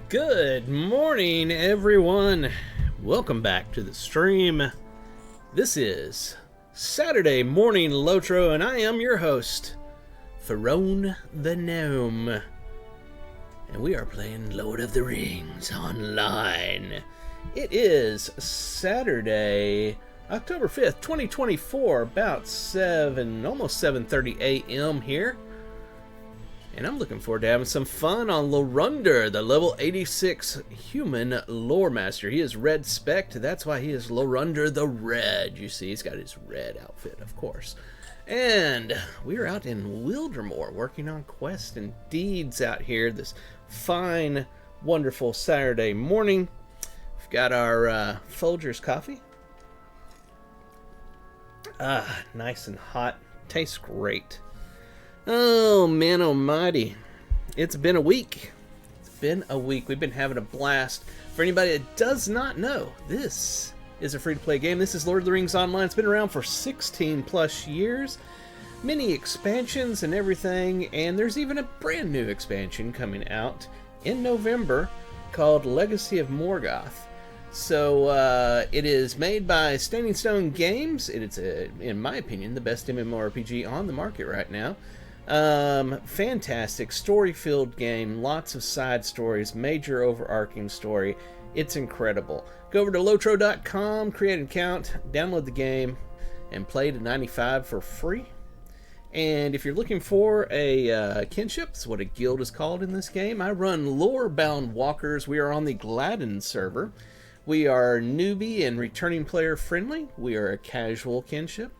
Good morning, everyone. Welcome back to the stream. This is Saturday Morning Lotro, and I am your host, Throne the Gnome. And we are playing Lord of the Rings online. It is Saturday, October 5th, 2024, about almost 7:30 a.m. here. And I'm looking forward to having some fun on Lorunder, the level 86 human lore master. He is red spec'd, that's why he is Lorunder the Red. You see, he's got his red outfit, of course. And we're out in Wildermore working on quests and deeds out here this fine, wonderful Saturday morning. We've got our Folgers coffee. Nice and hot. Tastes great. Oh, man almighty. It's been a week. We've been having a blast. For anybody that does not know, this is a free-to-play game. This is Lord of the Rings Online. It's been around for 16 plus years. Many expansions and everything. And there's even a brand new expansion coming out in November called Legacy of Morgoth. So it is made by Standing Stone Games. It is, in my opinion, the best MMORPG on the market right now. Fantastic story-filled game, lots of side stories, major overarching story. It's incredible. Go over to Lotro.com, create an account, download the game, and play to 95 for free. And if you're looking for a kinship, that's what a guild is called in this game. I run Lore-Bound Walkers. We are on the Gladden server. We are newbie and returning player friendly. We are a casual kinship.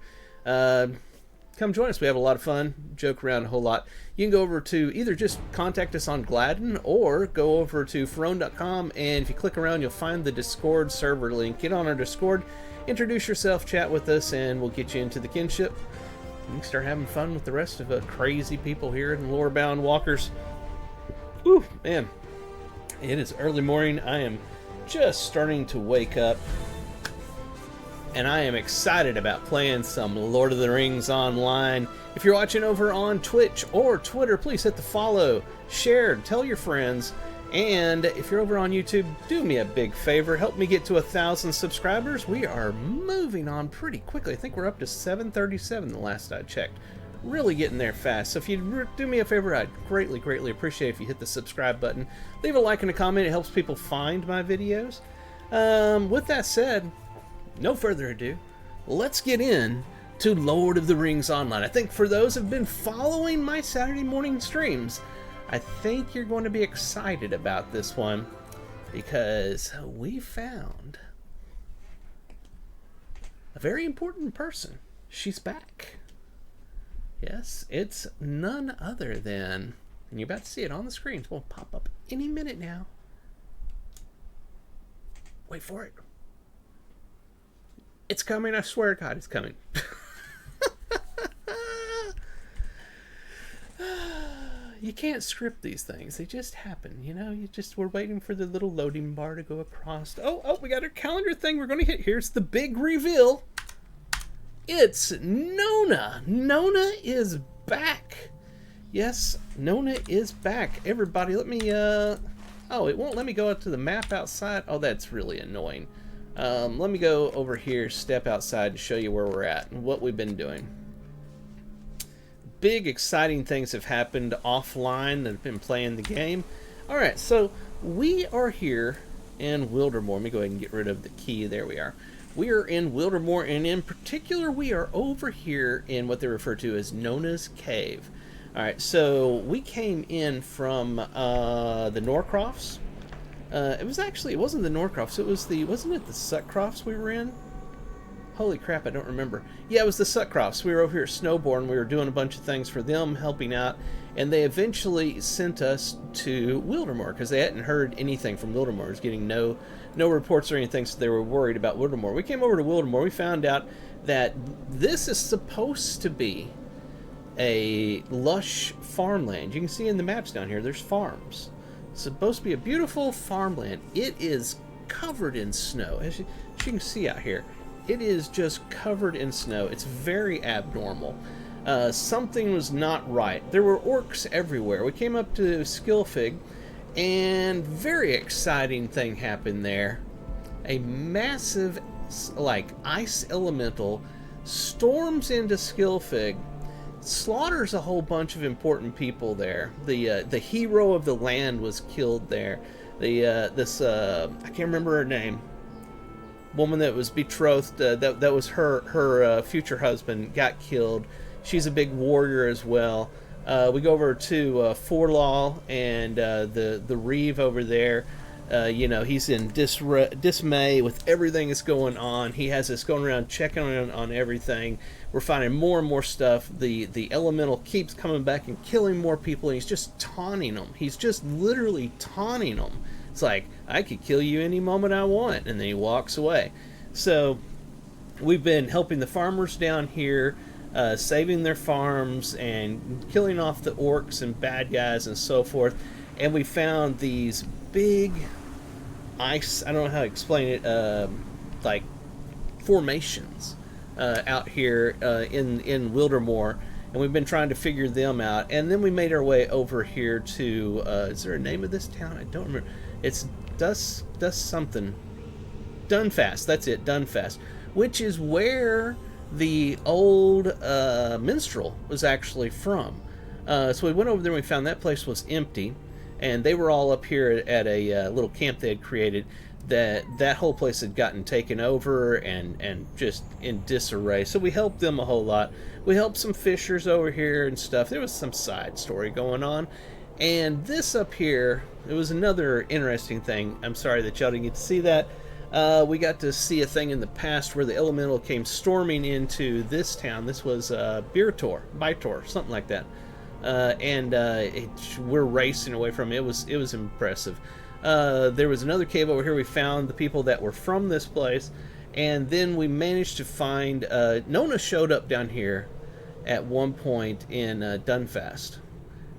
Come join us. We have a lot of fun, joke around a whole lot. You can go over to either just contact us on Gladden or go over to Ferone.com, and if you click around, you'll find the Discord server link. Get on our Discord, introduce yourself, chat with us, and we'll get you into the kinship. You can start having fun with the rest of the crazy people here in Lore-Bound Walkers. Whew, man. It is early morning. I am just starting to wake up. And I am excited about playing some Lord of the Rings Online. If you're watching over on Twitch or Twitter, please hit the follow, share, tell your friends. And if you're over on YouTube, do me a big favor. Help me get to 1,000 subscribers. We are moving on pretty quickly. I think we're up to 737 the last I checked. Really getting there fast. So if you do me a favor, I'd greatly, greatly appreciate if you hit the subscribe button. Leave a like and a comment. It helps people find my videos. With that said, no further ado, let's get in to Lord of the Rings Online. I think for those who have been following my Saturday morning streams, I think you're going to be excited about this one because we found a very important person. She's back. Yes, it's none other than, and you're about to see it on the screen. It's going to pop up any minute now. Wait for it. It's coming, I swear to God, it's coming. You can't script these things. They just happen, you know? We're waiting for the little loading bar to go across. Oh, we got our calendar thing we're going to hit. Here's the big reveal. It's Nona. Nona is back. Yes, Nona is back. Everybody, let me, oh, it won't let me go out to the map outside. Oh, that's really annoying. Let me go over here, step outside to show you where we're at and what we've been doing. Big, exciting things have happened offline that have been playing the game. Alright, so we are here in Wildermore. Let me go ahead and get rid of the key. There we are. We are in Wildermore, and in particular, we are over here in what they refer to as Nona's Cave. Alright, so we came in from the Norcrofts. It wasn't the Norcrofts, wasn't it the Sutcrofts we were in? Holy crap, I don't remember. Yeah, it was the Sutcrofts. We were over here at Snowborn, we were doing a bunch of things for them, helping out, and they eventually sent us to Wildermore, because they hadn't heard anything from Wildermore. It was getting no reports or anything, so they were worried about Wildermore. We came over to Wildermore, we found out that this is supposed to be a lush farmland. You can see in the maps down here, there's farms. It's supposed to be a beautiful farmland. It is covered in snow. As you can see out here, it is just covered in snow. It's very abnormal. Something was not right. There were orcs everywhere. We came up to Skillfig, And very exciting thing happened there. A massive, like, ice elemental storms into Skillfig, slaughters a whole bunch of important people there. The hero of the land was killed there. I can't remember her name. Woman that was betrothed, that was her future husband, got killed. She's a big warrior as well. We go over to Forlaw and the Reeve over there. He's in dismay with everything that's going on. He has us going around checking on everything. We're finding more and more stuff. The elemental keeps coming back and killing more people, and he's just taunting them. He's just literally taunting them. It's like, I could kill you any moment I want, and then he walks away. So we've been helping the farmers down here, saving their farms and killing off the orcs and bad guys and so forth. And we found these big ice, I don't know how to explain it, like formations out here in Wildermoor, and we've been trying to figure them out. And then we made our way over here to is there a name of this town? I don't remember. It's Dust something. Dunfast, that's it, Dunfast, which is where the old minstrel was actually from. So we went over there and we found that place was empty, and they were all up here at a little camp they had created. That whole place had gotten taken over and just in disarray. So we helped them a whole lot. We helped some fishers over here and stuff. There was some side story going on. And this up here, it was another interesting thing. I'm sorry that y'all didn't get to see that. We got to see a thing in the past where the elemental came storming into this town. This was Byre Tor, something like that. We're racing away from it. It was impressive. There was another cave over here. We found the people that were from this place, and then we managed to find Nona showed up down here at one point in Dunfast.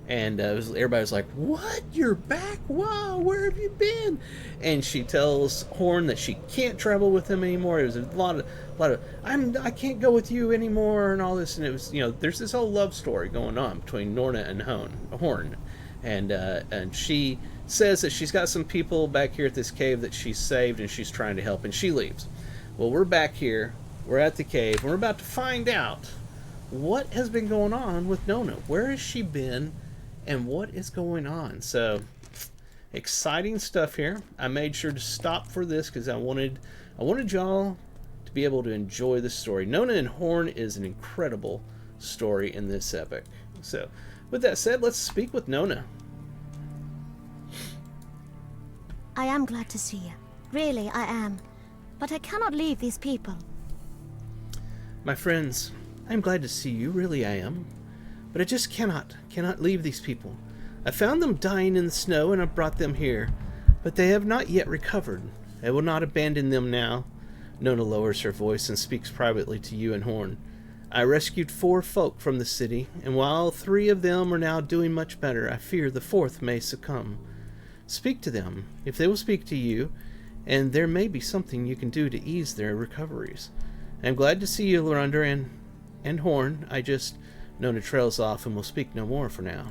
And everybody was like, "What? You're back? Wow, where have you been?" And she tells Horn that she can't travel with him anymore. There's a lot of I can't go with you anymore, and all this. And it was, there's this whole love story going on between Nona and Horn, and she says that she's got some people back here at this cave that she's saved, and she's trying to help, and she leaves. Well, we're back here. We're at the cave, and we're about to find out what has been going on with Nona. Where has she been? And what is going on? So exciting stuff here. I made sure to stop for this because I wanted y'all to be able to enjoy the story. Nona and Horn is an incredible story in this epic. So with that said, let's speak with Nona. I am glad to see you. Really, I am. But I cannot leave these people. My friends, I'm glad to see you. Really, I am. But I just cannot leave these people. I found them dying in the snow, and I brought them here. But they have not yet recovered. I will not abandon them now. Nona lowers her voice and speaks privately to you and Horn. I rescued 4 folk from the city, and while 3 of them are now doing much better, I fear the 4th may succumb. Speak to them, if they will speak to you, and there may be something you can do to ease their recoveries. I am glad to see you, Lorunda and Horn. Nona trails off and will speak no more for now.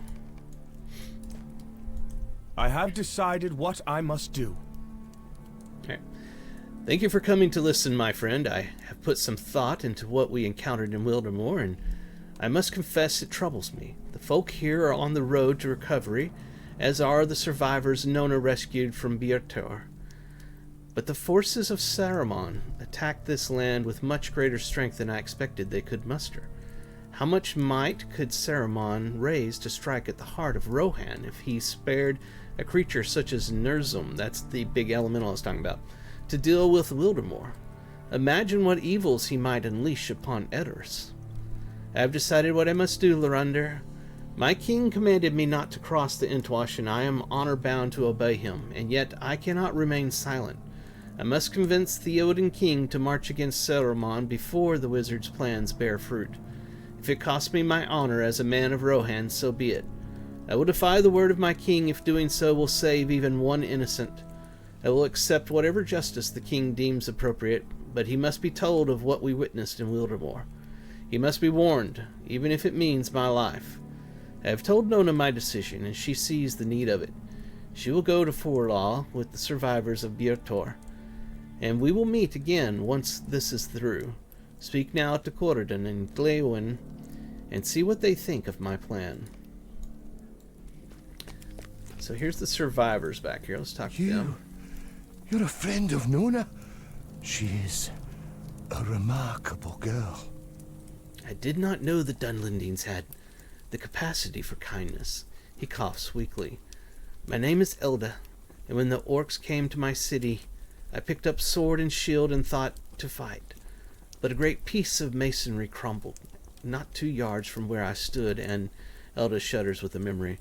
I have decided what I must do. Okay. Thank you for coming to listen, my friend. I have put some thought into what we encountered in Wildermoor, and I must confess it troubles me. The folk here are on the road to recovery, as are the survivors Nona rescued from Byre Tor. But the forces of Saruman attacked this land with much greater strength than I expected they could muster. How much might could Saruman raise to strike at the heart of Rohan if he spared a creature such as Nürzum, that's the big elemental I was talking about, to deal with Wildermoor? Imagine what evils he might unleash upon Edders. I have decided what I must do, Lorunda. My king commanded me not to cross the Entwash, and I am honor-bound to obey him, and yet I cannot remain silent. I must convince the Odin king to march against Saruman before the wizard's plans bear fruit. If it costs me my honor as a man of Rohan, so be it. I will defy the word of my king if doing so will save even one innocent. I will accept whatever justice the king deems appropriate, but he must be told of what we witnessed in Wildermoor. He must be warned, even if it means my life. I have told Nona my decision, and she sees the need of it. She will go to Forlaw with the survivors of Byre Tor, and we will meet again once this is through. Speak now to Corridon and Glewin, and see what they think of my plan. So here's the survivors back here. Let's talk to them. You're a friend of Nona? She is a remarkable girl. I did not know the Dunlendings had the capacity for kindness. He coughs weakly. My name is Elda, and when the orcs came to my city, I picked up sword and shield and thought to fight. But a great piece of masonry crumbled, not 2 yards from where I stood, and Elda shudders with the memory.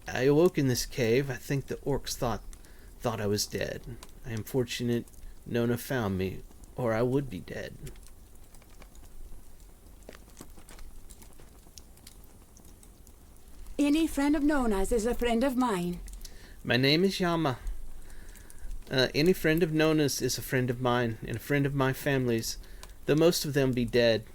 I awoke in this cave. I think the orcs thought I was dead. I am fortunate Nona found me, or I would be dead. Any friend of Nona's is a friend of mine. My name is Yama. Any friend of Nona's is a friend of mine, and a friend of my family's, though most of them be dead.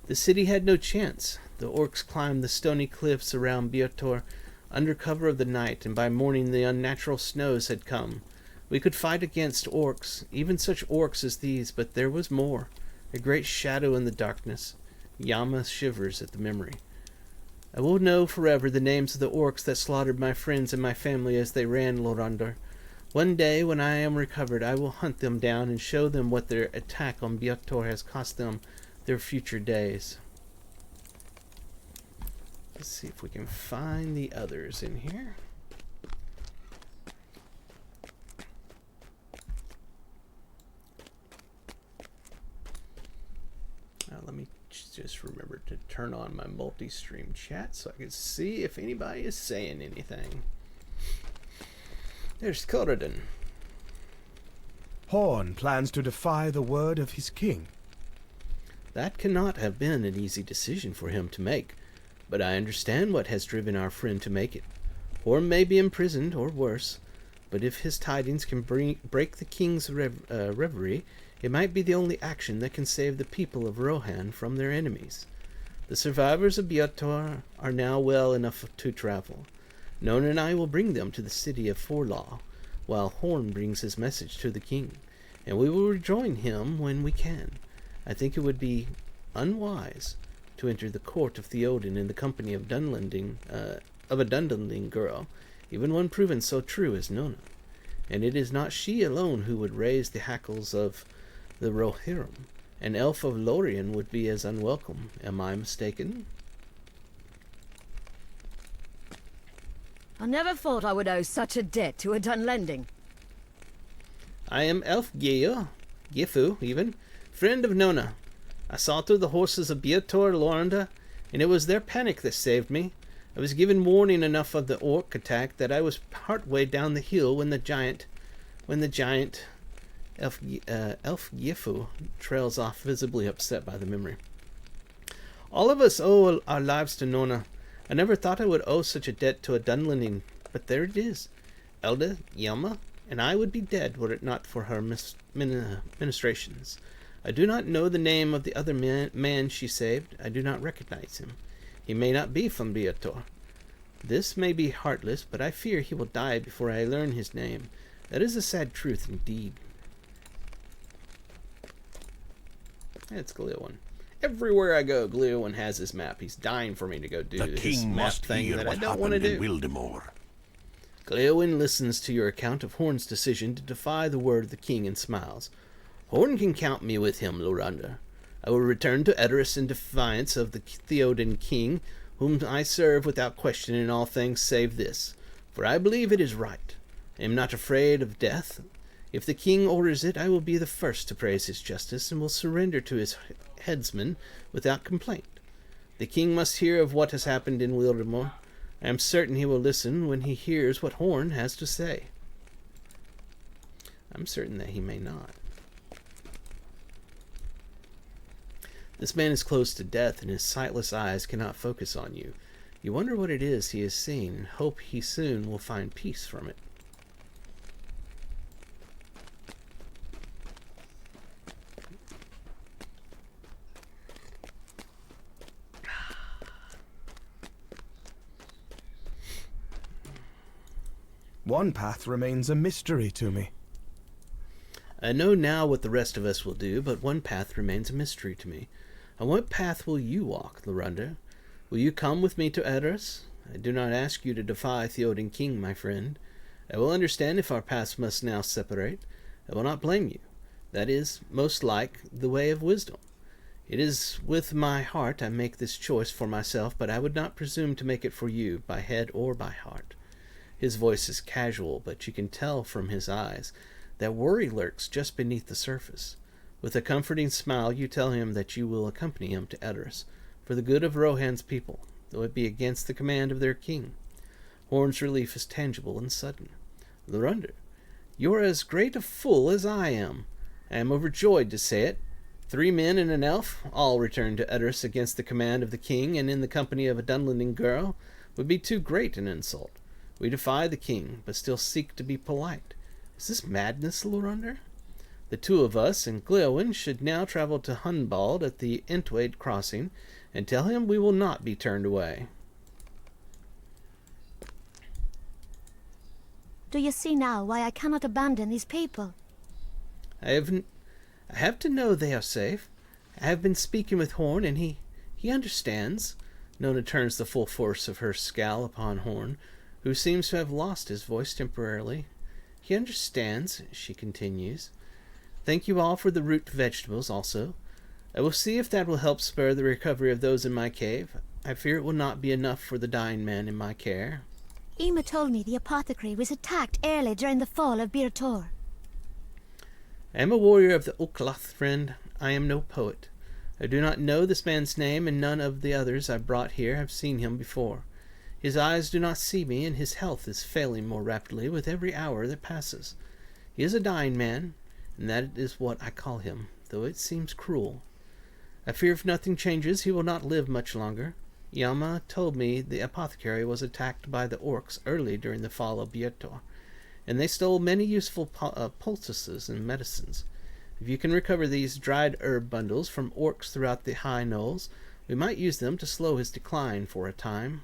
The city had no chance. The orcs climbed the stony cliffs around Byre Tor under cover of the night, and by morning the unnatural snows had come. We could fight against orcs, even such orcs as these, but there was more. A great shadow in the darkness. Yama shivers at the memory. I will know forever the names of the orcs that slaughtered my friends and my family as they ran Lorandor. One day, when I am recovered, I will hunt them down and show them what their attack on Byre Tor has cost them their future days. Let's see if we can find the others in here. Let me just remember to turn on my multi-stream chat so I can see if anybody is saying anything. There's Corridon. Horn plans to defy the word of his king. That cannot have been an easy decision for him to make, but I understand what has driven our friend to make it. Horn may be imprisoned, or worse, but if his tidings can break the king's reverie, it might be the only action that can save the people of Rohan from their enemies. The survivors of Byre Tor are now well enough to travel. Nona and I will bring them to the city of Forlaw, while Horn brings his message to the king, and we will rejoin him when we can. I think it would be unwise to enter the court of Theoden in the company of a Dunlending girl, even one proven so true as Nona. And it is not she alone who would raise the hackles of the Rohirrim. An elf of Lorien would be as unwelcome. Am I mistaken? I never thought I would owe such a debt to a Dunlending. I am Elf Gifu even, friend of Nona. I saw through the horses of Byre Tor Loranda, and it was their panic that saved me. I was given warning enough of the orc attack that I was part way down the hill when the giant Elf Gifu trails off, visibly upset by the memory. All of us owe our lives to Nona. I never thought I would owe such a debt to a Dunlending, but there it is. Elda, Yama, and I would be dead were it not for her ministrations. I do not know the name of the other man she saved. I do not recognize him. He may not be from Byre Tor. This may be heartless, but I fear he will die before I learn his name. That is a sad truth indeed. It's Glewin. Everywhere I go, Glewin has his map. He's dying for me to go do The this king map must thing hear that I what don't want to happened do. in Wildemore. Glewin listens to your account of Horn's decision to defy the word of the king and smiles. Horn can count me with him, Loranda. I will return to Edoras in defiance of the Theoden king, whom I serve without question in all things save this, for I believe it is right. I am not afraid of death. If the king orders it, I will be the first to praise his justice, and will surrender to his headsman without complaint. The king must hear of what has happened in Wildemore. I am certain he will listen when he hears what Horn has to say. I'm certain that he may not. This man is close to death, and his sightless eyes cannot focus on you. You wonder what it is he is seeing, and hope he soon will find peace from it. One path remains a mystery to me. I know now what the rest of us will do, but one path remains a mystery to me. On what path will you walk, Lorunda? Will you come with me to Edders? I do not ask you to defy Theoden King, my friend. I will understand if our paths must now separate. I will not blame you. That is, most like, the way of wisdom. It is with my heart I make this choice for myself, but I would not presume to make it for you, by head or by heart. His voice is casual, but you can tell from his eyes that worry lurks just beneath the surface. With a comforting smile, you tell him that you will accompany him to Edders, for the good of Rohan's people, though it be against the command of their king. Horn's relief is tangible and sudden. Lorunda, you are as great a fool as I am. I am overjoyed to say it. 3 men and an elf, all returned to Edders against the command of the king and in the company of a Dunlending girl, would be too great an insult. We defy the king, but still seek to be polite. Is this madness, Lorunda? The 2 of us and Gleowen should now travel to Hunbald at the Entwade crossing, and tell him we will not be turned away. Do you see now why I cannot abandon these people? I have to know they are safe. I have been speaking with Horn, and he understands. Nona turns the full force of her scowl upon Horn, who seems to have lost his voice temporarily. He understands, she continues. Thank you all for the root vegetables also. I will see if that will help spur the recovery of those in my cave. I fear it will not be enough for the dying man in my care. Ema told me the apothecary was attacked early during the fall of Byre Tor. I am a warrior of the Oklath, friend. I am no poet. I do not know this man's name, and none of the others I brought here have seen him before. His eyes do not see me, and his health is failing more rapidly with every hour that passes. He is a dying man, and that is what I call him, though it seems cruel. I fear if nothing changes, he will not live much longer. Yama told me the apothecary was attacked by the orcs early during the fall of Byre Tor, and they stole many useful poultices and medicines. If you can recover these dried herb bundles from orcs throughout the high knolls, we might use them to slow his decline for a time.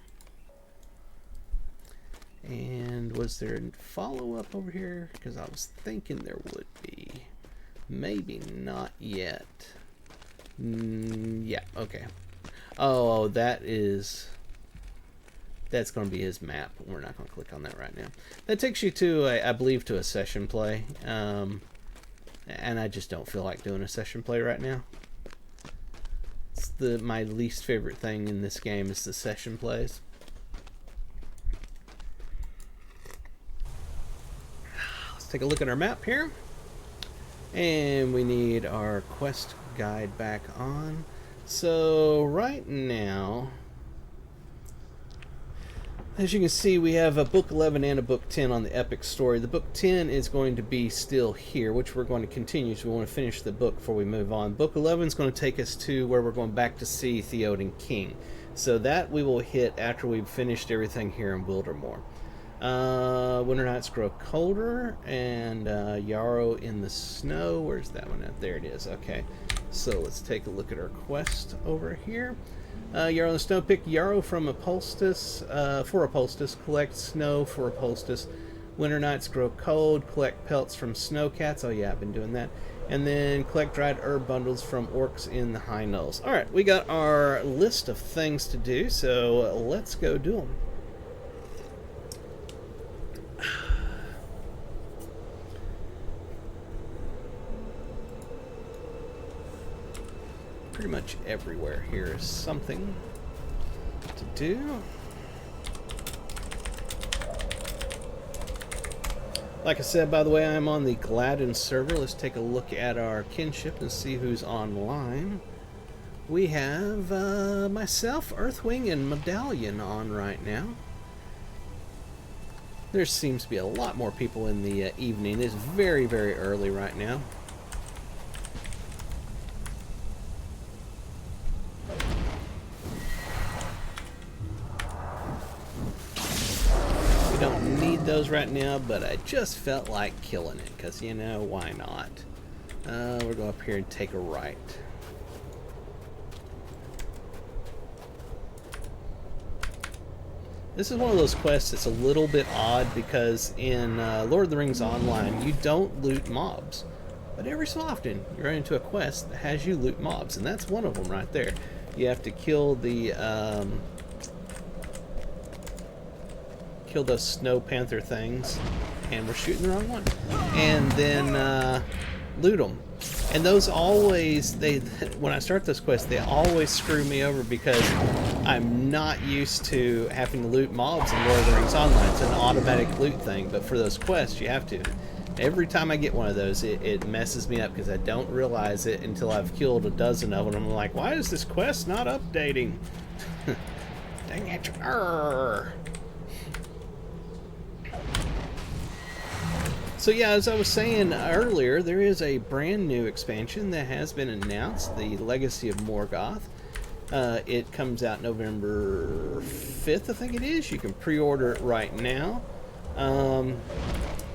And was there a follow-up over here? Because I was thinking there would be. Maybe not yet. Yeah, okay. Oh, that's going to be his map. We're not going to click on that right now. That takes you to, I believe, to a session play. And I just don't feel like doing a session play right now. It's my least favorite thing in this game is the session plays. Let's take a look at our map here. And we need our quest guide back on. So right now, as you can see, we have a book 11 and a book 10 on the epic story. The book 10 is going to be still here, which we're going to continue, so we want to finish the book before we move on. Book 11 is going to take us to where we're going back to see Theoden King. So that we will hit after we've finished everything here in Wildermore. Winter nights grow colder, and Yarrow in the snow. Where's that one at? There it is. Okay, so let's take a look at our quest over here. Yarrow in the snow. Pick Yarrow from a poultice for a poultice. Collect snow for a poultice. Winter nights grow cold. Collect pelts from snowcats. Oh yeah, I've been doing that. And then collect dried herb bundles from orcs in the high knolls. All right, we got our list of things to do, so let's go do them. Pretty much everywhere here is something to do. Like I said, by the way, I'm on the Gladden server. Let's take a look at our kinship and see who's online. We have myself, Earthwing, and Medallion on right now. There seems to be a lot more people in the evening. It's very, very early right now. Don't need those right now, but I just felt like killing it because, you know, why not? We'll go up here and take a right. This is one of those quests that's a little bit odd because in Lord of the Rings Online, you don't loot mobs. But every so often, you run into a quest that has you loot mobs, and that's one of them right there. You have to kill the kill those snow panther things, and we're shooting the wrong one. And then loot them. And those always, when I start those quests, they always screw me over because I'm not used to having to loot mobs in Lord of the Rings Online. It's an automatic loot thing, but for those quests, you have to. Every time I get one of those, it messes me up because I don't realize it until I've killed a dozen of them. I'm like, why is this quest not updating? Dang it. Arrgh. So yeah, as I was saying earlier, there is a brand new expansion that has been announced, the Legacy of Morgoth. It comes out November 5th, I think it is. You can pre-order it right now.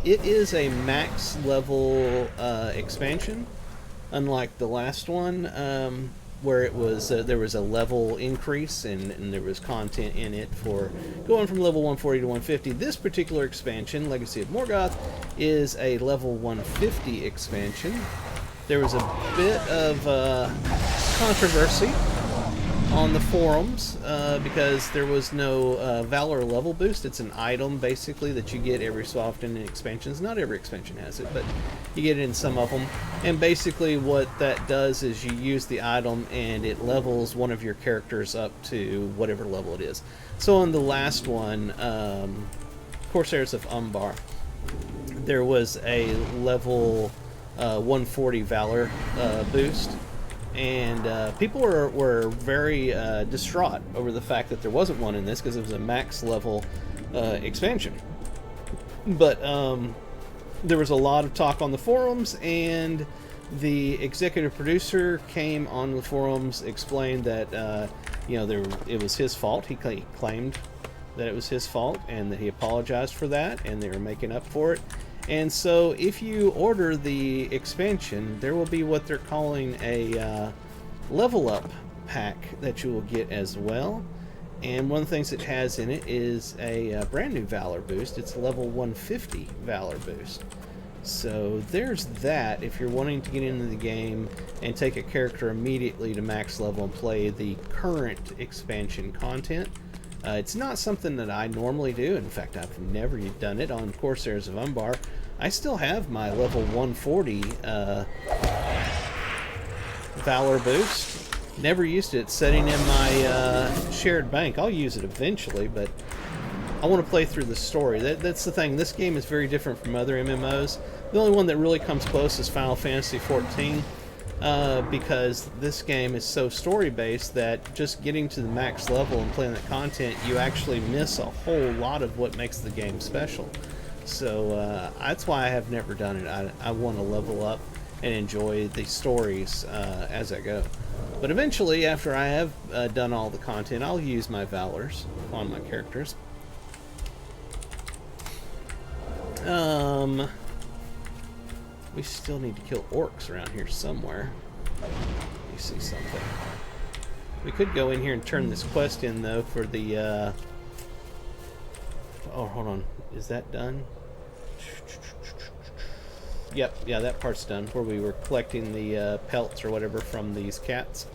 It is a max level expansion, unlike the last one, where it was there was a level increase and there was content in it for going from level 140 to 150. This particular expansion, Legacy of Morgoth, is a level 150 expansion. There was a bit of controversy on the forums because there was no Valor level boost. It's an item basically that you get every so often in expansions. Not every expansion has it, but you get it in some of them. And basically what that does is you use the item and it levels one of your characters up to whatever level it is. So on the last one, Corsairs of Umbar, there was a level 140 Valor boost. And people were very distraught over the fact that there wasn't one in this because it was a max level expansion. But there was a lot of talk on the forums, and the executive producer came on the forums, explained that it was his fault. He claimed that it was his fault and that he apologized for that, and they were making up for it. And so if you order the expansion, there will be what they're calling a level up pack that you will get as well. And one of the things it has in it is a brand new Valor boost. It's a level 150 Valor boost. So there's that if you're wanting to get into the game and take a character immediately to max level and play the current expansion content. It's not something that I normally do. In fact, I've never done it on Corsairs of Umbar. I still have my level 140 Valor boost. Never used it. It's sitting in my shared bank. I'll use it eventually, but I want to play through the story. That's the thing. This game is very different from other MMOs. The only one that really comes close is Final Fantasy XIV. Because this game is so story-based that just getting to the max level and playing the content, you actually miss a whole lot of what makes the game special. So that's why I have never done it. I want to level up and enjoy the stories as I go. But eventually, after I have done all the content, I'll use my Valors on my characters. We still need to kill orcs around here somewhere. Let me see something. We could go in here and turn this quest in, though, for the... Oh, hold on. Is that done? Yep, yeah, that part's done, where we were collecting the pelts or whatever from these cats.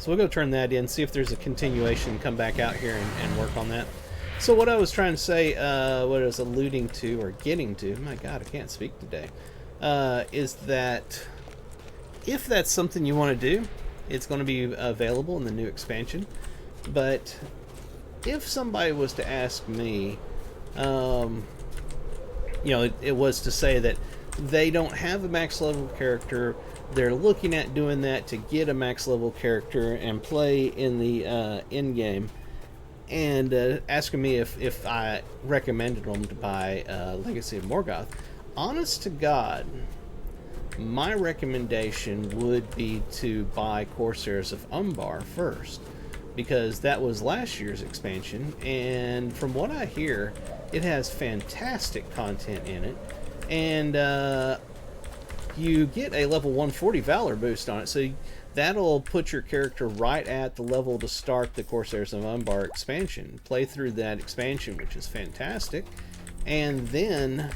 So we'll go turn that in, see if there's a continuation, come back out here and work on that. So what I was trying to say, what I was alluding to, or getting to, my god, I can't speak today, is that if that's something you want to do, it's going to be available in the new expansion. But if somebody was to ask me, it was to say that they don't have a max level character, they're looking at doing that to get a max level character and play in the end game, and asking me if I recommended them to buy Legacy of Morgoth, honest to God, my recommendation would be to buy Corsairs of Umbar first, because that was last year's expansion, and from what I hear, it has fantastic content in it, and you get a level 140 Valor boost on it, so that'll put your character right at the level to start the Corsairs of Umbar expansion. Play through that expansion, which is fantastic, and then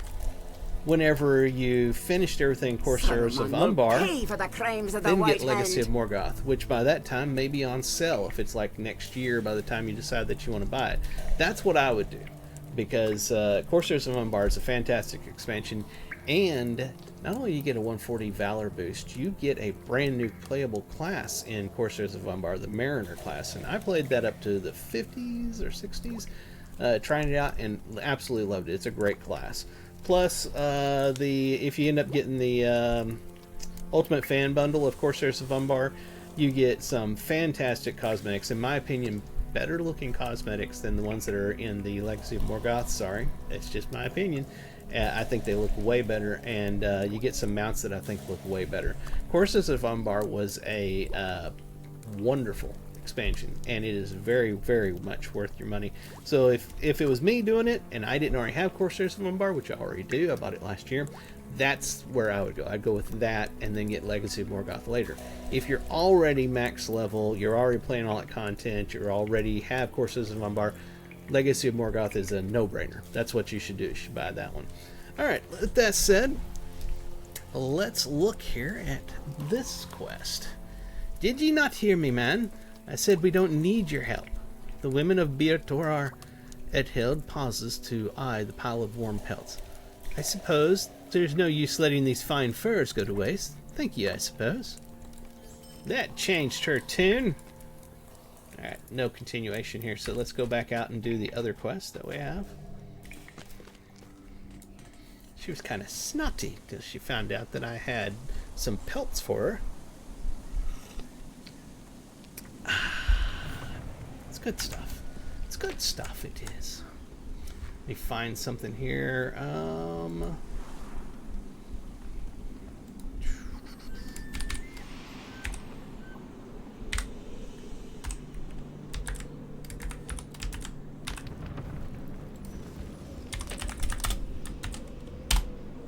whenever you finished everything Corsairs of Umbar, Pay for the crimes of the then White get Legacy Hand. of Morgoth, which by that time may be on sale if it's like next year by the time you decide that you want to buy it. That's what I would do, because Corsairs of Umbar is a fantastic expansion, and not only do you get a 140 Valor boost, you get a brand new playable class in Corsairs of Umbar, the Mariner class, and I played that up to the 50s or 60s, trying it out, and absolutely loved it. It's a great class. Plus, if you end up getting the Ultimate Fan Bundle of Corsairs of Umbar, you get some fantastic cosmetics. In my opinion, better looking cosmetics than the ones that are in the Legacy of Morgoth. Sorry, it's just my opinion. I think they look way better, and you get some mounts that I think look way better. Corsairs of Umbar was a wonderful expansion, and it is very, very much worth your money. So if it was me doing it and I didn't already have Corsairs of Umbar, which I already do, I bought it last year, that's where I would go. I'd go with that and then get Legacy of Morgoth later. If you're already max level, you're already playing all that content, you already have Corsairs of Umbar, Legacy of Morgoth is a no-brainer. That's what you should do. You should buy that one. Alright, with that said, let's look here at this quest. Did ye not hear me, man? I said we don't need your help. The women of Byre Tor are... Ed held pauses to eye the pile of warm pelts. I suppose there's no use letting these fine furs go to waste. Thank you, I suppose. That changed her tune. Alright, no continuation here, so let's go back out and do the other quest that we have. She was kind of snotty till she found out that I had some pelts for her. It's good stuff. It's good stuff, it is. Let me find something here.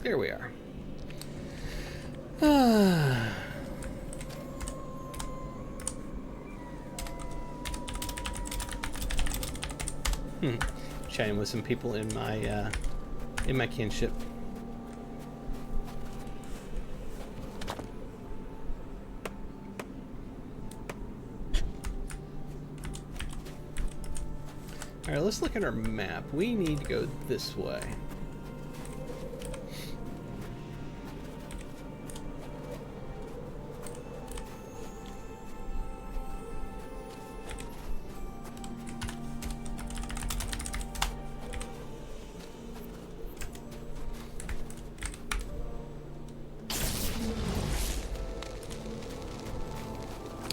There we are. Chatting with some people in my kinship. All right, let's look at our map. We need to go this way.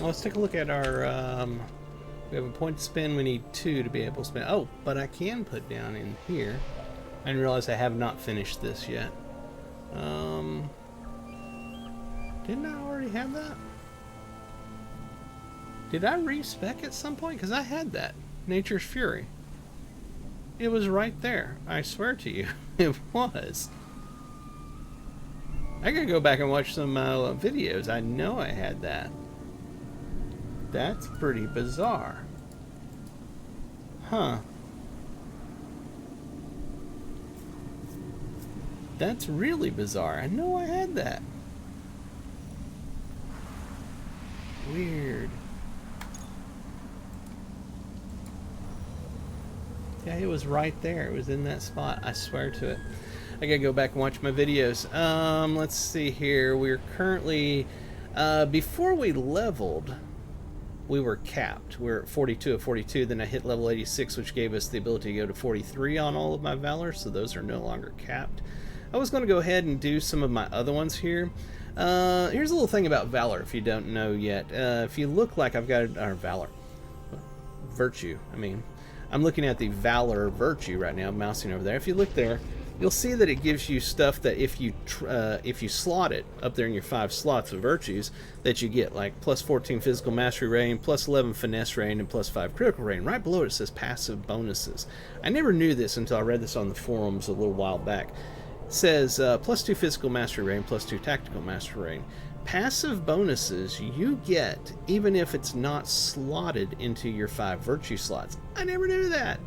Let's take a look at our, we have a point to spend, we need 2 to be able to spend. Oh, but I can put down in here. I didn't realize I have not finished this yet. Didn't I already have that? Did I respec at some point? Because I had that. Nature's Fury. It was right there. I swear to you. It was. I gotta go back and watch some videos. I know I had that. That's pretty bizarre. Huh. That's really bizarre. I know I had that. Weird. Yeah, it was right there. It was in that spot. I swear to it. I gotta go back and watch my videos. Let's see here. We're currently... before we leveled... we were capped. We're at 42 of 42. Then I hit level 86, which gave us the ability to go to 43 on all of my Valor, so those are no longer capped. I was going to go ahead and do some of my other ones here. Here's a little thing about Valor, if you don't know yet. If you look like I've got our Valor. Virtue, I mean. I'm looking at the Valor Virtue right now, mousing over there. If you look there, you'll see that it gives you stuff that if you slot it up there in your 5 slots of virtues that you get, like plus 14 physical mastery rating, plus 11 finesse rating, and plus 5 critical rating. Right below it says passive bonuses. I never knew this until I read this on the forums a little while back. It says plus 2 physical mastery rating, plus 2 tactical mastery rating. passive bonuses you get even if it's not slotted into your 5 virtue slots. I never knew that.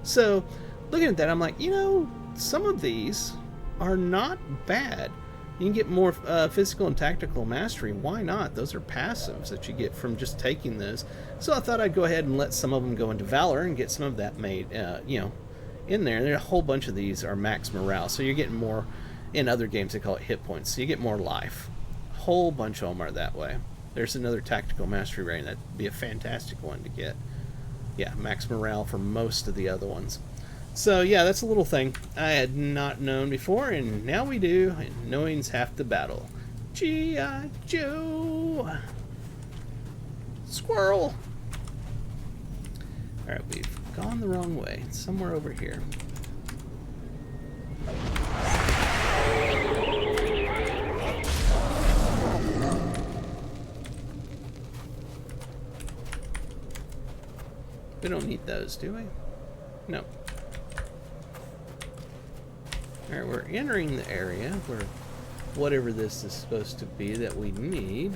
So looking at that, I'm like, you know, some of these are not bad. You can get more physical and tactical mastery. Why not? Those are passives that you get from just taking those. So I thought I'd go ahead and let some of them go into Valor and get some of that made, you know, in there. And a whole bunch of these are max morale. So you're getting more, in other games they call it hit points. So you get more life. A whole bunch of them are that way. There's another tactical mastery rating. That'd be a fantastic one to get. Yeah, max morale for most of the other ones. So yeah, that's a little thing I had not known before, and now we do, and knowing's half the battle. G.I. Joe! Squirrel! Alright, we've gone the wrong way. It's somewhere over here. We don't need those, do we? No. Alright, we're entering the area where whatever this is supposed to be that we need.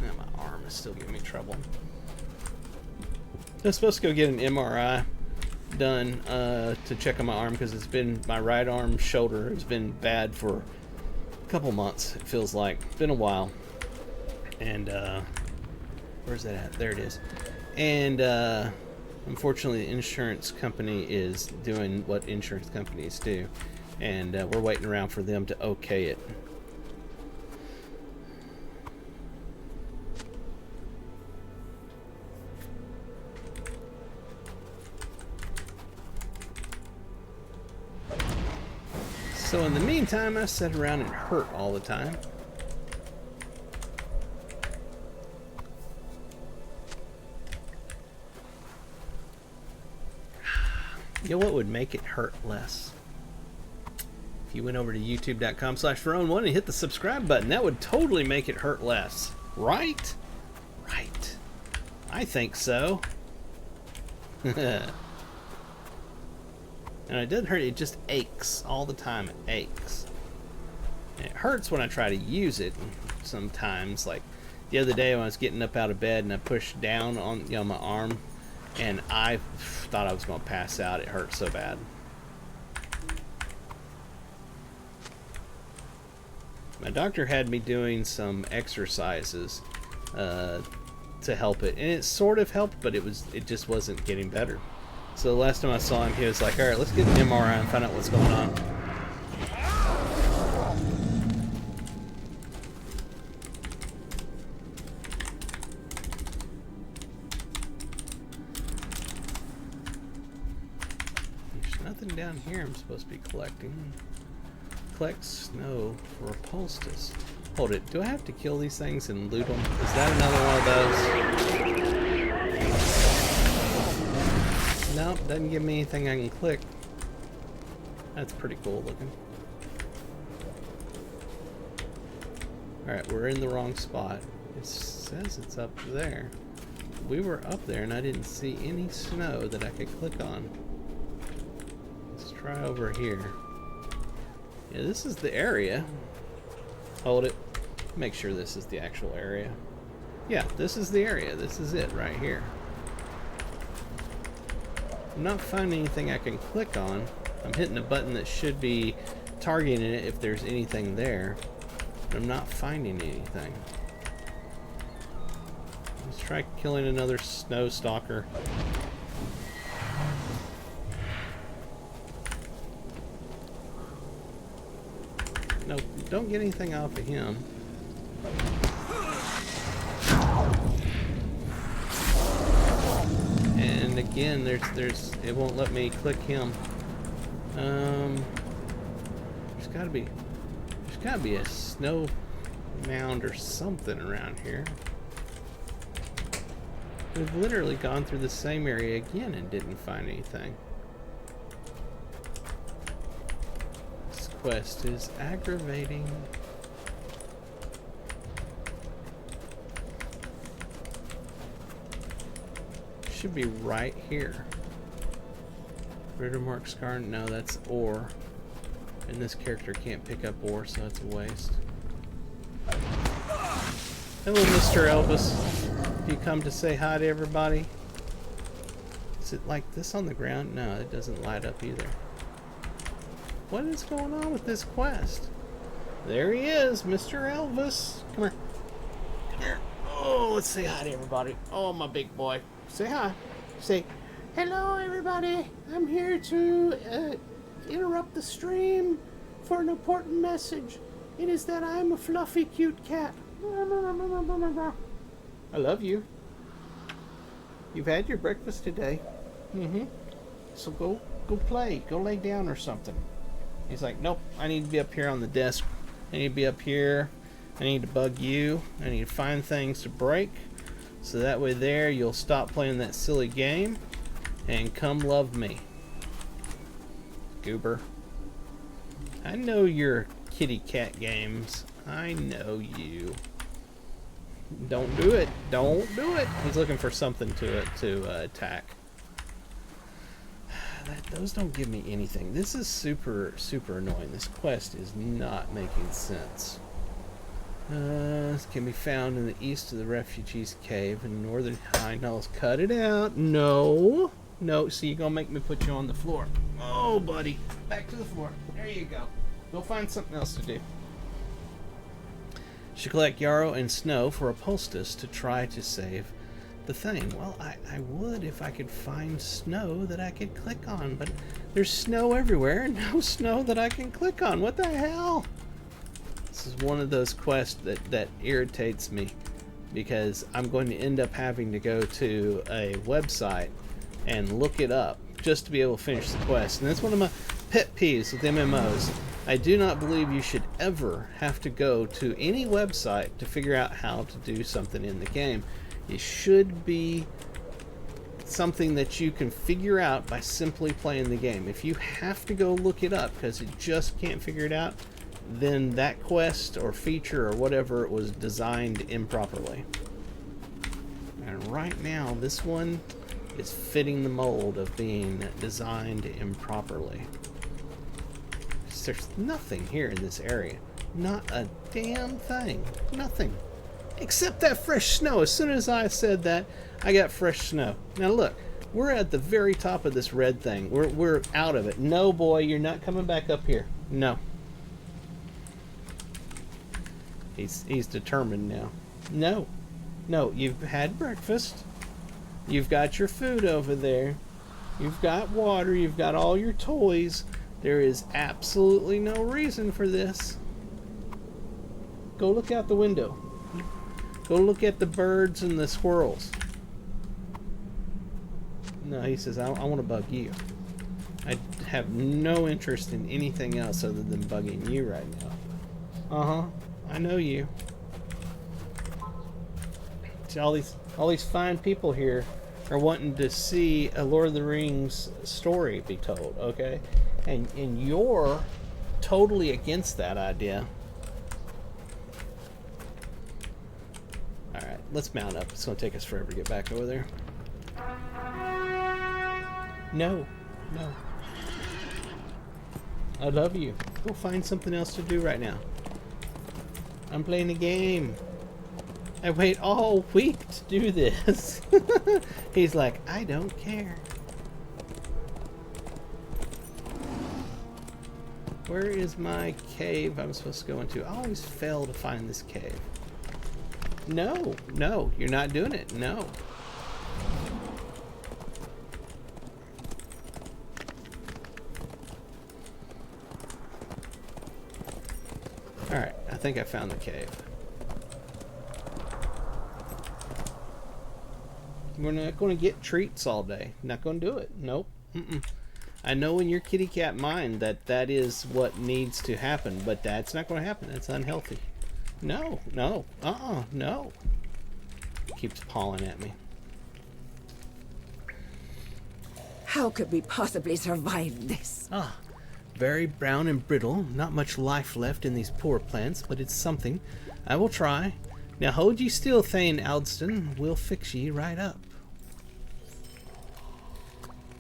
Oh, my arm is still giving me trouble. I'm supposed to go get an MRI done to check on my arm because it's been, my right arm shoulder has been bad for a couple months, it feels like. It's been a while. And, where's that at? There it is. And, unfortunately, the insurance company is doing what insurance companies do, and we're waiting around for them to okay it. So in the meantime, I sit around and hurt all the time. You know what would make it hurt less? If you went over to youtube.com/ForOwn1 and hit the subscribe button, that would totally make it hurt less. Right? Right. I think so. And it doesn't hurt, it just aches all the time. It aches. And it hurts when I try to use it sometimes. Like the other day when I was getting up out of bed and I pushed down on, you know, my arm, and I thought I was going to pass out. It hurt so bad. My doctor had me doing some exercises to help it, and it sort of helped, but it just wasn't getting better. So the last time I saw him, he was like, "All right, let's get an MRI and find out what's going on." Down here I'm supposed to be collecting. Collect snow for a poultice. Hold it, do I have to kill these things and loot them? Is that another one of those? Nope, doesn't give me anything I can click. That's pretty cool looking. Alright, we're in the wrong spot. It says it's up there. We were up there and I didn't see any snow that I could click on. Try over here. Yeah, this is the area. Hold it. Make sure this is the actual area. Yeah, this is the area. This is it right here. I'm not finding anything I can click on. I'm hitting a button that should be targeting it if there's anything there. But I'm not finding anything. Let's try killing another snow stalker. Nope, don't get anything off of him. And again, there's it won't let me click him. There's gotta be a snow mound or something around here. We've literally gone through the same area again and didn't find anything. Quest is aggravating. Should be right here. Rittermark Scar, no, that's ore. And this character can't pick up ore, so it's a waste. Hello, Mr. Elvis. Do you come to say hi to everybody? Is it like this on the ground? No, it doesn't light up either. What is going on with this quest? There he is, Mr. Elvis. Come here. Come here. Oh, let's say hi to everybody. Oh, my big boy. Say hi. Say, hello, everybody. I'm here to interrupt the stream for an important message. It is that I'm a fluffy, cute cat. I love you. You've had your breakfast today. So go play. Go lay down or something. He's like, nope, I need to be up here on the desk. I need to be up here. I need to bug you. I need to find things to break. So that way there, you'll stop playing that silly game and come love me. Goober. I know your kitty cat games. I know you. Don't do it. Don't do it. He's looking for something to attack. Those don't give me anything. This is super annoying. This quest is not making sense. This can be found in the east of the refugees cave in northern high knolls. Cut it out. No. No. See, you're gonna make me put you on the floor. Oh, buddy. Back to the floor. There you go. Go find something else to do. Should collect yarrow and snow for a poultice to try to save the thing. Well, I would if I could find snow that I could click on, but there's snow everywhere and no snow that I can click on. What the hell? This is one of those quests that irritates me because I'm going to end up having to go to a website and look it up just to be able to finish the quest. And that's one of my pet peeves with MMOs. I do not believe you should ever have to go to any website to figure out how to do something in the game. It should be something that you can figure out by simply playing the game. If you have to go look it up because you just can't figure it out, then that quest or feature or whatever it was designed improperly. And right now, this one is fitting the mold of being designed improperly. There's nothing here in this area. Not a damn thing. Nothing. Except that fresh snow. As soon as I said that, I got fresh snow. Now look, we're at the very top of this red thing. We're out of it. No, boy, you're not coming back up here. No. He's determined now. No. No, you've had breakfast. You've got your food over there. You've got water. You've got all your toys. There is absolutely no reason for this. Go look out the window. Go look at the birds and the squirrels. No, he says, I want to bug you. I have no interest in anything else other than bugging you right now. Uh-huh. I know you. See, all these fine people here are wanting to see a Lord of the Rings story be told, okay? And you're totally against that idea. Alright, let's mount up. It's going to take us forever to get back over there. No. No. I love you. Go find something else to do right now. I'm playing a game. I wait all week to do this. He's like, I don't care. Where is my cave I'm supposed to go into? I always fail to find this cave. No, no, you're not doing it. No. Alright, I think I found the cave. We're not going to get treats all day. Not going to do it. Nope. I know in your kitty cat mind that is what needs to happen, but that's not going to happen. That's unhealthy. No, no, no. Keeps pawing at me. How could we possibly survive this? Very brown and brittle. Not much life left in these poor plants, but it's something. I will try. Now hold ye still, Thane Aldston. We'll fix ye right up.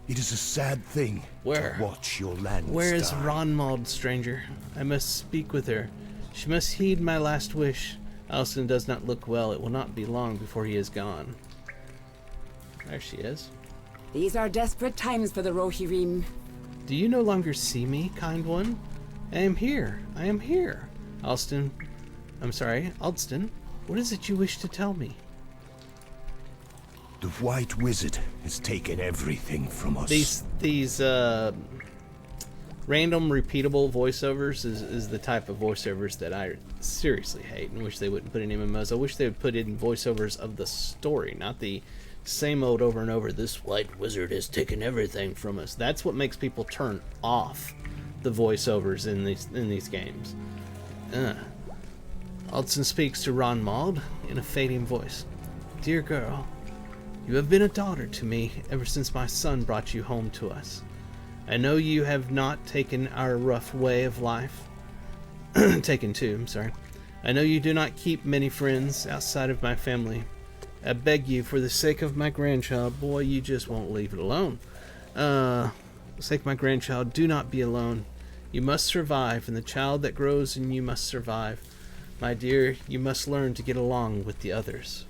It is a sad thing Where? to watch your lands Where is die. Ronmald, stranger? I must speak with her. She must heed my last wish. Alston does not look well. It will not be long before he is gone. There she is. These are desperate times for the Rohirrim. Do you no longer see me, kind one? I am here. I am here. Alston, what is it you wish to tell me? The White Wizard has taken everything from us. These random repeatable voiceovers is the type of voiceovers that I seriously hate and wish they wouldn't put in MMOs. I wish they would put in voiceovers of the story, not the same old over and over. This White Wizard has taken everything from us. That's what makes people turn off the voiceovers in these games. Alston speaks to Ronmald in a fading voice. Dear girl, you have been a daughter to me ever since my son brought you home to us. I know you have not taken our rough way of life. Taken two, I'm sorry. I know you do not keep many friends outside of my family. I beg you, for the sake of my grandchild, boy, you just won't leave it alone. For the sake of my grandchild, do not be alone. You must survive, and the child that grows in you must survive. My dear, you must learn to get along with the others.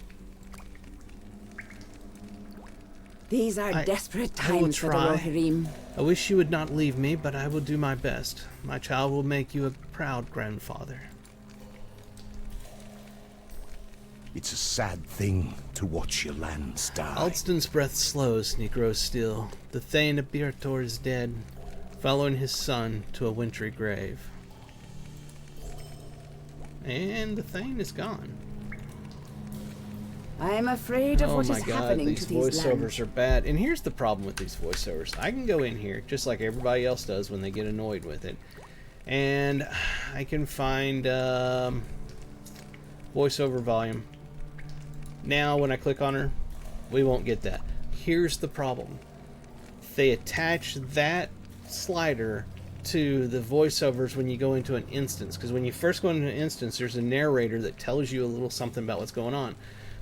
These are desperate I will times for the try. Rohirrim. I wish you would not leave me, but I will do my best. My child will make you a proud grandfather. It's a sad thing to watch your lands die. Alston's breath slows and he grows still. The Thane of Byre Tor is dead, following his son to a wintry grave. And the Thane is gone. I am afraid of Oh what my is god, happening these to these voiceovers lands. are bad. And here's the problem with these voiceovers. I can go in here, just like everybody else does when they get annoyed with it. And I can find voiceover volume. Now, when I click on her, we won't get that. Here's the problem. They attach that slider to the voiceovers when you go into an instance. Because when you first go into an instance, there's a narrator that tells you a little something about what's going on.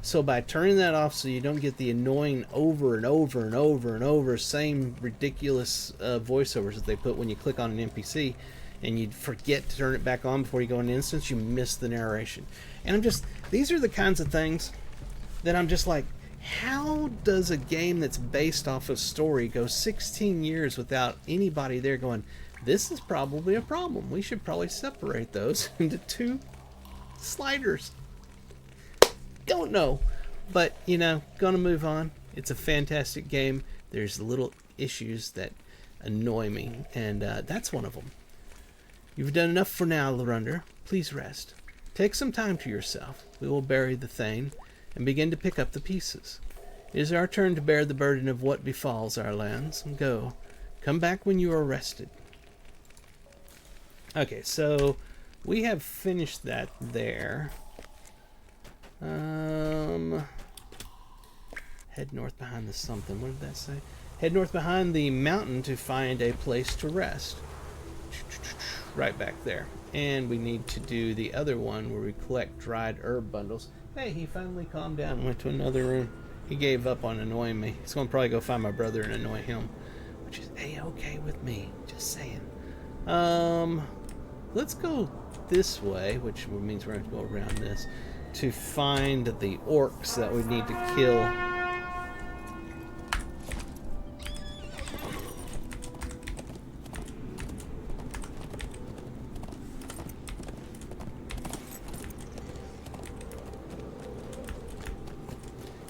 So by turning that off so you don't get the annoying over and over and over and over same ridiculous voiceovers that they put when you click on an NPC and you forget to turn it back on before you go into an instance, you miss the narration. And these are the kinds of things that I'm just like, how does a game that's based off of story go 16 years without anybody there going, this is probably a problem. We should probably separate those into two sliders. Don't know. But, gonna move on. It's a fantastic game. There's little issues that annoy me, and that's one of them. You've done enough for now, Larunder. Please rest. Take some time to yourself. We will bury the Thane and begin to pick up the pieces. It is our turn to bear the burden of what befalls our lands. Go. Come back when you are rested. Okay, so we have finished that there. Head north behind the something. What did that say? Head north behind the mountain to find a place to rest. Right back there. And we need to do the other one where we collect dried herb bundles. Hey, he finally calmed down and went to another room. He gave up on annoying me. He's going to probably go find my brother and annoy him, which is A-okay with me. Just saying. Let's go this way, which means we're going to go around this, to find the orcs that we need to kill.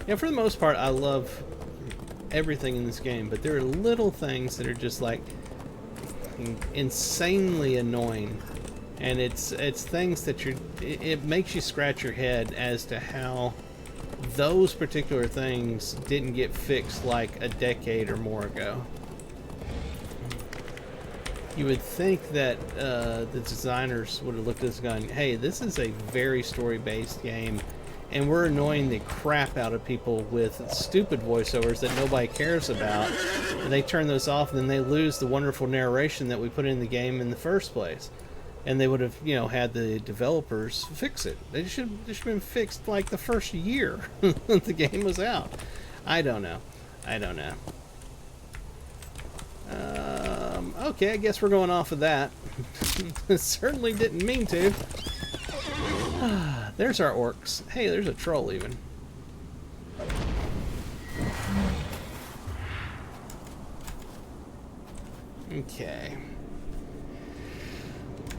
Yeah, for the most part, I love everything in this game, but there are little things that are just like insanely annoying, and it's things that it makes you scratch your head as to how those particular things didn't get fixed like a decade or more ago. You would think that the designers would have looked at this going, hey, this is a very story-based game, and we're annoying the crap out of people with stupid voiceovers that nobody cares about, and they turn those off, and then they lose the wonderful narration that we put in the game in the first place. And they would have, had the developers fix it. They should have been fixed like the first year the game was out. I don't know. Okay, I guess we're going off of that. Certainly didn't mean to. There's our orcs. Hey, there's a troll even. Okay.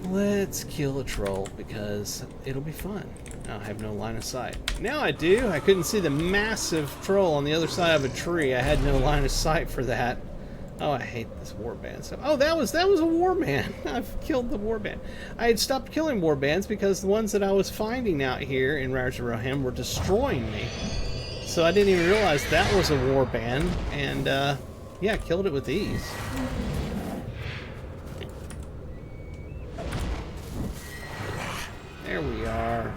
Let's kill a troll because it'll be fun. I have no line of sight. Now I do. I couldn't see the massive troll on the other side of a tree. I had no line of sight for that. Oh, I hate this warband stuff. Oh, that was a warband. I've killed the warband. I had stopped killing warbands because the ones that I was finding out here in Reconciling were destroying me. So I didn't even realize that was a warband. And, yeah, I killed it with ease. There we are.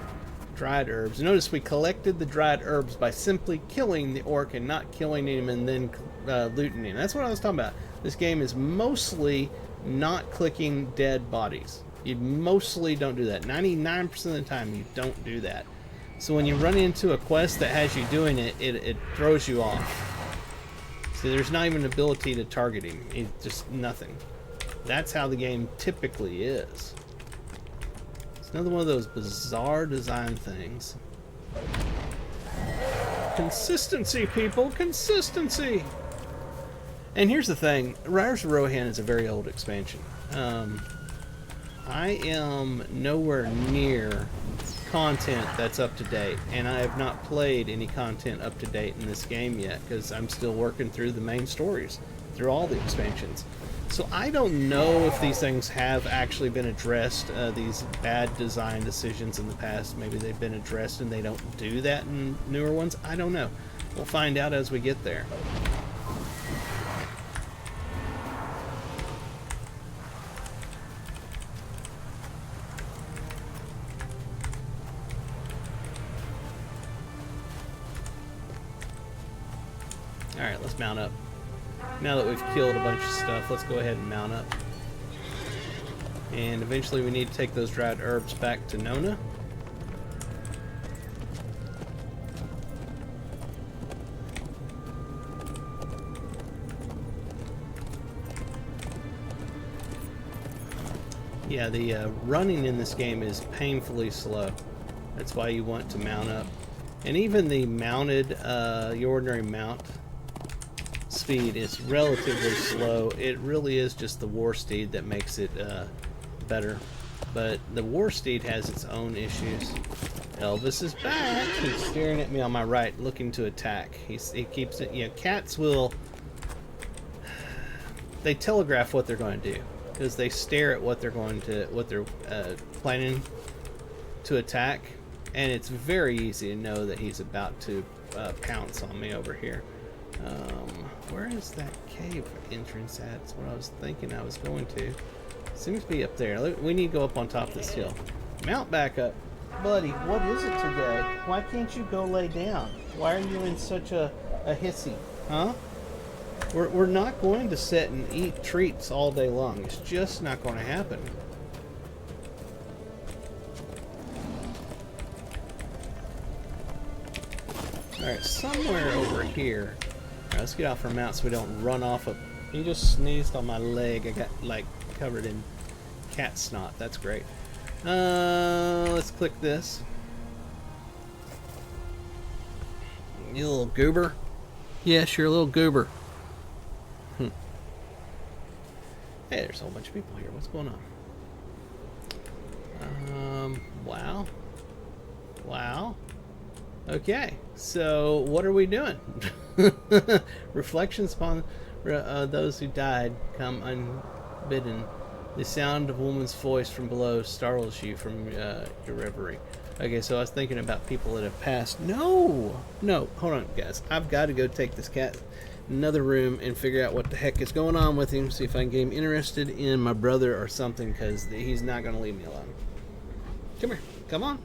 Dried herbs. Notice we collected the dried herbs by simply killing the orc and not killing him and then looting him. That's what I was talking about. This game is mostly not clicking dead bodies. You mostly don't do that. 99% of the time you don't do that. So when you run into a quest that has you doing it, it throws you off. So there's not even an ability to target him. It's just nothing. That's how the game typically is. Another one of those bizarre design things. Consistency, people! Consistency! And here's the thing. Riders of Rohan is a very old expansion. I am nowhere near content that's up to date. And I have not played any content up to date in this game yet. Because I'm still working through the main stories. Through all the expansions. So I don't know if these things have actually been addressed, these bad design decisions in the past. Maybe they've been addressed and they don't do that in newer ones. I don't know. We'll find out as we get there. Alright, let's mount up. Now that we've killed a bunch of stuff, let's go ahead and mount up. And eventually we need to take those dried herbs back to Nona. Yeah, the running in this game is painfully slow. That's why you want to mount up. And even the mounted, the ordinary mount speed is relatively slow. It really is just the war steed that makes it better. But the war steed has its own issues. Elvis is back. He's staring at me on my right, looking to attack. He keeps it. You know, cats will. They telegraph what they're going to do because they stare at what they're planning to attack, and it's very easy to know that he's about to pounce on me over here. Where is that cave entrance at? That's what I was thinking I was going to. Seems to be up there. We need to go up on top of this hill. Mount back up. Buddy, what is it today? Why can't you go lay down? Why are you in such a hissy? Huh? We're not going to sit and eat treats all day long. It's just not going to happen. Alright, somewhere over here. Alright, let's get off our mount so we don't run off of... He just sneezed on my leg. I got, like, covered in cat snot. That's great. Let's click this. You little goober. Yes, you're a little goober. Hey, there's a whole bunch of people here. What's going on? Wow. Wow. Okay, so what are we doing? Reflections upon those who died come unbidden. The sound of a woman's voice from below startles you from your reverie. Okay, so I was thinking about people that have passed. No, hold on, guys. I've got to go take this cat in another room and figure out what the heck is going on with him. See if I can get him interested in my brother or something, because he's not going to leave me alone. Come here, come on.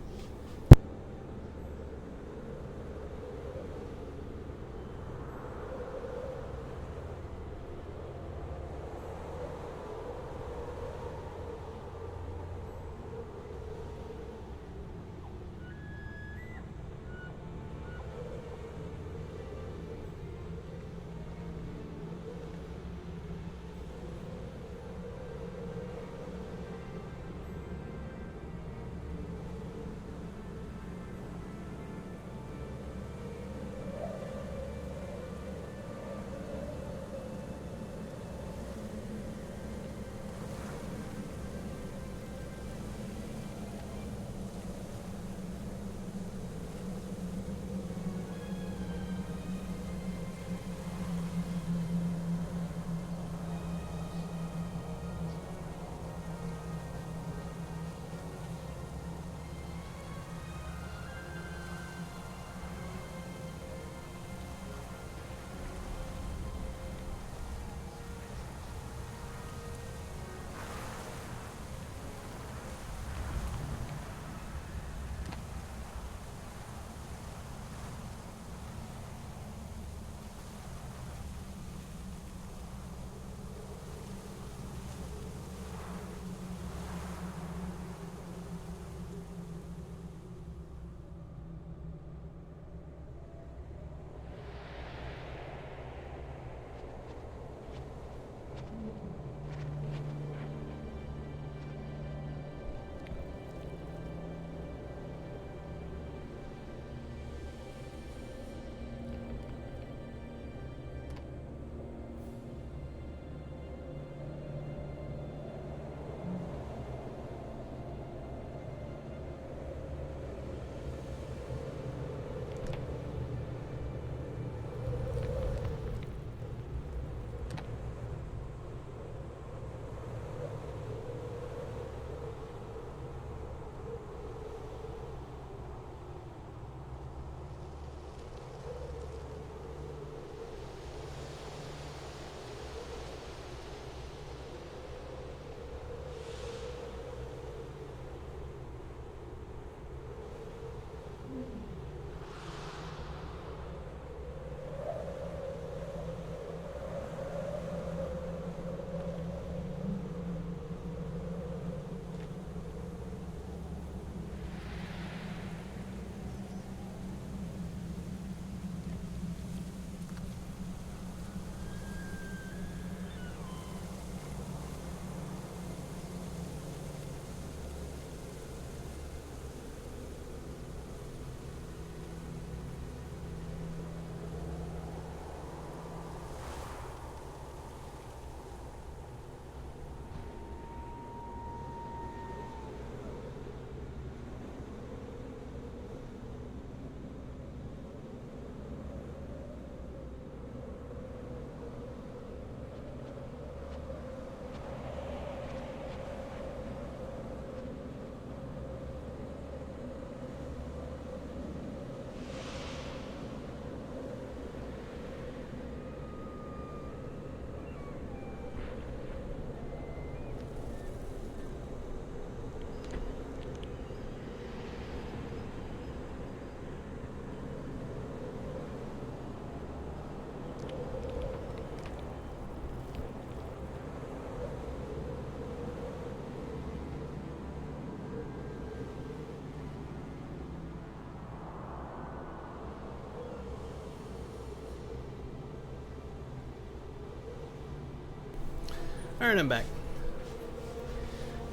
Alright, I'm back.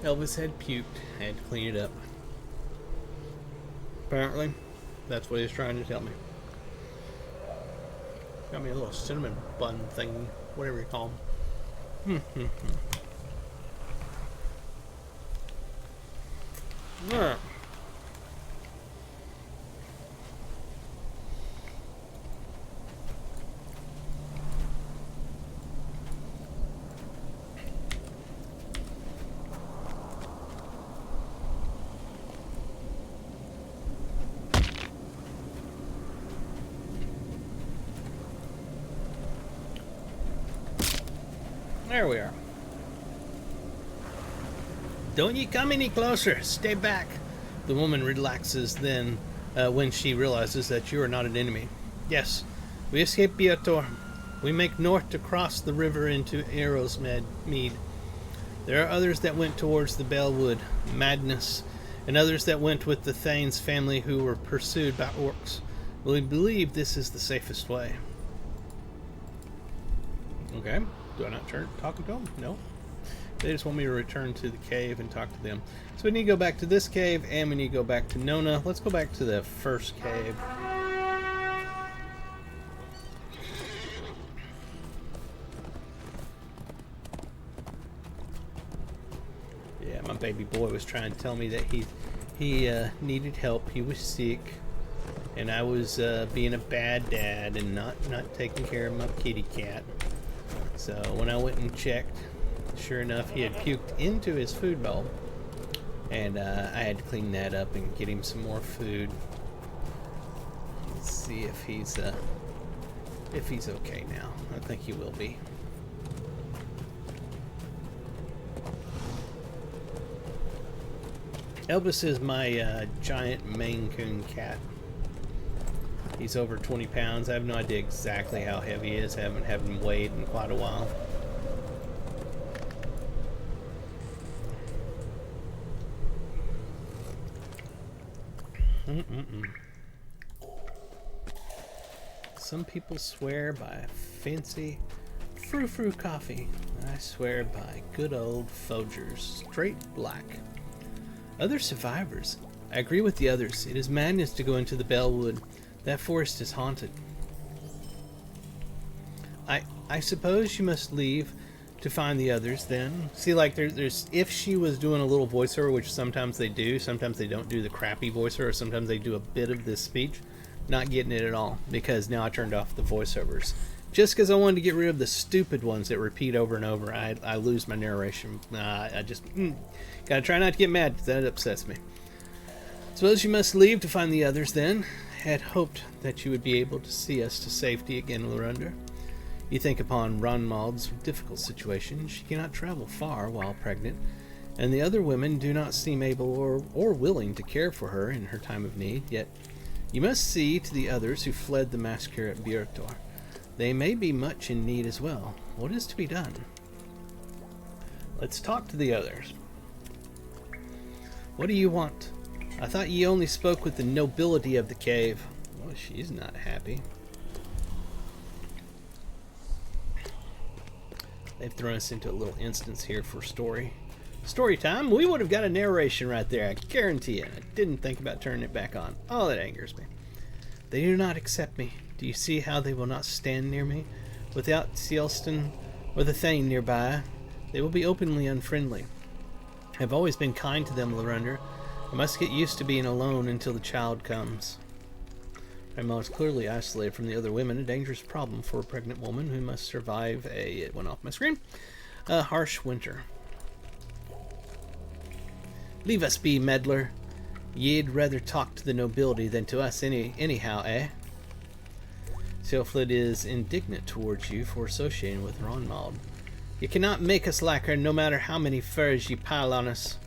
Elvis had puked. I had to clean it up. Apparently, that's what he was trying to tell me. Got me a little cinnamon bun thing, whatever you call them. Alright. There we are. Don't ye come any closer. Stay back. The woman relaxes then when she realizes that you are not an enemy. Yes, we escaped Byre Tor. We make north to cross the river into Arrow's Mead. There are others that went towards the Balewood, Madness, and others that went with the Thane's family who were pursued by orcs. We believe this is the safest way. Okay. Do I not talk to them? No. They just want me to return to the cave and talk to them. So we need to go back to this cave, and we need to go back to Nona. Let's go back to the first cave. Yeah, my baby boy was trying to tell me that he needed help. He was sick, and I was being a bad dad and not taking care of my kitty cat. So when I went and checked, sure enough, he had puked into his food bowl, and I had to clean that up and get him some more food. Let's see if he's okay now. I think he will be. Elvis is my giant Maine Coon cat. He's over 20 pounds. I have no idea exactly how heavy he is. I haven't had him weighed in quite a while. Some people swear by fancy frou-frou coffee. I swear by good old Folgers, straight black. Other survivors. I agree with the others. It is madness to go into the Balewood. That forest is haunted. I suppose you must leave to find the others then. See, like, there's if she was doing a little voiceover, which sometimes they do, sometimes they don't do the crappy voiceover, or sometimes they do a bit of this speech, not getting it at all, because now I turned off the voiceovers. Just because I wanted to get rid of the stupid ones that repeat over and over, I lose my narration. I just gotta try not to get mad, because that upsets me. Suppose you must leave to find the others then. Had hoped that you would be able to see us to safety again, Lorunda. You think upon Ronmald's difficult situation. She cannot travel far while pregnant, and the other women do not seem able or willing to care for her in her time of need. Yet you must see to the others who fled the massacre at Byre Tor. They may be much in need as well. What is to be done? Let's talk to the others. What do you want? I thought ye only spoke with the nobility of the cave. Well, she's not happy. They've thrown us into a little instance here for story. Story time? We would have got a narration right there, I guarantee it. I didn't think about turning it back on. Oh, that angers me. They do not accept me. Do you see how they will not stand near me? Without Cielston or the Thane nearby, they will be openly unfriendly. I have always been kind to them, Lorunda. I must get used to being alone until the child comes. Grandma is clearly isolated from the other women, a dangerous problem for a pregnant woman who must survive it went off my screen, a harsh winter. Leave us be, meddler. Ye'd rather talk to the nobility than to us anyhow, eh? Silflid is indignant towards you for associating with Ronmald. You cannot make us like her, no matter how many furs ye pile on us.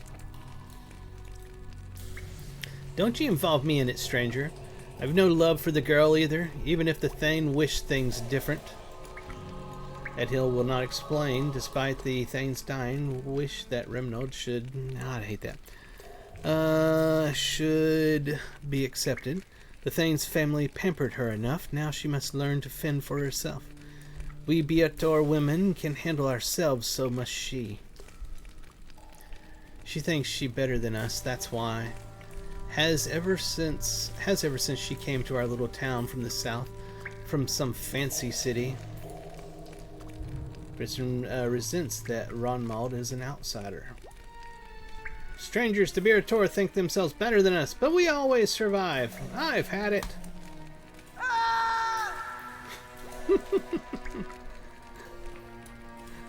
Don't you involve me in it, stranger. I've no love for the girl either, even if the Thane wished things different. Edhill will not explain, despite the Thane's dying wish that Remnold should... I hate that. Should be accepted. The Thane's family pampered her enough, now she must learn to fend for herself. We Byre Tor women can handle ourselves, so must she. She thinks she better than us, that's why. Has ever since she came to our little town from the south, from some fancy city. Resents that Ronmald is an outsider. Strangers to Byre Tor think themselves better than us, but we always survive. I've had it.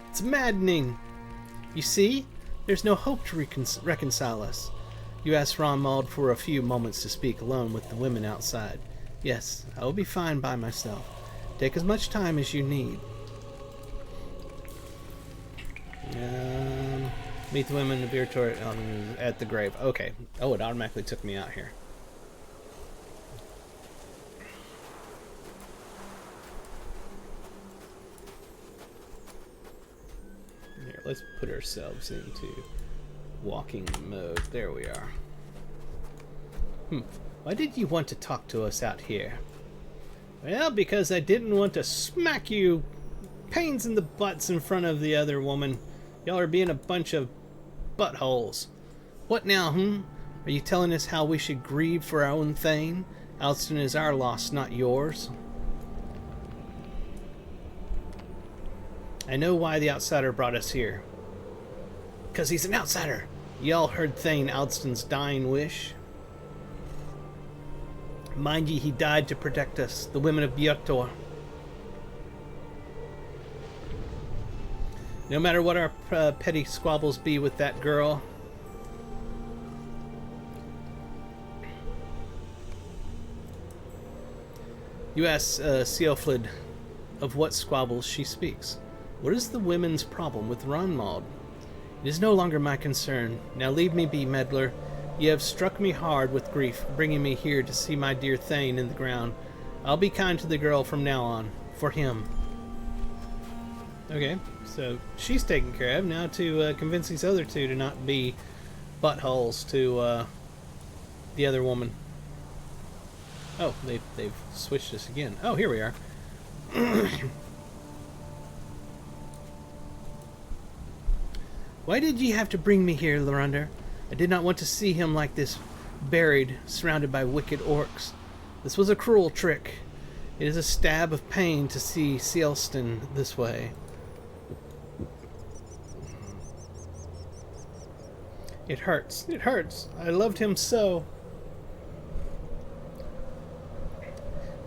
It's maddening. You see, there's no hope to reconcile us. You asked Ronmald for a few moments to speak alone with the women outside. Yes, I will be fine by myself. Take as much time as you need. Meet the women of Byre Tor at the grave. Okay. Oh, it automatically took me out here. Here, let's put ourselves into walking mode. There we are. Why did you want to talk to us out here? Well, because I didn't want to smack you pains in the butts in front of the other woman. Y'all are being a bunch of buttholes. What now, Are you telling us how we should grieve for our own thane? Alston is our loss, not yours. I know why the outsider brought us here. 'Cause he's an outsider. Y'all heard Thane Alston's dying wish. Mind ye, he died to protect us, the women of Byre Tor. No matter what our petty squabbles be with that girl, you ask Sealflid of what squabbles she speaks. What is the women's problem with Ronmald? It is no longer my concern. Now leave me be, meddler. Ye have struck me hard with grief, bringing me here to see my dear Thane in the ground. I'll be kind to the girl from now on, for him. Okay, so she's taken care of. Now to convince these other two to not be buttholes to the other woman. Oh, they've switched us again. Oh, here we are. Why did ye have to bring me here, Lorander? I did not want to see him like this, buried, surrounded by wicked orcs. This was a cruel trick. It is a stab of pain to see Sealston this way. It hurts. It hurts. I loved him so.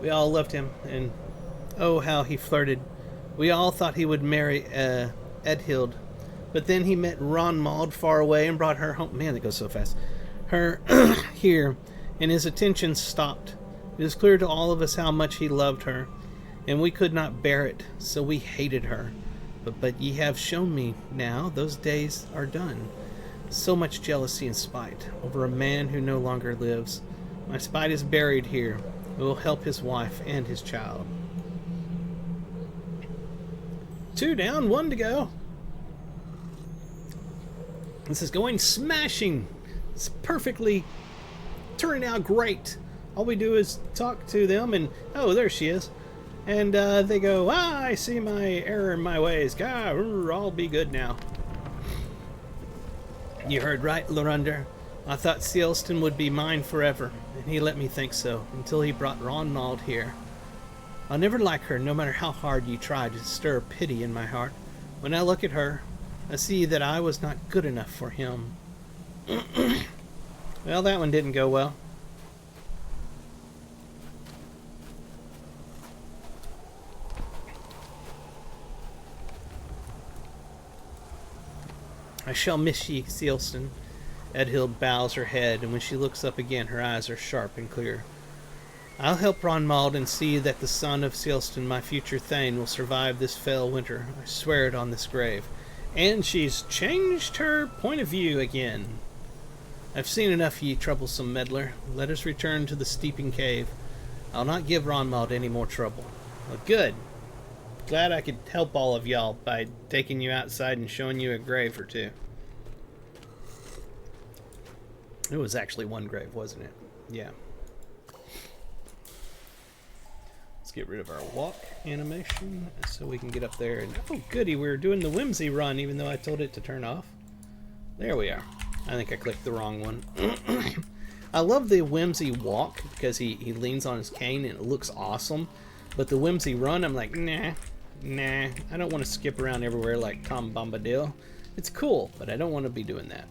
We all loved him, and oh, how he flirted. We all thought he would marry Edhild. But then he met Ronmald far away and brought her home. Man, that goes so fast. Her here, and his attention stopped. It is clear to all of us how much he loved her, and we could not bear it, so we hated her. But ye have shown me now, those days are done. So much jealousy and spite over a man who no longer lives. My spite is buried here. It will help his wife and his child. 2 down, 1 to go. This is going smashing. It's perfectly turning out great. All we do is talk to them and, oh, there she is. And they go, I see my error in my ways. I'll be good now. You heard right, Lorander. I thought Sealston would be mine forever, and he let me think so, until he brought Ronmald here. I'll never like her, no matter how hard you try to stir pity in my heart. When I look at her, I see that I was not good enough for him. Well, that one didn't go well. I shall miss ye, Sealston. Edhild bows her head, and when she looks up again, her eyes are sharp and clear. I'll help Ronmald and see that the son of Sealston, my future Thane, will survive this fell winter. I swear it on this grave. And she's changed her point of view again. I've seen enough, ye troublesome meddler. Let us return to the steeping cave. I'll not give Ronmald any more trouble. Well, good. Glad I could help all of y'all by taking you outside and showing you a grave or two. It was actually 1 grave, wasn't it? Yeah. Let's get rid of our walk animation so we can get up there. And oh, goody, we're doing the whimsy run, even though I told it to turn off. There we are. I think I clicked the wrong one. I love the whimsy walk because he leans on his cane and it looks awesome. But the whimsy run, I'm like, nah, I don't want to skip around everywhere like Tom Bombadil. It's cool, but I don't want to be doing that.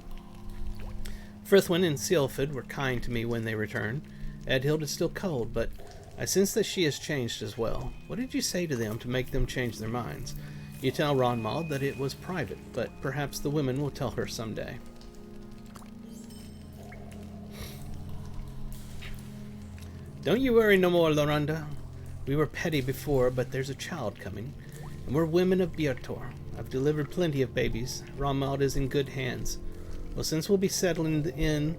Frithwin and Sealford were kind to me when they returned. Edhild is still cold, but I sense that she has changed as well. What did you say to them to make them change their minds? You tell Ronmald that it was private, but perhaps the women will tell her someday. Don't you worry no more, Loranda. We were petty before, but there's a child coming, and we're women of Byre Tor. I've delivered plenty of babies. Ronmald is in good hands. Well, since we'll be settling in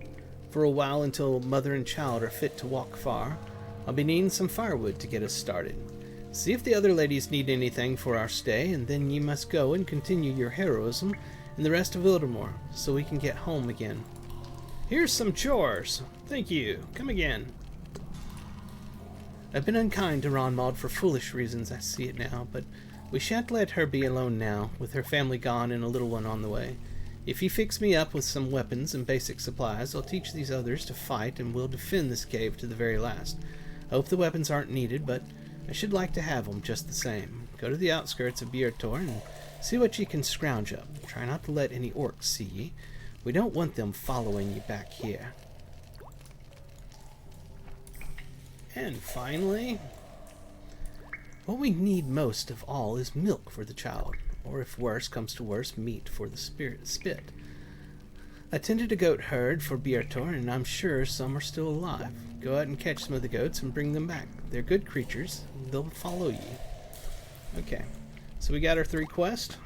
for a while until mother and child are fit to walk far, I'll be needing some firewood to get us started. See if the other ladies need anything for our stay, and then you must go and continue your heroism in the rest of Wildemore, so we can get home again. Here's some chores. Thank you. Come again. I've been unkind to Ronmald for foolish reasons, I see it now, but we shan't let her be alone now, with her family gone and a little one on the way. If you fix me up with some weapons and basic supplies, I'll teach these others to fight and we'll defend this cave to the very last. I hope the weapons aren't needed, but I should like to have them just the same. Go to the outskirts of Byre Tor and see what you can scrounge up. Try not to let any orcs see ye. We don't want them following you back here. And finally, what we need most of all is milk for the child, or if worse comes to worse, meat for the spit. I tended a goat herd for Byre Tor, and I'm sure some are still alive. Go out and catch some of the goats and bring them back. They're good creatures. They'll follow you. Okay, so we got our 3 quests,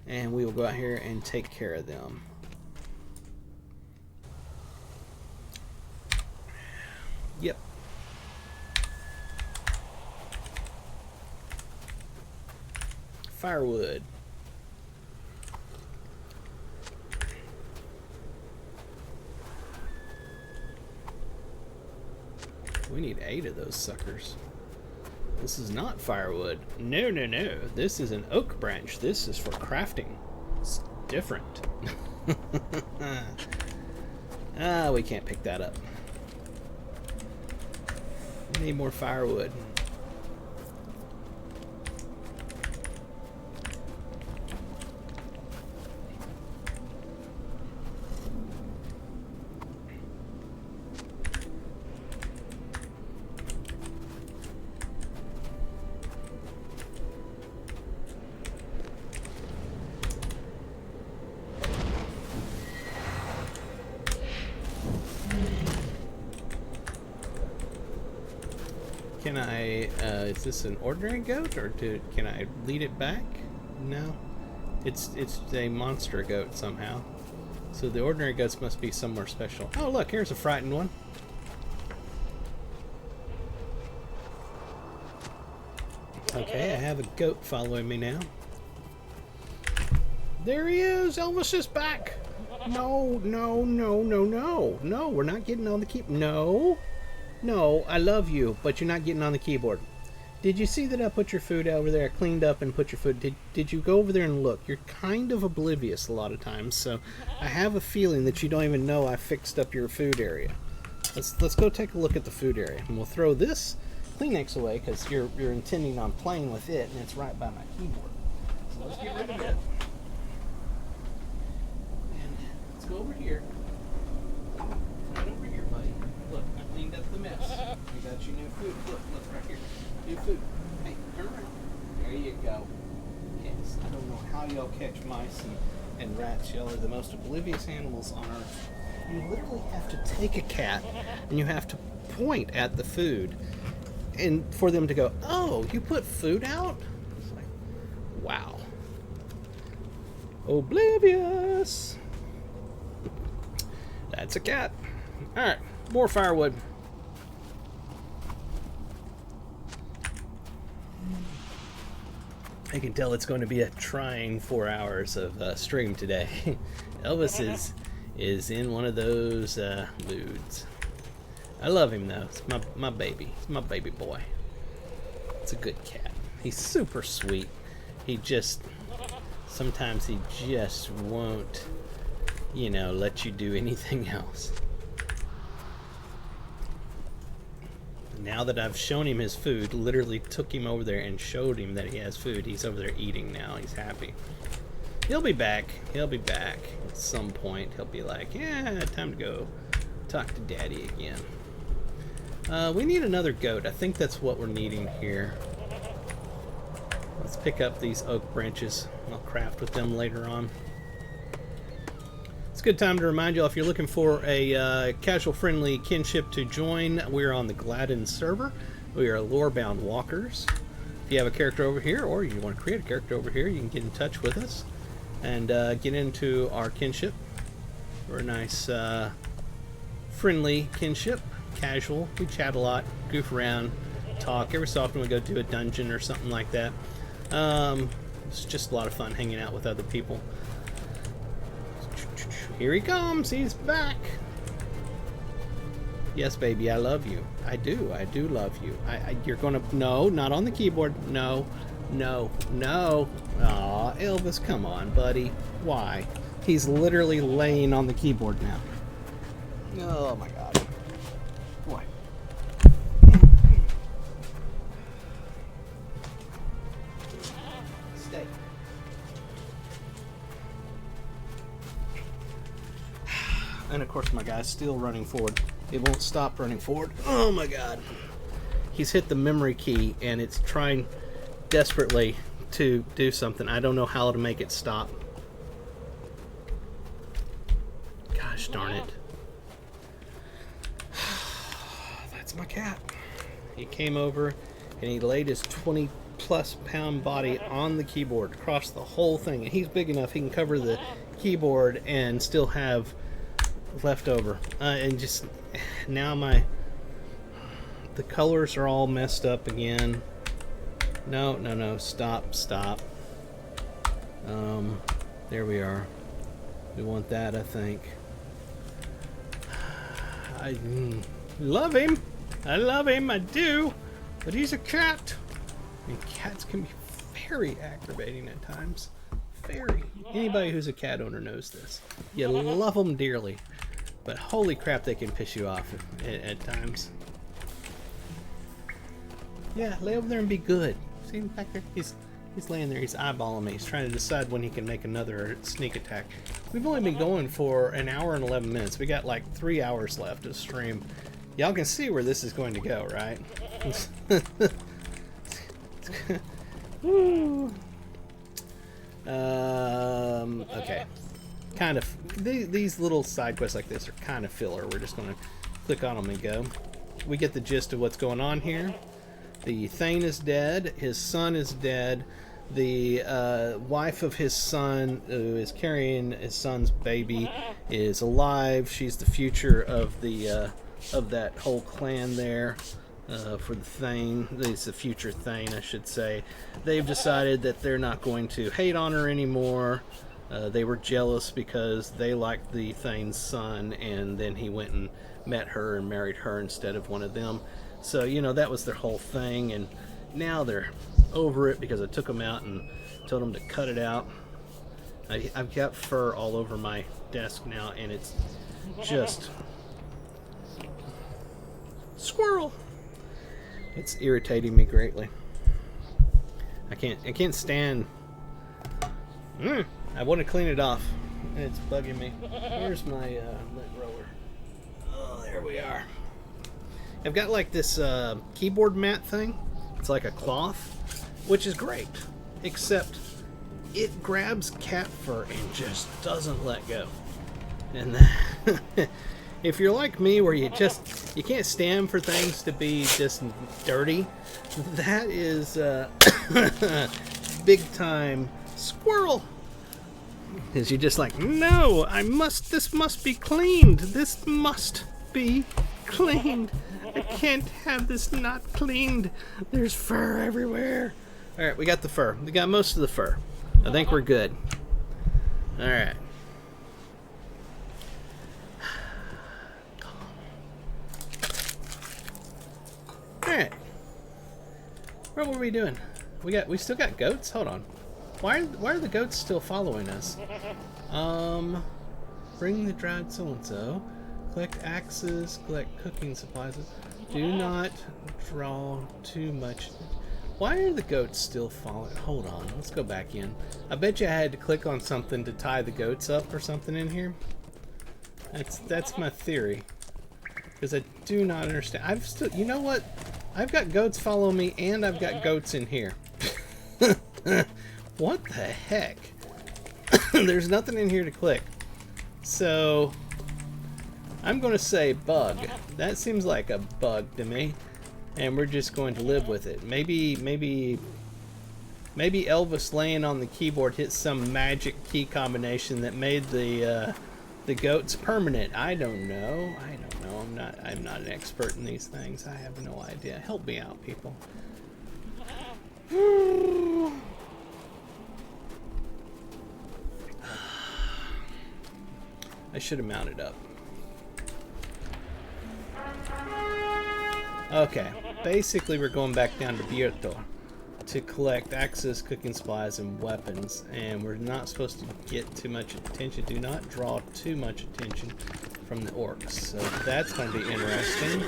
and we will go out here and take care of them. Yep. Firewood. We need 8 of those suckers. This is not firewood. No. This is an oak branch. This is for crafting. It's different. We can't pick that up. We need more firewood. Can I, is this an ordinary goat, or can I lead it back? No. It's a monster goat somehow. So the ordinary goats must be somewhere special. Oh look, here's a frightened one. Okay, I have a goat following me now. There he is! Elvis is back! No, we're not getting on the key. No, I love you, but you're not getting on the keyboard. Did you see that I put your food over there? I cleaned up and put your food. Did you go over there and look? You're kind of oblivious a lot of times, so I have a feeling that you don't even know I fixed up your food area. Let's go take a look at the food area, and we'll throw this Kleenex away because you're intending on playing with it, and it's right by my keyboard. So let's get rid of it. And let's go over here. Right over here, buddy. Look, I cleaned up the mess. We got you new food. Look right here. New food. Hey, turn around. There you go. Yes, I don't know how y'all catch mice and rats. Y'all are the most oblivious animals on earth. You literally have to take a cat and you have to point at the food and for them to go, oh, you put food out? It's like, wow. Oblivious. That's a cat. Alright, more firewood. I can tell it's going to be a trying 4 hours of stream today. Elvis is in one of those moods. I love him though. It's my baby. It's my baby boy. It's a good cat. He's super sweet. Sometimes he just won't, you know, let you do anything else. Now that I've shown him his food, literally took him over there and showed him that he has food, he's over there eating now. He's happy. He'll be back. He'll be back at some point. He'll be like, yeah, time to go talk to Daddy again. We need another goat. I think that's what we're needing here. Let's pick up these oak branches. I'll craft with them later on. It's a good time to remind you all, if you're looking for a casual friendly kinship to join, we're on the Gladden server. We are lore-bound walkers. If you have a character over here, or you want to create a character over here, you can get in touch with us and get into our kinship. We're a nice friendly kinship, casual. We chat a lot, goof around, talk. Every so often we go do a dungeon or something like that. It's just a lot of fun hanging out with other people. Here he comes. He's back. Yes, baby, I love you. I do love you. You're gonna... No, not on the keyboard. No. Aw, Elvis, come on, buddy. Why? He's literally laying on the keyboard now. Oh, my God. Why? Stay. And of course my guy's still running forward. It won't stop running forward. Oh my God. He's hit the memory key and it's trying desperately to do something. I don't know how to make it stop. Gosh darn it. That's my cat. He came over and he laid his 20+ pound body on the keyboard across the whole thing. And he's big enough he can cover the keyboard and still have left over. And just now the colors are all messed up again. No, stop. There we are. We want that, I think. I love him. I do. But he's a cat. And cats can be very aggravating at times. Very. Anybody who's a cat owner knows this. You love them dearly. But holy crap, they can piss you off at times. Yeah, lay over there and be good. See him back there? He's laying there. He's eyeballing me. He's trying to decide when he can make another sneak attack. We've only been going for an hour and 11 minutes. We got like 3 hours left of stream. Y'all can see where this is going to go, right? Woo. Okay. Kind of these little side quests like this are kind of filler. We're just going to click on them and go. We get the gist of what's going on here. The Thane is dead. His son is dead. The wife of his son, who is carrying his son's baby, is alive. She's the future of the of that whole clan there. For the Thane, it's the future Thane, I should say. They've decided that they're not going to hate on her anymore. They were jealous because they liked the Thane's son, and then he went and met her and married her instead of one of them. So, you know, that was their whole thing, and now they're over it because I took them out and told them to cut it out. I've got fur all over my desk now, and it's just... Squirrel! It's irritating me greatly. I can't stand... I want to clean it off. It's bugging me. Where's my lint roller? Oh, there we are. I've got like this keyboard mat thing. It's like a cloth, which is great, except it grabs cat fur and just doesn't let go. And if you're like me, where you can't stand for things to be just dirty, that is big time squirrel. Because you're just like, no, this must be cleaned. This must be cleaned. I can't have this not cleaned. There's fur everywhere. All right, we got the fur. We got most of the fur. I think we're good. All right. All right. What were we doing? We still got goats? Hold on. Why are the goats still following us? Bring the dried so-and-so. Collect axes, collect cooking supplies. Do not draw too much. Why are the goats still following? Hold on, let's go back in. I bet you I had to click on something to tie the goats up or something in here. That's my theory. Because I do not understand. You know what? I've got goats following me and I've got goats in here. What the heck? There's nothing in here to click. So I'm going to say bug. That seems like a bug to me. And we're just going to live with it. Maybe Elvis laying on the keyboard hit some magic key combination that made the goats permanent. I don't know. I'm not an expert in these things. I have no idea. Help me out, people. I should have mounted up. Okay, basically we're going back down to Byre Tor to collect axes, cooking supplies, and weapons, and we're not supposed to get too much attention. Do not draw too much attention from the orcs, so that's going to be interesting.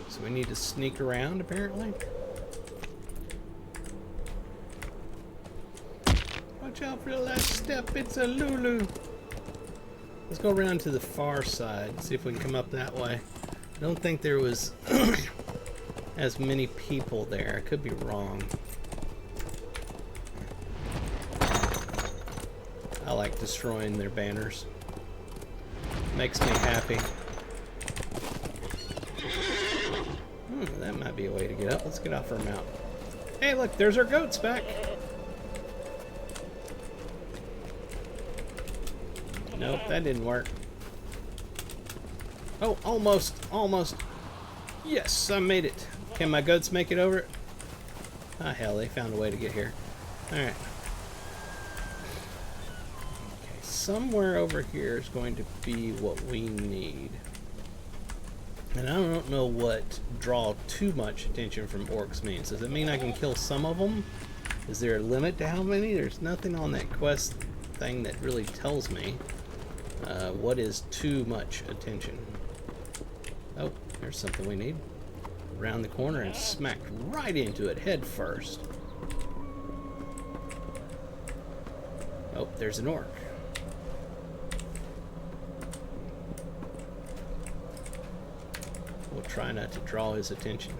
So we need to sneak around, apparently. Watch out for the last step, it's a Lulu. Let's go around to the far side, see if we can come up that way. I don't think there was as many people there. I could be wrong. I like destroying their banners. Makes me happy. That might be a way to get up. Let's get off our mount. Hey, look, there's our goats back. Nope, that didn't work. Oh, almost. Yes, I made it. Can my goats make it over it? Ah, hell, they found a way to get here. Alright. Okay, somewhere over here is going to be what we need. And I don't know what draw too much attention from orcs means. Does it mean I can kill some of them? Is there a limit to how many? There's nothing on that quest thing that really tells me what is too much attention. Oh, there's something we need. Around the corner and smacked right into it head first. Oh, there's an orc. We'll try not to draw his attention.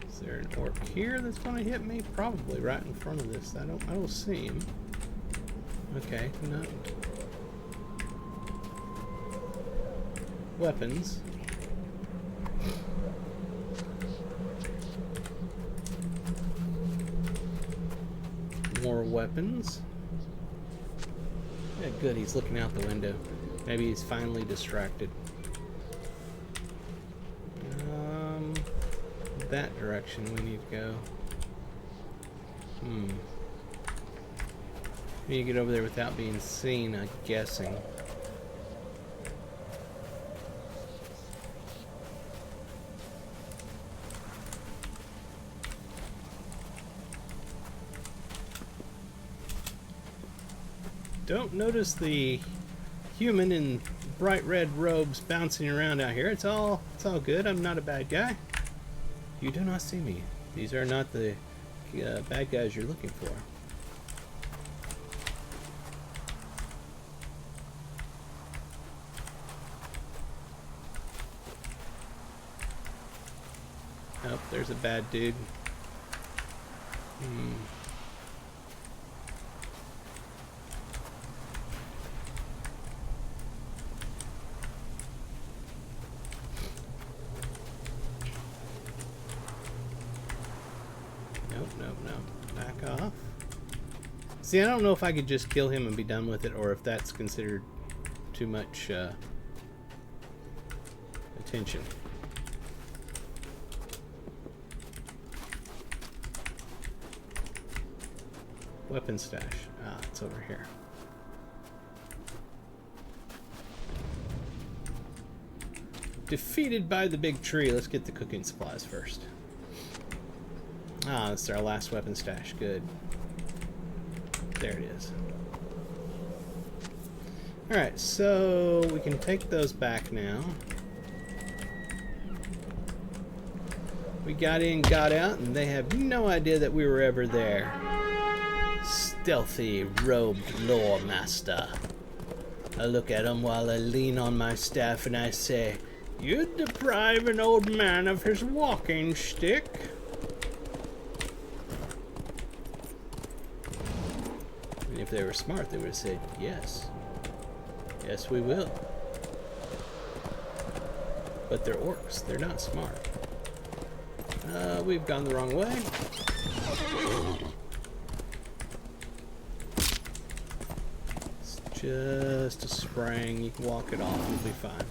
Is there an orc here that's going to hit me? Probably right in front of this. I don't see him. Okay, no. Weapons. More weapons. Yeah, good, he's looking out the window. Maybe he's finally distracted. That direction we need to go. We need to get over there without being seen, I'm guessing. Don't notice the human in bright red robes bouncing around out here. It's all good. I'm not a bad guy. You do not see me. These are not the bad guys you're looking for. Oh, there's a bad dude. Nope. Back off. See, I don't know if I could just kill him and be done with it, or if that's considered too much attention. Weapon stash. Ah, it's over here. defeated by the big tree. Let's get the cooking supplies first. Ah, that's our last weapon stash. Good. There it is. Alright, so we can take those back now. We got in, got out, and they have no idea that we were ever there. Stealthy, robed lore master. I look at him while I lean on my staff and I say, "You'd deprive an old man of his walking stick." And if they were smart, they would have said, "Yes. Yes, we will." But they're orcs. They're not smart. We've gone the wrong way. It's just a spring. You can walk it off. You'll be fine.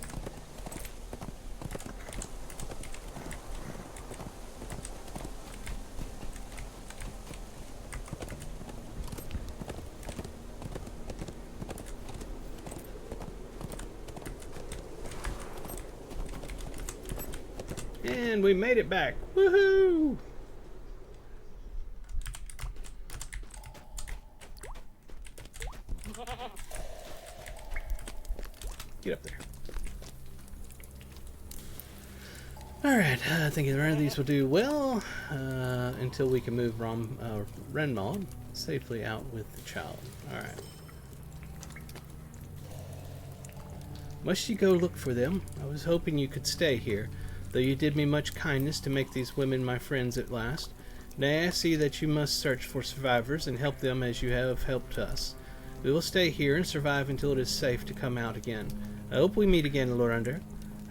And we made it back. Woohoo! Get up there. Alright, I think either one of these will do well until we can move Renmald safely out with the child. Alright. Must you go look for them? I was hoping you could stay here. Though you did me much kindness to make these women my friends at last. Nay, I see that you must search for survivors and help them as you have helped us. We will stay here and survive until it is safe to come out again. I hope we meet again, Lorander.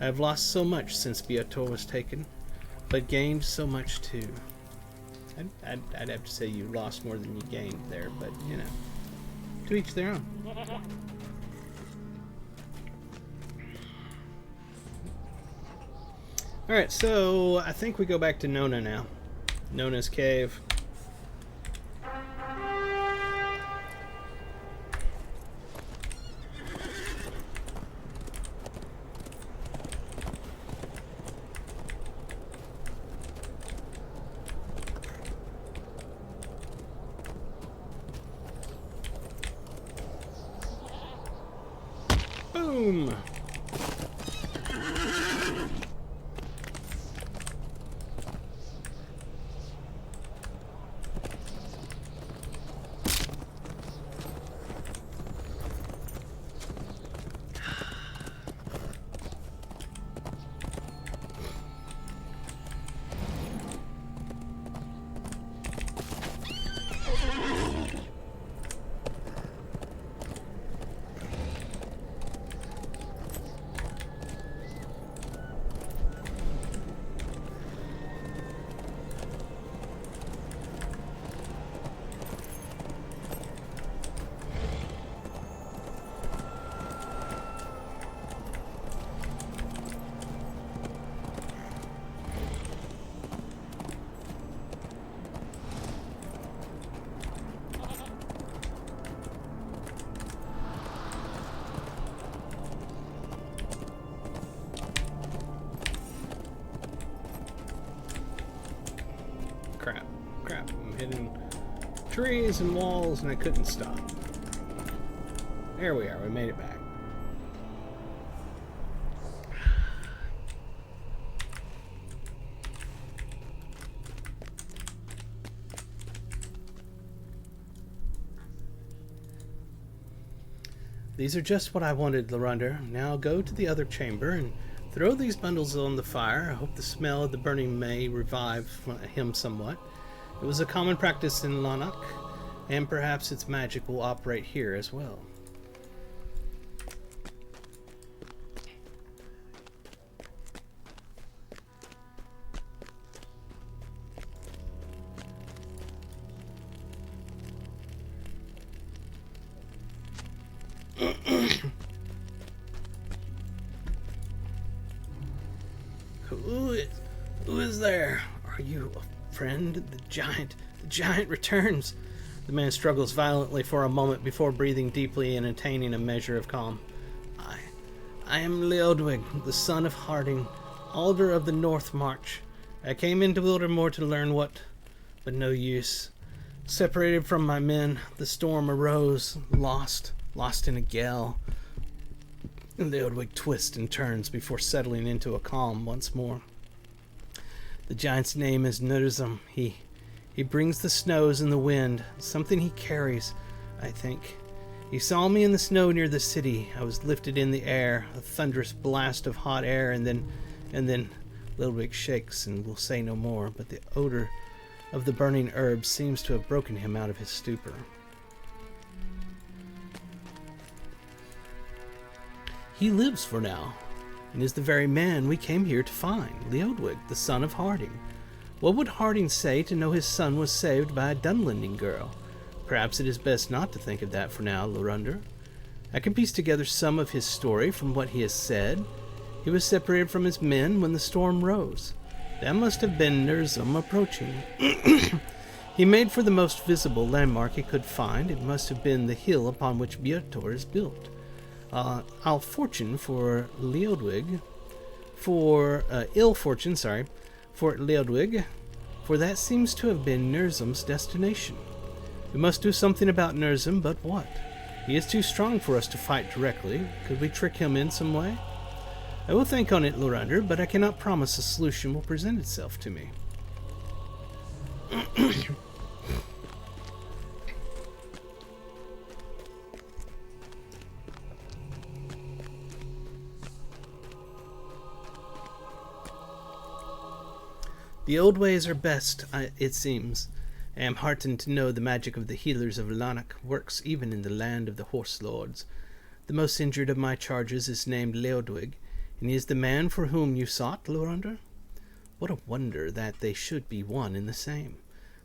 I have lost so much since Byre Tor was taken, but gained so much too. I'd have to say you lost more than you gained there, but you know, to each their own. Alright, so I think we go back to Nona now. Nona's cave. Boom! Crap. I'm hitting trees and walls and I couldn't stop. There we are. We made it back. These are just what I wanted, Lorander. Now go to the other chamber and throw these bundles on the fire. I hope the smell of the burning may revive him somewhat. It was a common practice in Lanark, and perhaps its magic will operate here as well. Who is there? Are you a friend? The giant returns. The man struggles violently for a moment before breathing deeply and attaining a measure of calm. I am Leodwig, the son of Harding, Alder of the North March. I came into Wildermore to learn what, but no use. Separated from my men, the storm arose, lost in a gale. Leodwig twists and turns before settling into a calm once more. The giant's name is Nürzum. He brings the snows and the wind, something he carries, I think. He saw me in the snow near the city. I was lifted in the air, a thunderous blast of hot air, and then Leodwig shakes and will say no more, but the odor of the burning herbs seems to have broken him out of his stupor. He lives for now, and is the very man we came here to find, Leodwig, the son of Harding. What would Harding say to know his son was saved by a Dunlending girl? Perhaps it is best not to think of that for now, Lorunder. I can piece together some of his story from what he has said. He was separated from his men when the storm rose. That must have been Nürzum approaching. He made for the most visible landmark he could find. It must have been the hill upon which Byre Tor is built. Ill fortune for Leodwig, for Leodwig, for that seems to have been Nürzum's destination. We must do something about Nürzum, but what? He is too strong for us to fight directly. Could we trick him in some way? I will think on it, Lorunder, but I cannot promise a solution will present itself to me. The old ways are best, it seems. I am heartened to know the magic of the healers of Lanark works even in the land of the horse lords. The most injured of my charges is named Leodwig, and he is the man for whom you sought, Lorunder? What a wonder that they should be one and the same.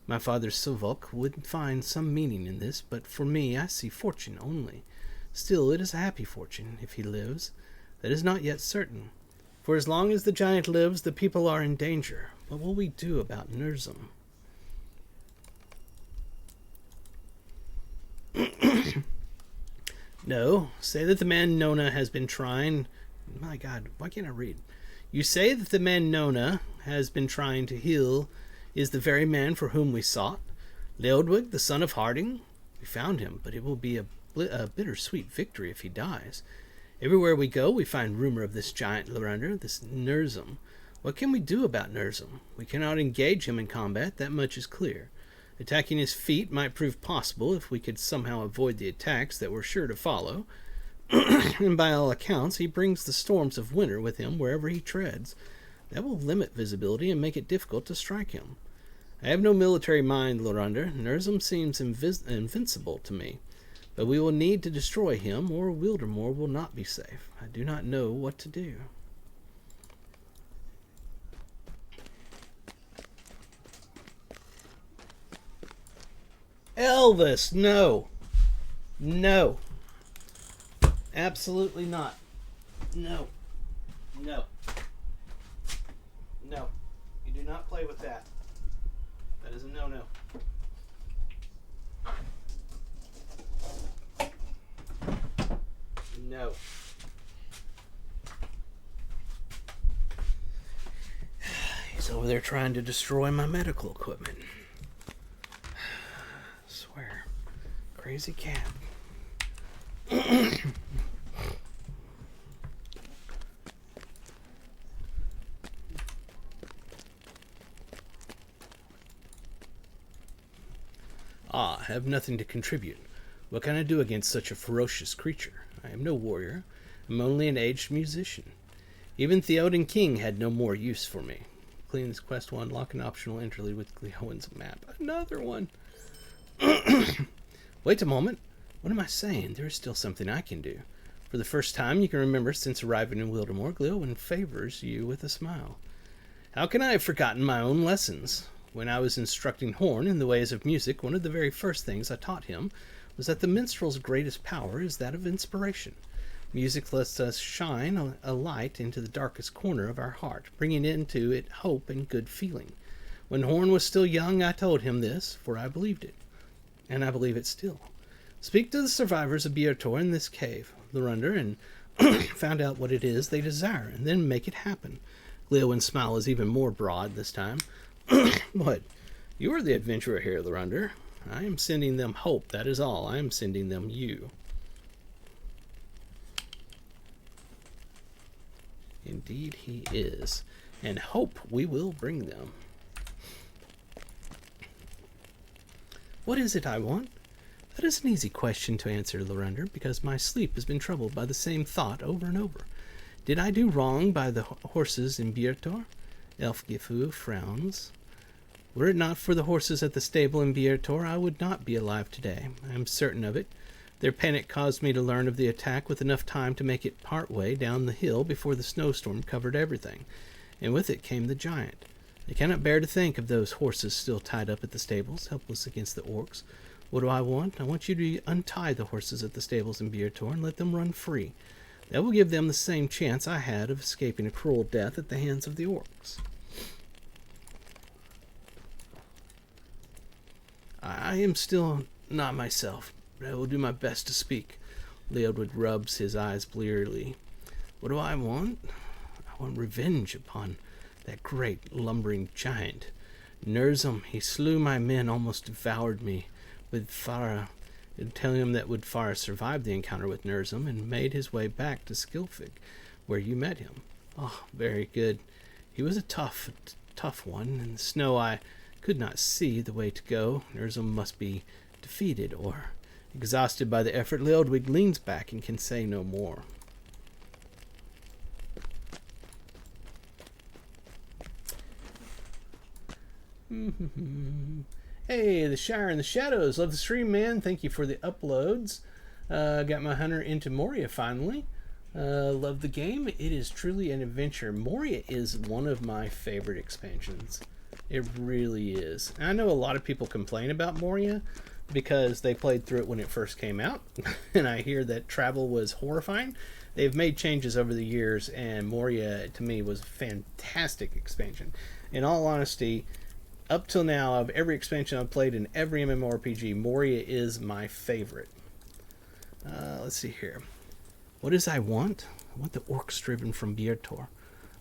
My father Silvolk would find some meaning in this, but for me I see fortune only. Still, it is a happy fortune, if he lives. That is not yet certain. For as long as the giant lives, the people are in danger. What will we do about Nürzum? No, say that the man Nona has been trying... My God, why can't I read? You say that the man Nona has been trying to heal is the very man for whom we sought? Leodwig, the son of Harding? We found him, but it will be a bittersweet victory if he dies. Everywhere we go, we find rumor of this giant Lorunder, this Nürzum. What can we do about Nürzum? We cannot engage him in combat, that much is clear. Attacking his feet might prove possible if we could somehow avoid the attacks that were sure to follow. And by all accounts, he brings the storms of winter with him wherever he treads. That will limit visibility and make it difficult to strike him. I have no military mind, Lorunder. Nürzum seems invincible to me. But we will need to destroy him, or Wildermore will not be safe. I do not know what to do. Elvis, no. No. Absolutely not. No. No. No. You do not play with that. That is a no-no. No. He's over there trying to destroy my medical equipment. I swear. Crazy cat. I have nothing to contribute. What can I do against such a ferocious creature? I am no warrior. I am only an aged musician. Even Theoden King had no more use for me. Clean this quest one, lock an optional interlude with Gleowen's map. Another one. Wait a moment. What am I saying? There is still something I can do. For the first time you can remember since arriving in Wildermore, Gleowen favors you with a smile. How can I have forgotten my own lessons? When I was instructing Horn in the ways of music, one of the very first things I taught him was that the minstrel's greatest power is that of inspiration. Music lets us shine a light into the darkest corner of our heart, bringing into it hope and good feeling. When Horn was still young, I told him this, for I believed it. And I believe it still. Speak to the survivors of Byre Tor in this cave, Lorunder, and found out what it is they desire, and then make it happen. Gleowin's smile is even more broad this time. What? You are the adventurer here, Lorunder. I am sending them hope, that is all. I am sending them you. Indeed he is. And hope we will bring them. What is it I want? That is an easy question to answer, Lorunder, because my sleep has been troubled by the same thought over and over. Did I do wrong by the horses in Byre Tor? Elfgifu frowns. Were it not for the horses at the stable in Byre Tor, I would not be alive today. I am certain of it. Their panic caused me to learn of the attack with enough time to make it part way down the hill before the snowstorm covered everything, and with it came the giant. I cannot bear to think of those horses still tied up at the stables, helpless against the orcs. What do I want? I want you to untie the horses at the stables in Byre Tor and let them run free. That will give them the same chance I had of escaping a cruel death at the hands of the orcs. I am still not myself, but I will do my best to speak. Leodwood rubs his eyes blearily. What do I want? I want revenge upon that great lumbering giant. Nürzum, he slew my men, almost devoured me. Woodfara, telling him that Woodfara survived the encounter with Nürzum and made his way back to Skilfig, where you met him. Oh, very good. He was a tough one. In the snow I could not see the way to go. Nürzum must be defeated, or exhausted by the effort. Leodwig leans back and can say no more. Hey, the Shire and the Shadows. Love the stream, man. Thank you for the uploads. Got my hunter into Moria finally. Love the game. It is truly an adventure. Moria is one of my favorite expansions. It really is. I know a lot of people complain about Moria because they played through it when it first came out, and I hear that travel was horrifying. They've made changes over the years, and Moria, to me, was a fantastic expansion. In all honesty, up till now, of every expansion I've played in every MMORPG, Moria is my favorite. Let's see here. What is I want? I want the orcs driven from Byre Tor.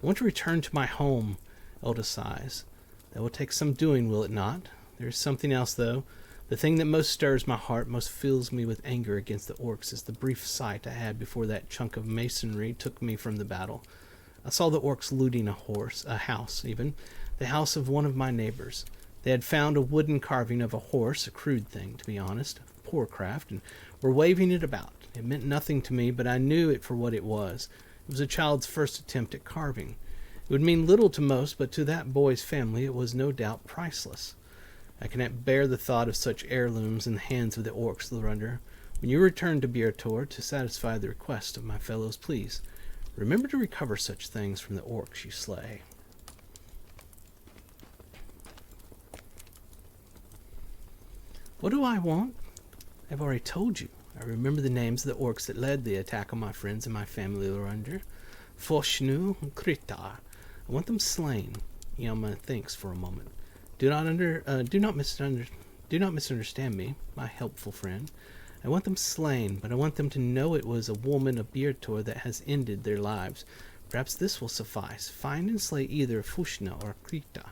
I want to return to my home, Elda sighs. That will take some doing, will it not? There is something else, though. The thing that most stirs my heart, most fills me with anger against the orcs, is the brief sight I had before that chunk of masonry took me from the battle. I saw the orcs looting a house, even. The house of one of my neighbors. They had found a wooden carving of a horse, a crude thing, to be honest, poor craft, and were waving it about. It meant nothing to me, but I knew it for what it was. It was a child's first attempt at carving. It would mean little to most, but to that boy's family it was no doubt priceless. I cannot bear the thought of such heirlooms in the hands of the orcs, Lorunder. When you return to Byre Tor to satisfy the request of my fellows, please remember to recover such things from the orcs you slay. What do I want? I've already told you. I remember the names of the orcs that led the attack on my friends and my family, Lorunder. Foshnu and Krita. I want them slain. Yelma thinks for a moment. Do not misunderstand me, my helpful friend. I want them slain, but I want them to know it was a woman of Byre Tor that has ended their lives. Perhaps this will suffice. Find and slay either Fushna or Krita.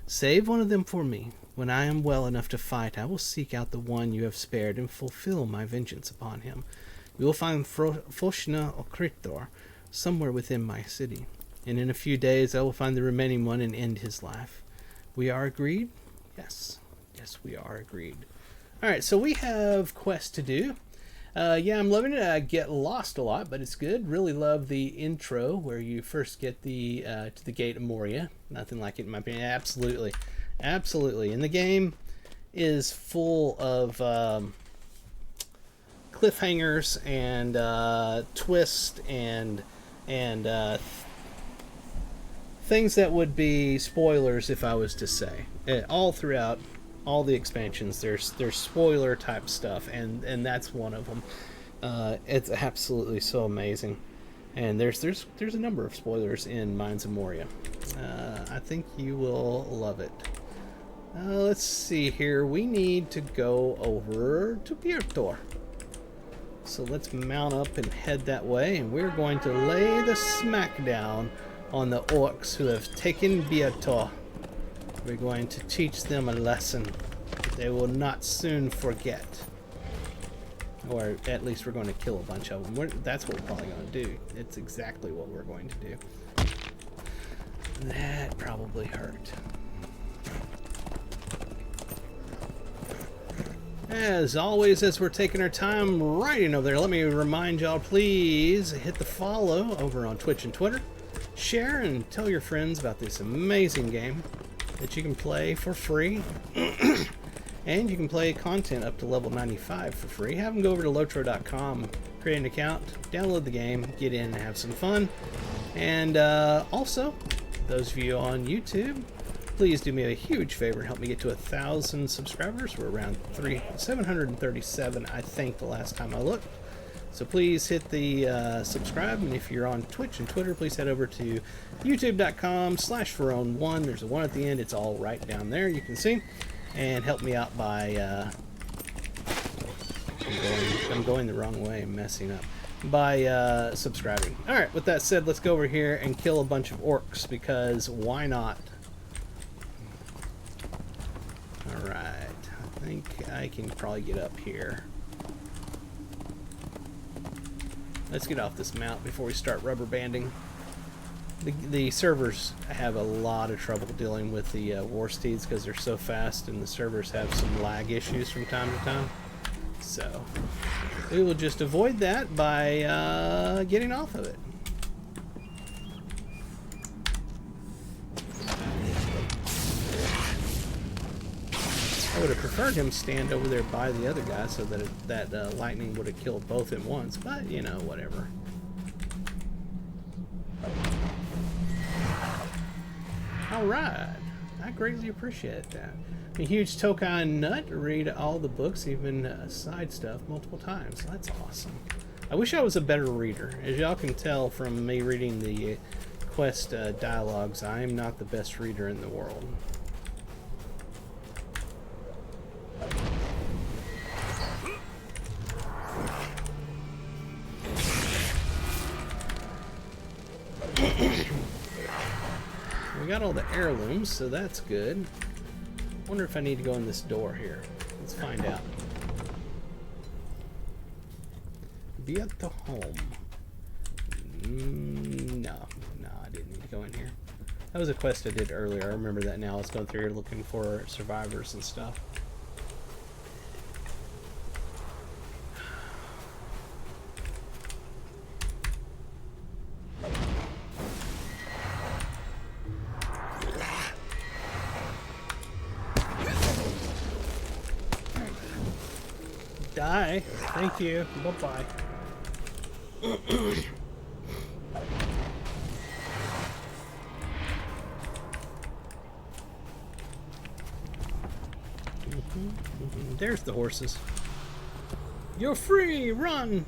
Save one of them for me. When I am well enough to fight, I will seek out the one you have spared and fulfill my vengeance upon him. You will find Foshna or Kritor somewhere within my city, and in a few days I will find the remaining one and end his life. We are agreed? Yes, we are agreed. Alright, so we have quests to do. Yeah, I'm loving it. I get lost a lot, but it's good. Really love the intro where you first get the to the gate of Moria. Nothing like it in my opinion. Absolutely. And the game is full of cliffhangers and twists and things that would be spoilers if I was to say. All throughout all the expansions, there's spoiler type stuff, and that's one of them. It's absolutely so amazing, and there's a number of spoilers in Mines of Moria. I think you will love it. Let's see here. We need to go over to Byre Tor. So let's mount up and head that way, and we're going to lay the smackdown on the orcs who have taken Byre Tor. We're going to teach them a lesson that they will not soon forget. Or at least we're going to kill a bunch of them. That's what we're probably going to do. It's exactly what we're going to do. That probably hurt. As always, as we're taking our time writing over there, let me remind y'all, please hit the follow over on Twitch and Twitter. Share and tell your friends about this amazing game that you can play for free. And you can play content up to level 95 for free. Have them go over to Lotro.com, create an account, download the game, get in and have some fun. And also, those of you on YouTube, please do me a huge favor and help me get to 1,000 subscribers. We're around 737, I think, the last time I looked. So please hit the subscribe, and if you're on Twitch and Twitter, please head over to youtube.com/Ferone1. There's a 1 at the end. It's all right down there, you can see. And help me out by I'm going the wrong way, I'm messing up, by subscribing. Alright, with that said, let's go over here and kill a bunch of orcs, because why not? Alright, I think I can probably get up here. Let's get off this mount before we start rubber banding. The servers have a lot of trouble dealing with the war steeds because they're so fast, and the servers have some lag issues from time to time. So we will just avoid that by getting off of it. I would have preferred him stand over there by the other guy so that lightning would have killed both at once, but you know, whatever. Alright, I greatly appreciate that. A huge Tokai nut, read all the books, even side stuff, multiple times. That's awesome. I wish I was a better reader. As y'all can tell from me reading the quest dialogues, I am not the best reader in the world. We got all the heirlooms, so that's good. Wonder if I need to go in this door here. Let's find out. Be at the home. No, I didn't need to go in here. That was a quest I did earlier. I remember that now. I was going through here looking for survivors and stuff. Die. Thank you. Bye-bye. There's the horses. You're free! Run!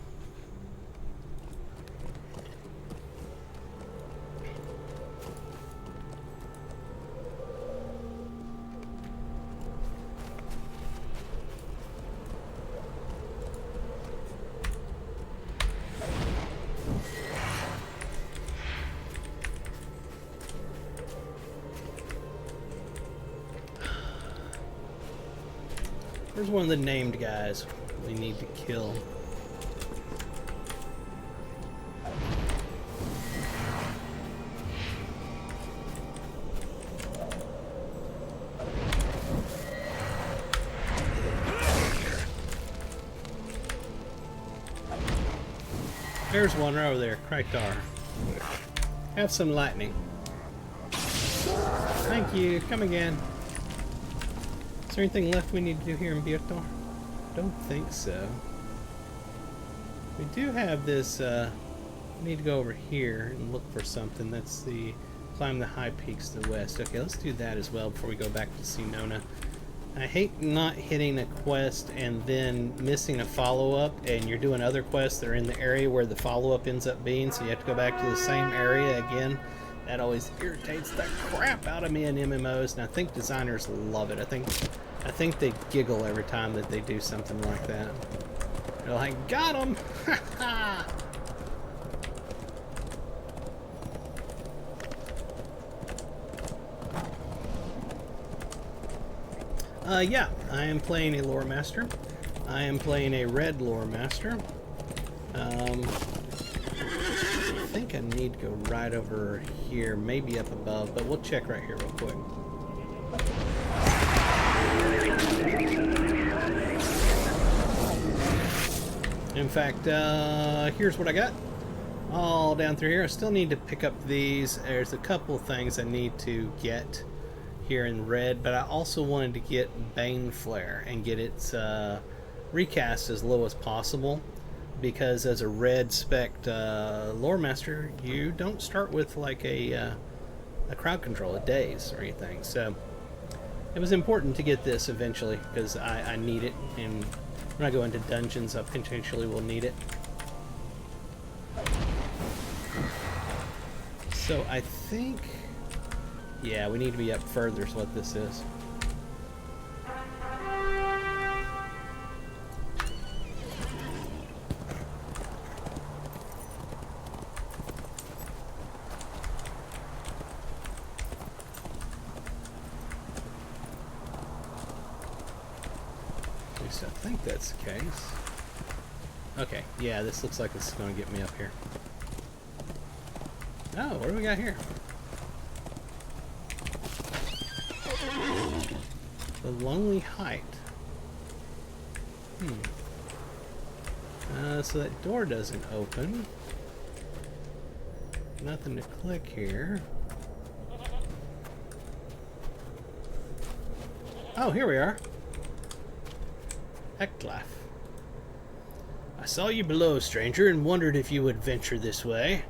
There's one of the named guys we need to kill. There's one right over there, Krytar. Have some lightning. Thank you, come again. Is there anything left we need to do here in Byre Tor? Don't think so. We do have this, we need to go over here and look for something. That's the climb the high peaks to the west. Okay, let's do that as well before we go back to see Nona. I hate not hitting a quest and then missing a follow-up, and you're doing other quests that are in the area where the follow-up ends up being, so you have to go back to the same area again. That always irritates the crap out of me in MMOs, and I think designers love it. I think they giggle every time that they do something like that. They're like, got him! Yeah, I am playing a lore master. I am playing a red lore master. I think I need to go right over here, maybe up above, but we'll check right here real quick. In fact, here's what I got. All down through here. I still need to pick up these. There's a couple things I need to get here in red, but I also wanted to get Bane Flare and get its recast as low as possible, because as a red spec lore master, you don't start with like a crowd control, a daze or anything. So it was important to get this eventually because I need it, and when I go into dungeons, I potentially will need it. So I think, yeah, we need to be up further is what this is. At least I think that's the case. Okay, yeah, this looks like it's going to get me up here. Oh, what do we got here? The Lonely Height. So that door doesn't open. Nothing to click here. Oh, here we are. Hecklife. I saw you below, stranger, and wondered if you would venture this way.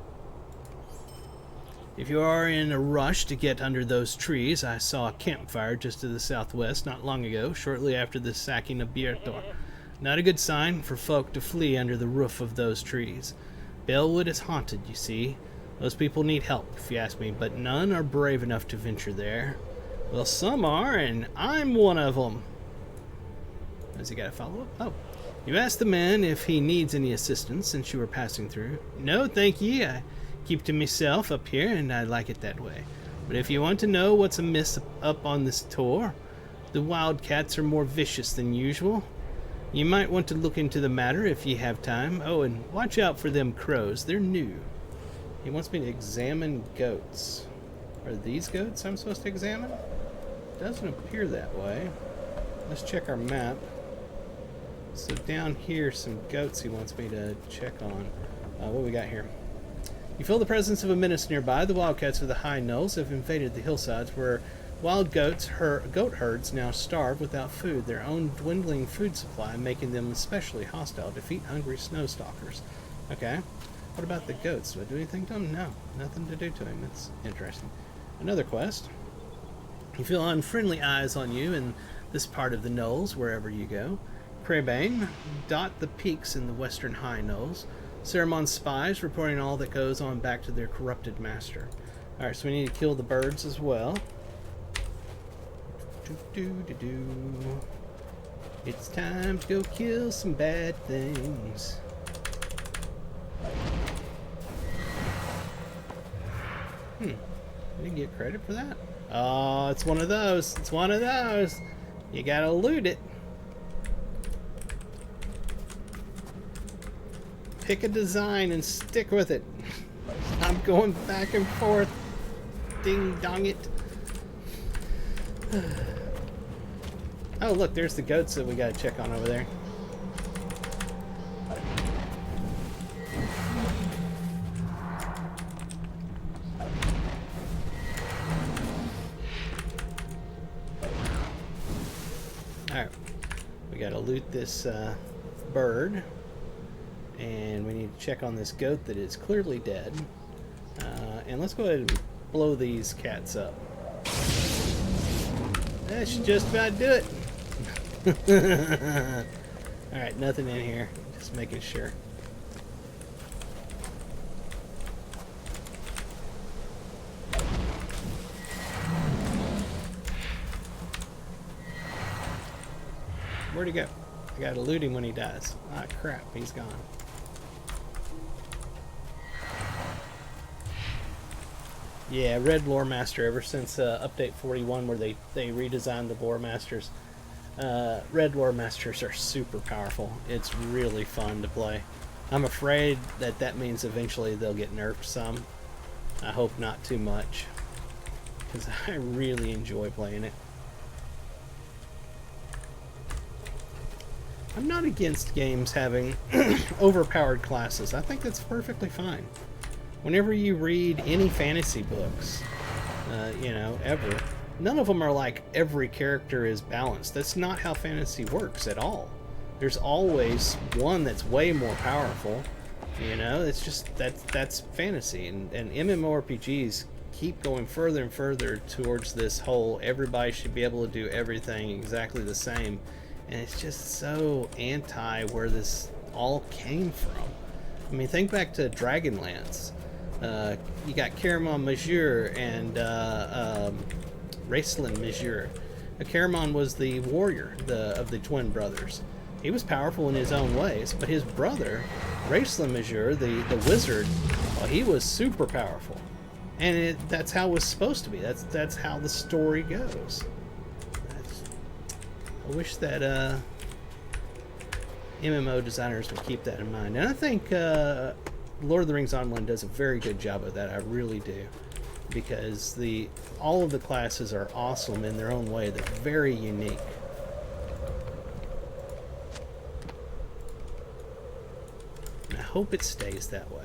If you are in a rush to get under those trees, I saw a campfire just to the southwest not long ago, shortly after the sacking of Byre Tor. Not a good sign for folk to flee under the roof of those trees. Balewood is haunted, you see. Those people need help, if you ask me, but none are brave enough to venture there. Well, some are, and I'm one of them. Has he got a follow-up? Oh. You asked the man if he needs any assistance since you were passing through. No, thank ye. I keep to myself up here, and I like it that way. But if you want to know what's amiss up on this tour, the wildcats are more vicious than usual. You might want to look into the matter if you have time. Oh, and watch out for them crows. They're new. He wants me to examine goats. Are these goats I'm supposed to examine? Doesn't appear that way. Let's check our map. So down here, some goats he wants me to check on. What we got here? You feel the presence of a menace nearby. The wildcats of the high knolls have invaded the hillsides where wild goat herds now starve without food, their own dwindling food supply making them especially hostile to feed hungry snow stalkers. Okay. What about the goats? Do I do anything to them? No. Nothing to do to him. That's interesting. Another quest. You feel unfriendly eyes on you in this part of the knolls wherever you go. Crebane dot the peaks in the western high knolls. Ceremon's spies reporting all that goes on back to their corrupted master. Alright, so we need to kill the birds as well. It's time to go kill some bad things. I didn't get credit for that. Oh, it's one of those. It's one of those. You gotta loot it. Pick a design and stick with it. I'm going back and forth. Ding dong it. Oh, look, there's the goats that we gotta check on over there. Alright, we gotta loot this bird. And we need to check on this goat that is clearly dead. And let's go ahead and blow these cats up. That should just about do it. Alright, nothing in here. Just making sure. Where'd he go? I gotta loot him when he dies. Ah, crap, he's gone. Yeah, Red Lore Master, ever since update 41 where they redesigned the Lore Masters. Red Lore Masters are super powerful. It's really fun to play. I'm afraid that that means eventually they'll get nerfed some. I hope not too much, because I really enjoy playing it. I'm not against games having overpowered classes. I think that's perfectly fine. Whenever you read any fantasy books, you know, ever, none of them are like every character is balanced. That's not how fantasy works at all. There's always one that's way more powerful. You know, it's just that's fantasy, and MMORPGs keep going further and further towards this whole everybody should be able to do everything exactly the same, and it's just so anti where this all came from. I mean, think back to Dragonlance. You got Caramon Majeur and Raceland Majeur. Caramon was the warrior of the twin brothers. He was powerful in his own ways, but his brother, Raceland Majeur, the wizard, well, he was super powerful. And that's how it was supposed to be. That's how the story goes. I wish that MMO designers would keep that in mind. And I think Lord of the Rings Online does a very good job of that. I really do. Because all of the classes are awesome in their own way. They're very unique. And I hope it stays that way.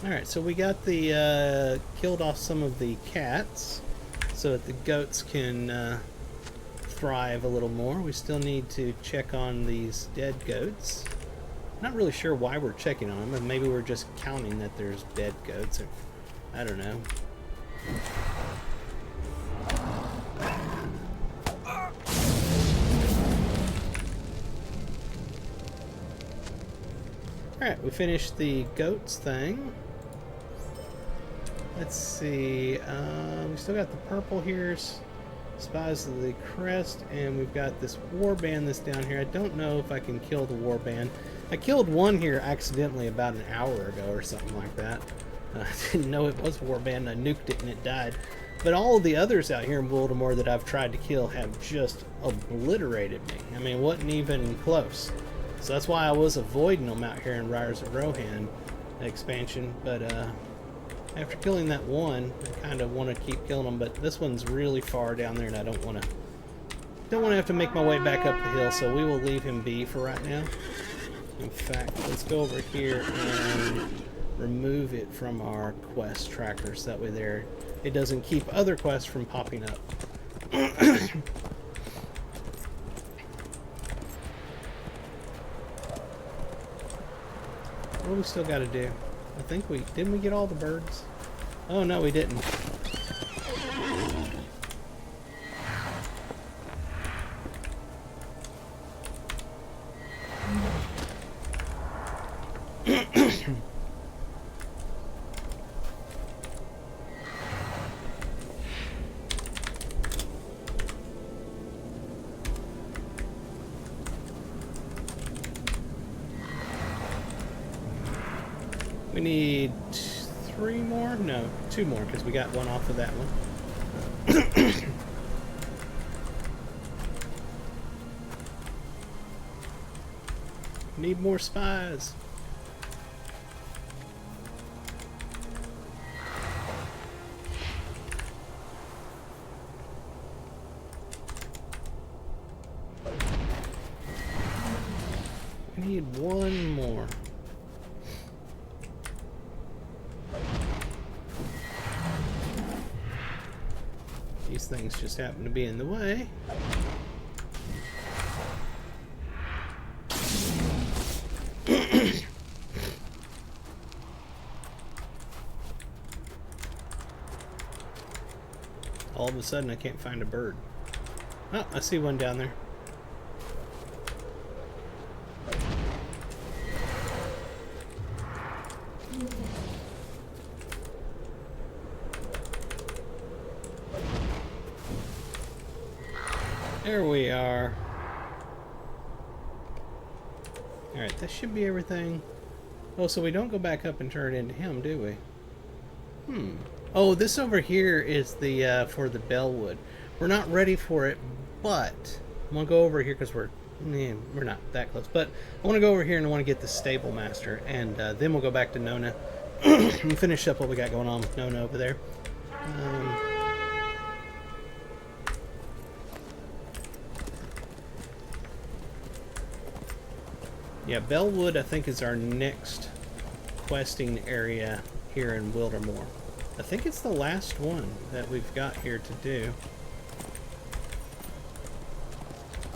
Alright, so we got killed off some of the cats so that the goats can thrive a little more. We still need to check on these dead goats. Not really sure why we're checking on them, and maybe we're just counting that there's dead goats, or I don't know. Alright, we finished the goats thing. Let's see, we still got the purple here, Spies of the Crest, and we've got this warband that's down here. I don't know if I can kill the warband. I killed one here accidentally about an hour ago or something like that. I didn't know it was warband, I nuked it and it died. But all of the others out here in Voldemort that I've tried to kill have just obliterated me. I mean, it wasn't even close. So that's why I was avoiding them out here in Riders of Rohan expansion, but after killing that one, I kind of want to keep killing them, but this one's really far down there and I don't want to have to make my way back up the hill, so we will leave him be for right now. In fact, let's go over here and remove it from our quest tracker so that way there it doesn't keep other quests from popping up. What do we still got to do? I think didn't we get all the birds? Oh no, we didn't. We need 3 more? No, 2 more, because we got one off of that one. Need more spies. We need 1 more. These things just happen to be in the way. All of a sudden I can't find a bird. Oh, I see one down there. There we are. Alright, that should be everything. Oh, so we don't go back up and turn it into him, do we? Oh, this over here is the for the Balewood. We're not ready for it, but I'm gonna go over here because we're not that close. But I want to go over here and I want to get the stable master, and then we'll go back to Nona and finish up what we got going on with Nona over there. Yeah, Balewood, I think, is our next questing area here in Wildermore. I think it's the last one that we've got here to do.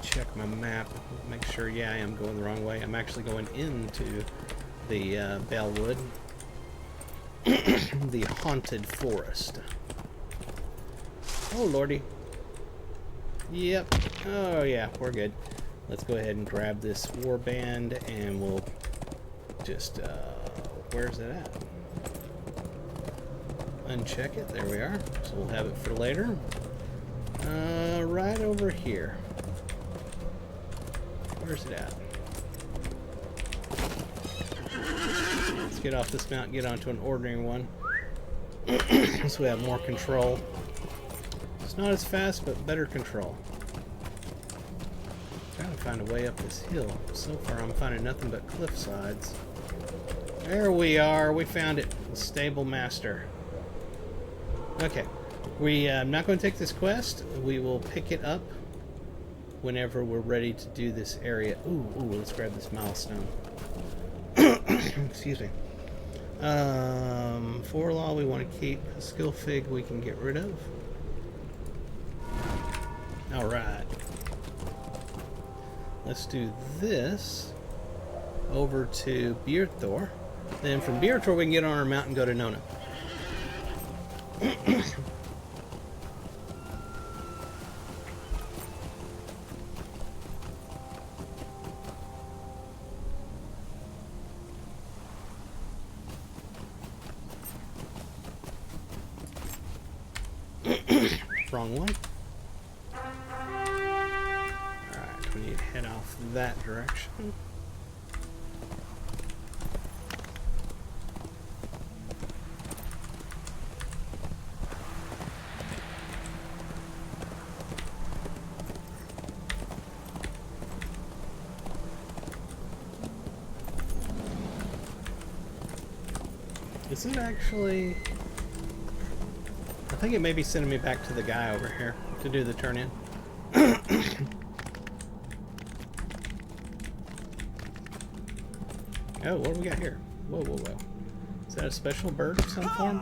Check my map, make sure, yeah, I am going the wrong way. I'm actually going into the Balewood, the haunted forest. Oh, lordy. Yep. Oh, yeah, we're good. Let's go ahead and grab this warband, and we'll just, where's it at? Uncheck it. There we are. So we'll have it for later. Right over here. Where's it at? Let's get off this mount and get onto an ordinary one. So we have more control. It's not as fast, but better control. Trying to find a way up this hill. So far I'm finding nothing but cliff sides. There we are. We found it. The stable master. Okay. I'm not going to take this quest. We will pick it up whenever we're ready to do this area. Ooh, let's grab this milestone. Excuse me. Forelaw we want to keep. Skill fig we can get rid of. Alright. Let's do this over to Byre Tor. Then from Byre Tor we can get on our mount and go to Nona. Wrong one. Alright, we need to head off that direction. Is it actually... I think it may be sending me back to the guy over here to do the turn-in. Oh, what do we got here? Whoa. Is that a special bird of some form?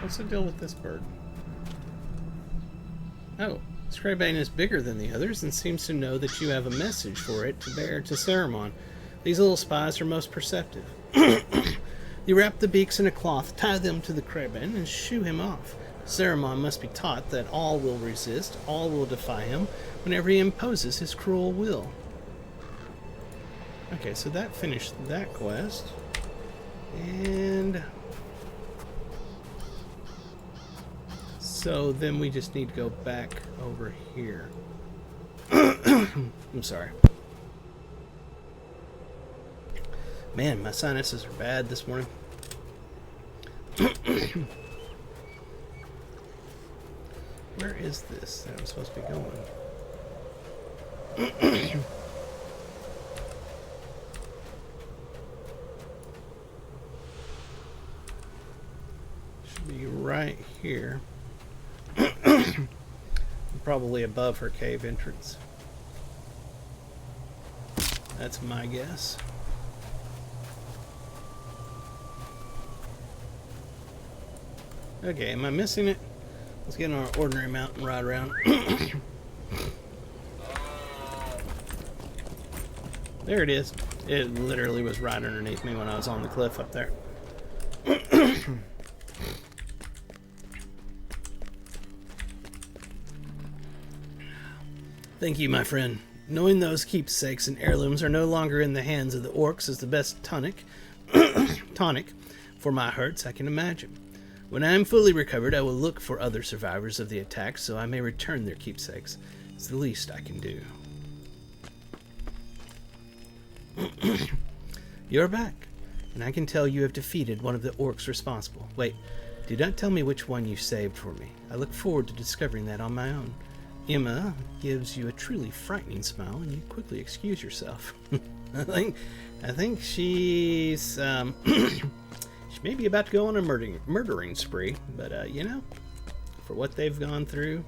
What's the deal with this bird? Oh, this Crabane is bigger than the others and seems to know that you have a message for it to bear to Saruman. These little spies are most perceptive. You wrap the beaks in a cloth, tie them to the Crabane, and shoo him off. Saruman must be taught that all will resist, all will defy him, whenever he imposes his cruel will. Okay, so that finished that quest. And... so then we just need to go back over here. I'm sorry. Man, my sinuses are bad this morning. Where is this that I'm supposed to be going? Should be right here. Probably above her cave entrance. That's my guess. Okay, am I missing it? Let's get on our ordinary mount and ride around. There it is. It literally was right underneath me when I was on the cliff up there. Thank you, my friend. Knowing those keepsakes and heirlooms are no longer in the hands of the orcs is the best tonic for my hurts I can imagine. When I am fully recovered, I will look for other survivors of the attack so I may return their keepsakes. It's the least I can do. You're back, and I can tell you have defeated one of the orcs responsible. Wait, do not tell me which one you saved for me. I look forward to discovering that on my own. Emma gives you a truly frightening smile, and you quickly excuse yourself. I think she's she may be about to go on a murdering spree, but you know, for what they've gone through,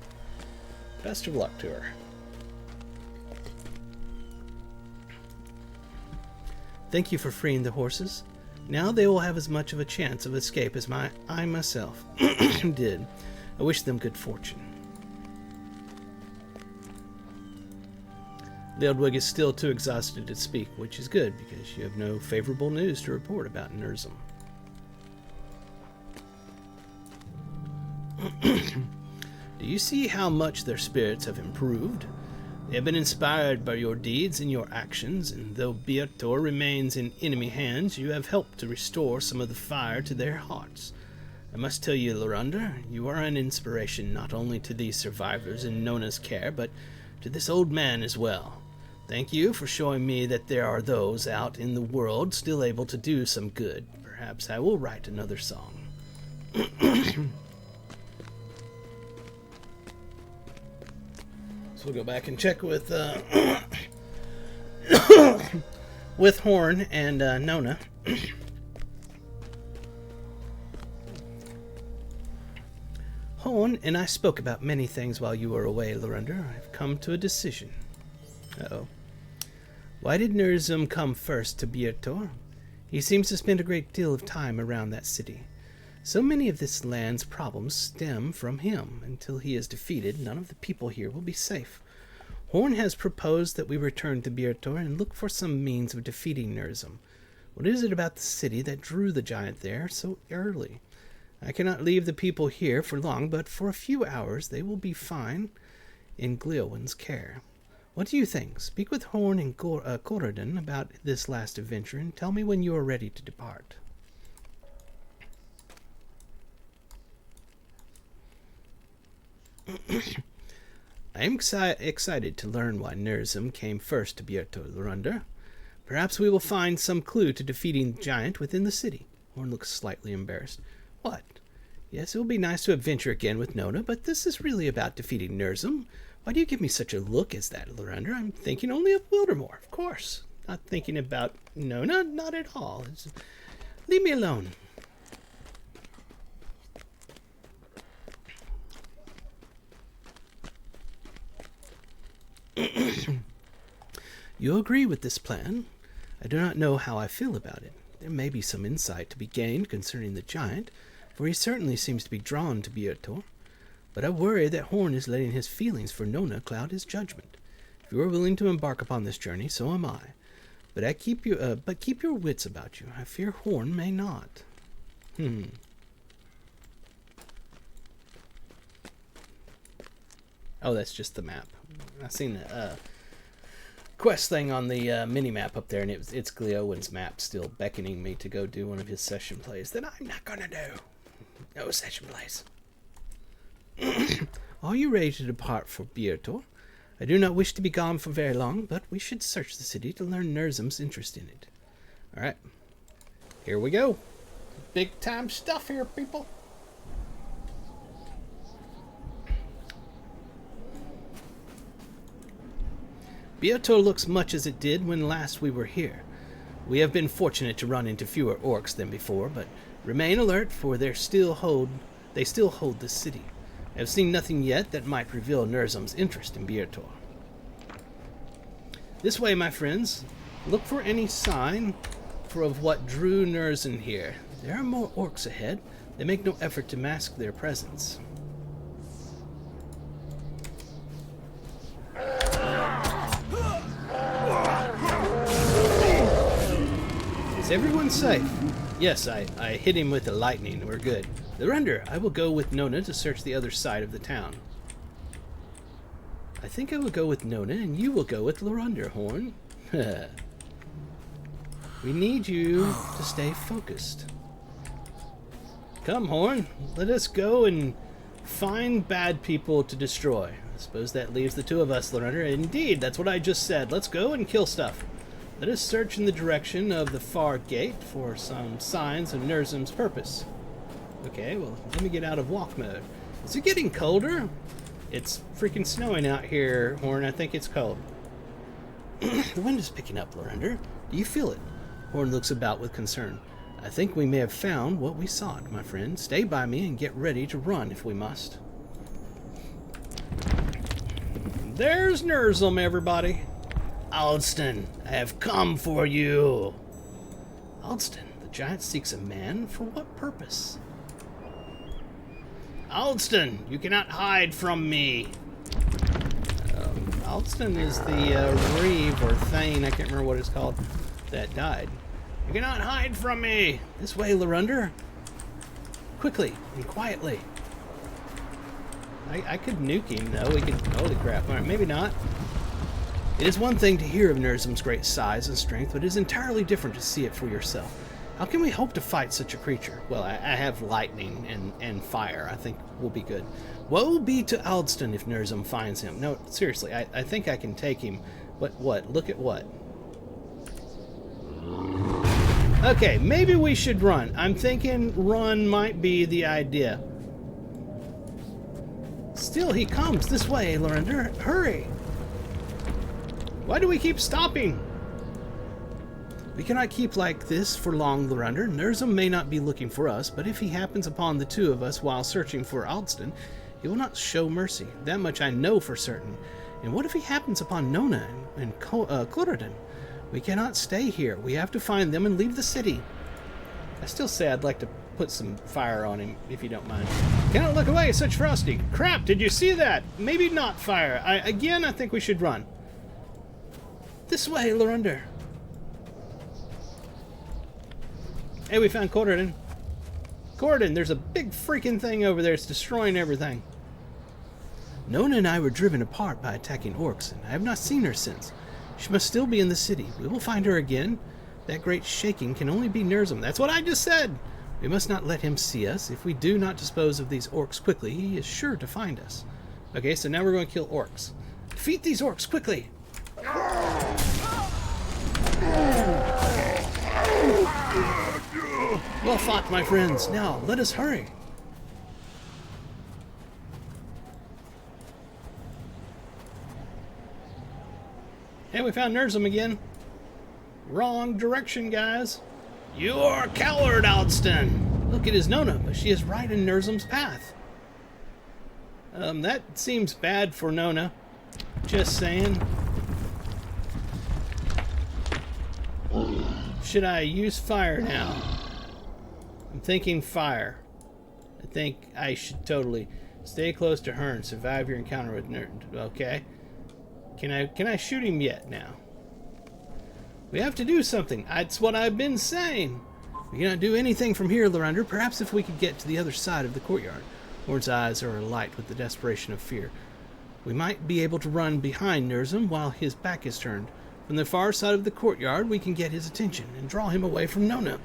best of luck to her. Thank you for freeing the horses. Now they will have as much of a chance of escape as I myself did. I wish them good fortune. Ludwig is still too exhausted to speak, which is good because you have no favorable news to report about Nürzum. Do you see how much their spirits have improved? They have been inspired by your deeds and your actions, and though Byre Tor remains in enemy hands, you have helped to restore some of the fire to their hearts. I must tell you, Lorander, you are an inspiration not only to these survivors in Nona's care, but to this old man as well. Thank you for showing me that there are those out in the world still able to do some good. Perhaps I will write another song. So we'll go back and check with with Horn and Nona. Horn and I spoke about many things while you were away, Lorander. I've come to a decision. Uh-oh. Why did Nürzum come first to Byre Tor? He seems to spend a great deal of time around that city. So many of this land's problems stem from him. Until he is defeated, none of the people here will be safe. Horn has proposed that we return to Byre Tor and look for some means of defeating Nürzum. What is it about the city that drew the giant there so early? I cannot leave the people here for long, but for a few hours they will be fine in Gleowin's care. What do you think? Speak with Horn and Corridon about this last adventure and tell me when you are ready to depart. I am excited to learn why Nürzum came first to Byre Tor, Lorander. Perhaps we will find some clue to defeating the giant within the city. Horn looks slightly embarrassed. What? Yes, it will be nice to adventure again with Nona, but this is really about defeating Nürzum. Why do you give me such a look as that, Lorander? I'm thinking only of Wildermore, of course. Not thinking about Nona, not at all. Leave me alone. You agree with this plan? I do not know how I feel about it. There may be some insight to be gained concerning the giant, for he certainly seems to be drawn to Byre Tor. But I worry that Horn is letting his feelings for Nona cloud his judgment. If you are willing to embark upon this journey, so am I. But keep your wits about you. I fear Horn may not. Oh, that's just the map. I've seen the quest thing on the mini-map up there, and it's Gleowin's map still beckoning me to go do one of his session plays that I'm not gonna do. No session plays. Are you ready to depart for Byre Tor? I do not wish to be gone for very long, but we should search the city to learn Nürzum's interest in it. Alright. Here we go. Big time stuff here, people. Byre Tor looks much as it did when last we were here. We have been fortunate to run into fewer orcs than before, but remain alert, for they still hold the city. I have seen nothing yet that might reveal Nürzum's interest in Byre Tor. This way, my friends. Look for any sign of what drew Nürzum here. There are more orcs ahead. They make no effort to mask their presence. Is everyone safe? Yes, I hit him with the lightning. We're good. Lorander, I will go with Nona to search the other side of the town. I think I will go with Nona, and you will go with Lorander, Horn. We need you to stay focused. Come, Horn. Let us go and find bad people to destroy. I suppose that leaves the two of us, Loretta. Indeed, that's what I just said. Let's go and kill stuff. Let us search in the direction of the far gate for some signs of Nürzum's purpose. Okay, well, let me get out of walk mode. Is it getting colder? It's freaking snowing out here, Horn. I think it's cold. The wind is picking up, Loretta. Do you feel it? Horn looks about with concern. I think we may have found what we sought, my friend. Stay by me and get ready to run if we must. There's Nürzum, everybody. Aldston, I have come for you. Aldston, the giant seeks a man for what purpose? Aldston, you cannot hide from me. Aldston is the Reeve or Thane, I can't remember what it's called, that died. You cannot hide from me! This way, Lorunda. Quickly and quietly. I could nuke him, though. We could... Holy crap. Alright, maybe not. It is one thing to hear of Nürzum's great size and strength, but it is entirely different to see it for yourself. How can we hope to fight such a creature? Well, I have lightning and fire. I think we'll be good. Woe be to Aldston if Nürzum finds him. No, seriously, I think I can take him. But what? Look at what? Okay, maybe we should run. I'm thinking run might be the idea. Still, he comes this way, Lorenda. Hurry! Why do we keep stopping? We cannot keep like this for long, Lorenda. Nürzum may not be looking for us, but if he happens upon the two of us while searching for Aldston, he will not show mercy. That much I know for certain. And what if he happens upon Nona and Clodden? We cannot stay here. We have to find them and leave the city. I still say I'd like to put some fire on him, if you don't mind. Cannot look away, such frosty. Crap, did you see that? Maybe not fire. I think we should run. This way, Lorunda. Hey, we found Corden. Corden, there's a big freaking thing over there. It's destroying everything. Nona and I were driven apart by attacking orcs, and I have not seen her since. She must still be in the city. We will find her again. That great shaking can only be Nürzum. That's what I just said. We must not let him see us. If we do not dispose of these orcs quickly, he is sure to find us. Okay, so now we're going to kill orcs. Defeat these orcs quickly. Well fought, my friends. Now, let us hurry. Hey, we found Nürzum again. Wrong direction, guys. You are a coward, Aldston. Look at his Nona, but she is right in Nürzum's path. That seems bad for Nona. Just saying. Should I use fire now? I'm thinking fire. I think I should totally stay close to her and survive your encounter with Nürzum. Okay. Can I shoot him yet now? We have to do something. That's what I've been saying. We cannot do anything from here, Lorunda. Perhaps if we could get to the other side of the courtyard. Horn's eyes are alight with the desperation of fear. We might be able to run behind Nürzum while his back is turned. From the far side of the courtyard, we can get his attention and draw him away from Nona.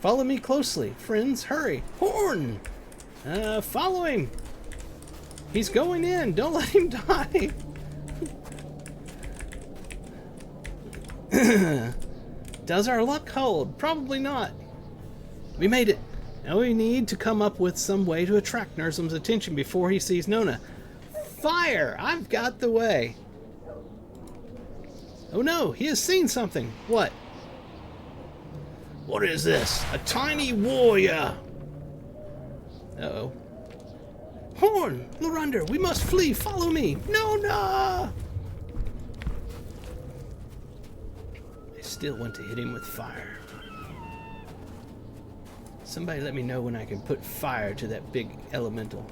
Follow me closely. Friends, hurry. Horn! Follow him. He's going in. Don't let him die. Does our luck hold? Probably not. We made it. Now we need to come up with some way to attract Nürzum's attention before he sees Nona. Fire! I've got the way. Oh no, he has seen something. What? What is this? A tiny warrior. Uh-oh. Horn! Lorunda, we must flee! Follow me! Nona! I still want to hit him with fire. Somebody let me know when I can put fire to that big elemental.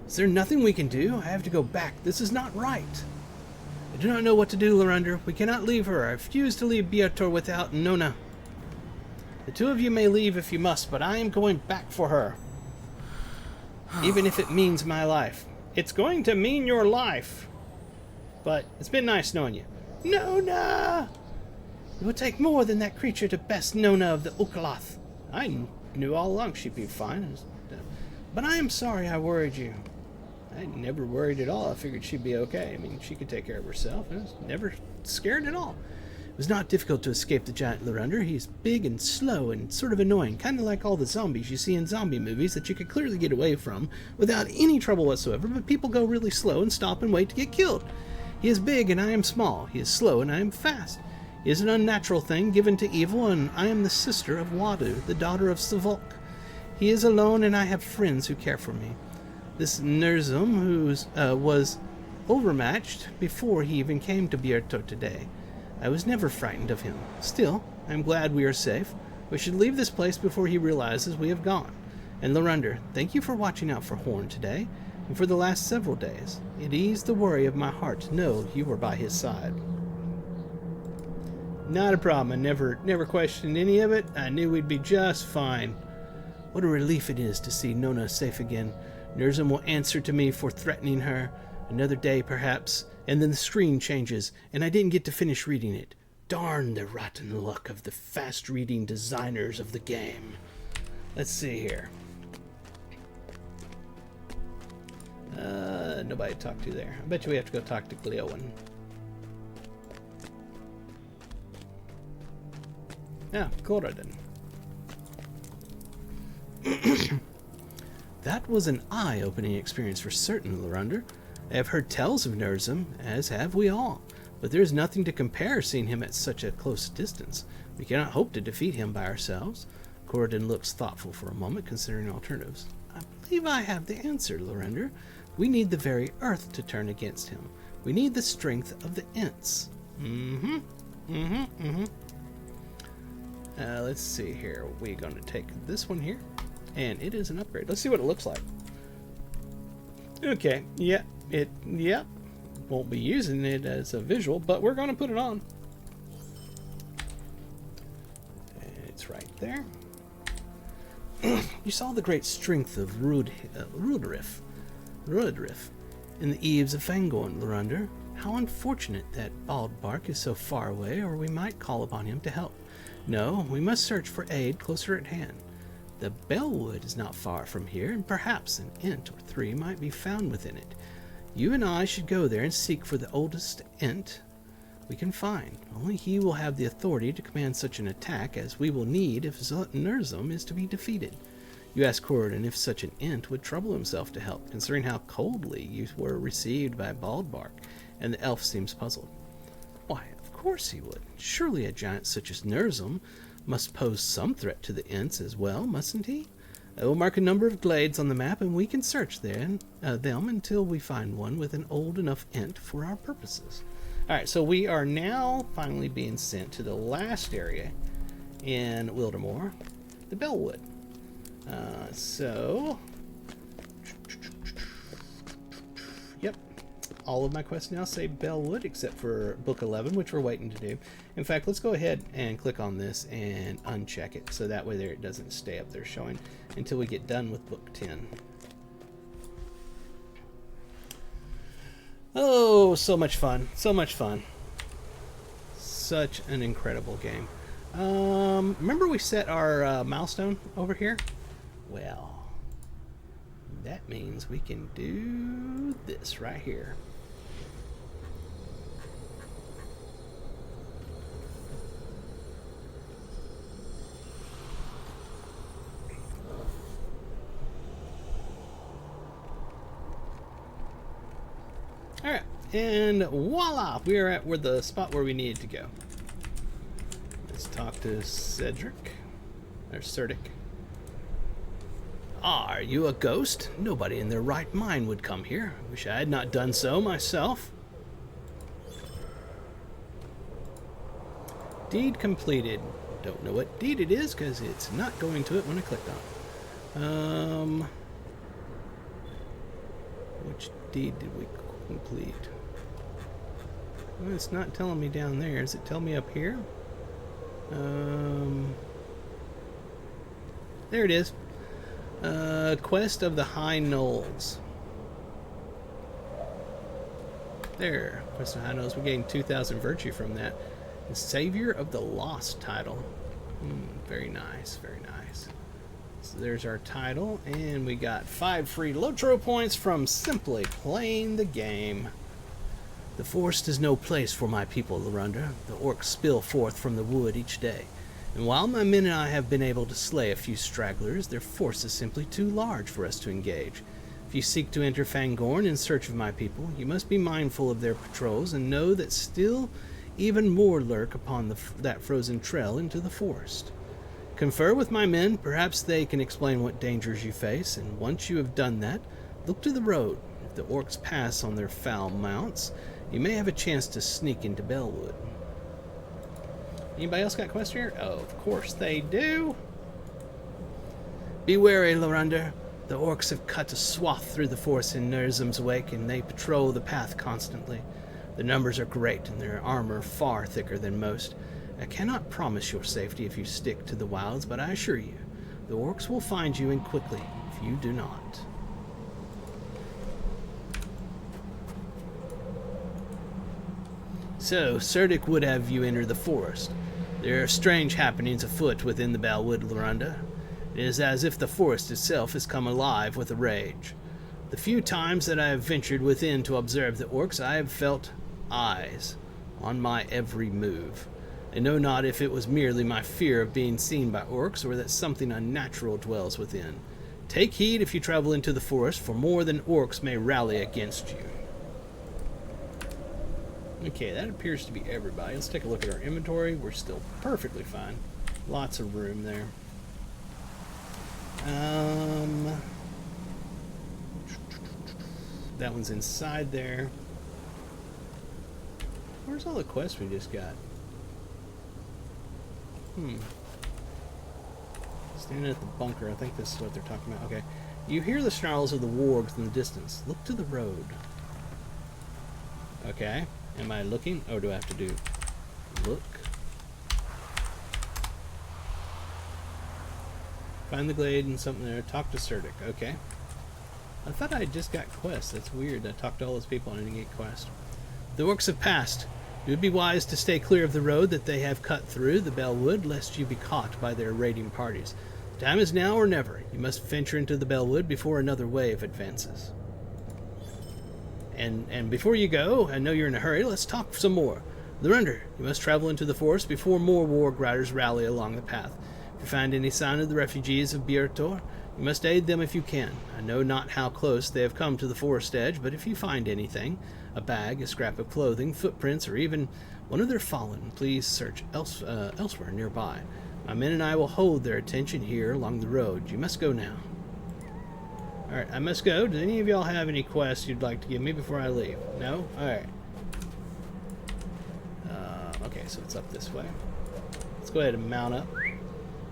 Is there nothing we can do? I have to go back. This is not right. I do not know what to do, Lorunda. We cannot leave her. I refuse to leave Byre Tor without Nona. The two of you may leave if you must, but I am going back for her. Even if it means my life. It's going to mean your life. But it's been nice knowing you. Nona! It will take more than that creature to best Nona of the Ukalath. I knew all along she'd be fine. But I am sorry I worried you. I never worried at all. I figured she'd be okay. I mean, she could take care of herself. I was never scared at all. It was not difficult to escape the giant Lorunder. He's big and slow and sort of annoying, kind of like all the zombies you see in zombie movies that you could clearly get away from without any trouble whatsoever, but people go really slow and stop and wait to get killed. He is big and I am small. He is slow and I am fast. He is an unnatural thing given to evil, and I am the sister of Wadu, the daughter of Savok. He is alone and I have friends who care for me. This Nürzum, who was overmatched before he even came to Byre Tor today. I was never frightened of him. Still, I am glad we are safe. We should leave this place before he realizes we have gone. And Lorunder, thank you for watching out for Horn today, and for the last several days. It eased the worry of my heart to know you were by his side. Not a problem. I never questioned any of it. I knew we'd be just fine. What a relief it is to see Nona safe again. Nürzum will answer to me for threatening her. Another day, perhaps, and then the screen changes, and I didn't get to finish reading it. Darn the rotten luck of the fast-reading designers of the game. Let's see here. Nobody to talk to there. I bet you we have to go talk to Gleowen. Yeah, Corridon. That was an eye-opening experience for certain, Lorunder. I have heard tales of Nürzum, as have we all, but there is nothing to compare seeing him at such a close distance. We cannot hope to defeat him by ourselves. Corridon looks thoughtful for a moment, considering alternatives. I believe I have the answer, Lorunder. We need the very earth to turn against him. We need the strength of the Ents. Let's see here. We're going to take this one here, and it is an upgrade. Let's see what it looks like. Okay, yeah, won't be using it as a visual, but we're going to put it on. It's right there. You saw the great strength of Rudrif in the eaves of Fangorn, Lorunder. How unfortunate that Baldbark is so far away, or we might call upon him to help. No, we must search for aid closer at hand. The Balewood is not far from here, and perhaps an Ent or three might be found within it. You and I should go there and seek for the oldest Ent we can find. Only he will have the authority to command such an attack as we will need if Nürzum is to be defeated. You asked Corridon if such an Ent would trouble himself to help, considering how coldly you were received by Baldbark, and the elf seems puzzled. Why, of course he would. Surely a giant such as Nürzum must pose some threat to the Ents as well, mustn't he? I will mark a number of glades on the map, and we can search them until we find one with an old enough Ent for our purposes. Alright, so we are now finally being sent to the last area in Wildemore, the Balewood. Yep, all of my quests now say Balewood, except for Book 11, which we're waiting to do. In fact, let's go ahead and click on this and uncheck it, so that way there it doesn't stay up there showing until we get done with Book 10. Oh, so much fun. So much fun. Such an incredible game. Remember we set our milestone over here? Well, that means we can do this right here. Alright, and voila! We are at the spot where we needed to go. Let's talk to Cedric. Or Cerdic. Are you a ghost? Nobody in their right mind would come here. Wish I had not done so myself. Deed completed. Don't know what deed it is because it's not going to it when I clicked on it. Which deed did we complete? Well, it's not telling me down there. Does it tell me up here? There it is. Quest of the High Knolls. There. Quest of the High Knolls. We gained 2,000 virtue from that. The Savior of the Lost title. Very nice. Very nice. So there's our title, and we got 5 free Lotro points from simply playing the game. The forest is no place for my people, Lorunda. The orcs spill forth from the wood each day. And while my men and I have been able to slay a few stragglers, their force is simply too large for us to engage. If you seek to enter Fangorn in search of my people, you must be mindful of their patrols and know that still even more lurk upon that frozen trail into the forest. Confer with my men, perhaps they can explain what dangers you face, and once you have done that, look to the road. If the orcs pass on their foul mounts, you may have a chance to sneak into Balewood. Anybody else got quests here? Oh, of course they do. Be wary, Lorunda. The orcs have cut a swath through the forest in Nürzum's wake, and they patrol the path constantly. The numbers are great, and their armor far thicker than most. I cannot promise your safety if you stick to the wilds, but I assure you, the orcs will find you in quickly if you do not. So, Cerdic would have you enter the forest. There are strange happenings afoot within the Balewood, Lorunda. It is as if the forest itself has come alive with a rage. The few times that I have ventured within to observe the orcs, I have felt eyes on my every move. I know not if it was merely my fear of being seen by orcs, or that something unnatural dwells within. Take heed if you travel into the forest, for more than orcs may rally against you. Okay, that appears to be everybody. Let's take a look at our inventory. We're still perfectly fine. Lots of room there. That one's inside there. Where's all the quests we just got? Standing at the bunker. I think this is what they're talking about. Okay. You hear the snarls of the wargs in the distance. Look to the road. Okay. Am I looking? Or do I have to do look? Find the glade and something there. Talk to Cerdic. Okay. I thought I just got quests. That's weird. I talked to all those people and I didn't get quests. The orcs have passed. It would be wise to stay clear of the road that they have cut through the Balewood, lest you be caught by their raiding parties. The time is now or never. You must venture into the Balewood before another wave advances. And before you go, I know you're in a hurry, let's talk some more. Lorunda, you must travel into the forest before more warg riders rally along the path. If you find any sign of the refugees of Byre Tor, you must aid them if you can. I know not how close they have come to the forest edge, but if you find anything, a bag, a scrap of clothing, footprints, or even one of their fallen, please search elsewhere nearby. My men and I will hold their attention here along the road. You must go now. Alright, I must go. Does any of y'all have any quests you'd like to give me before I leave? No? Alright. Okay, so it's up this way. Let's go ahead and mount up.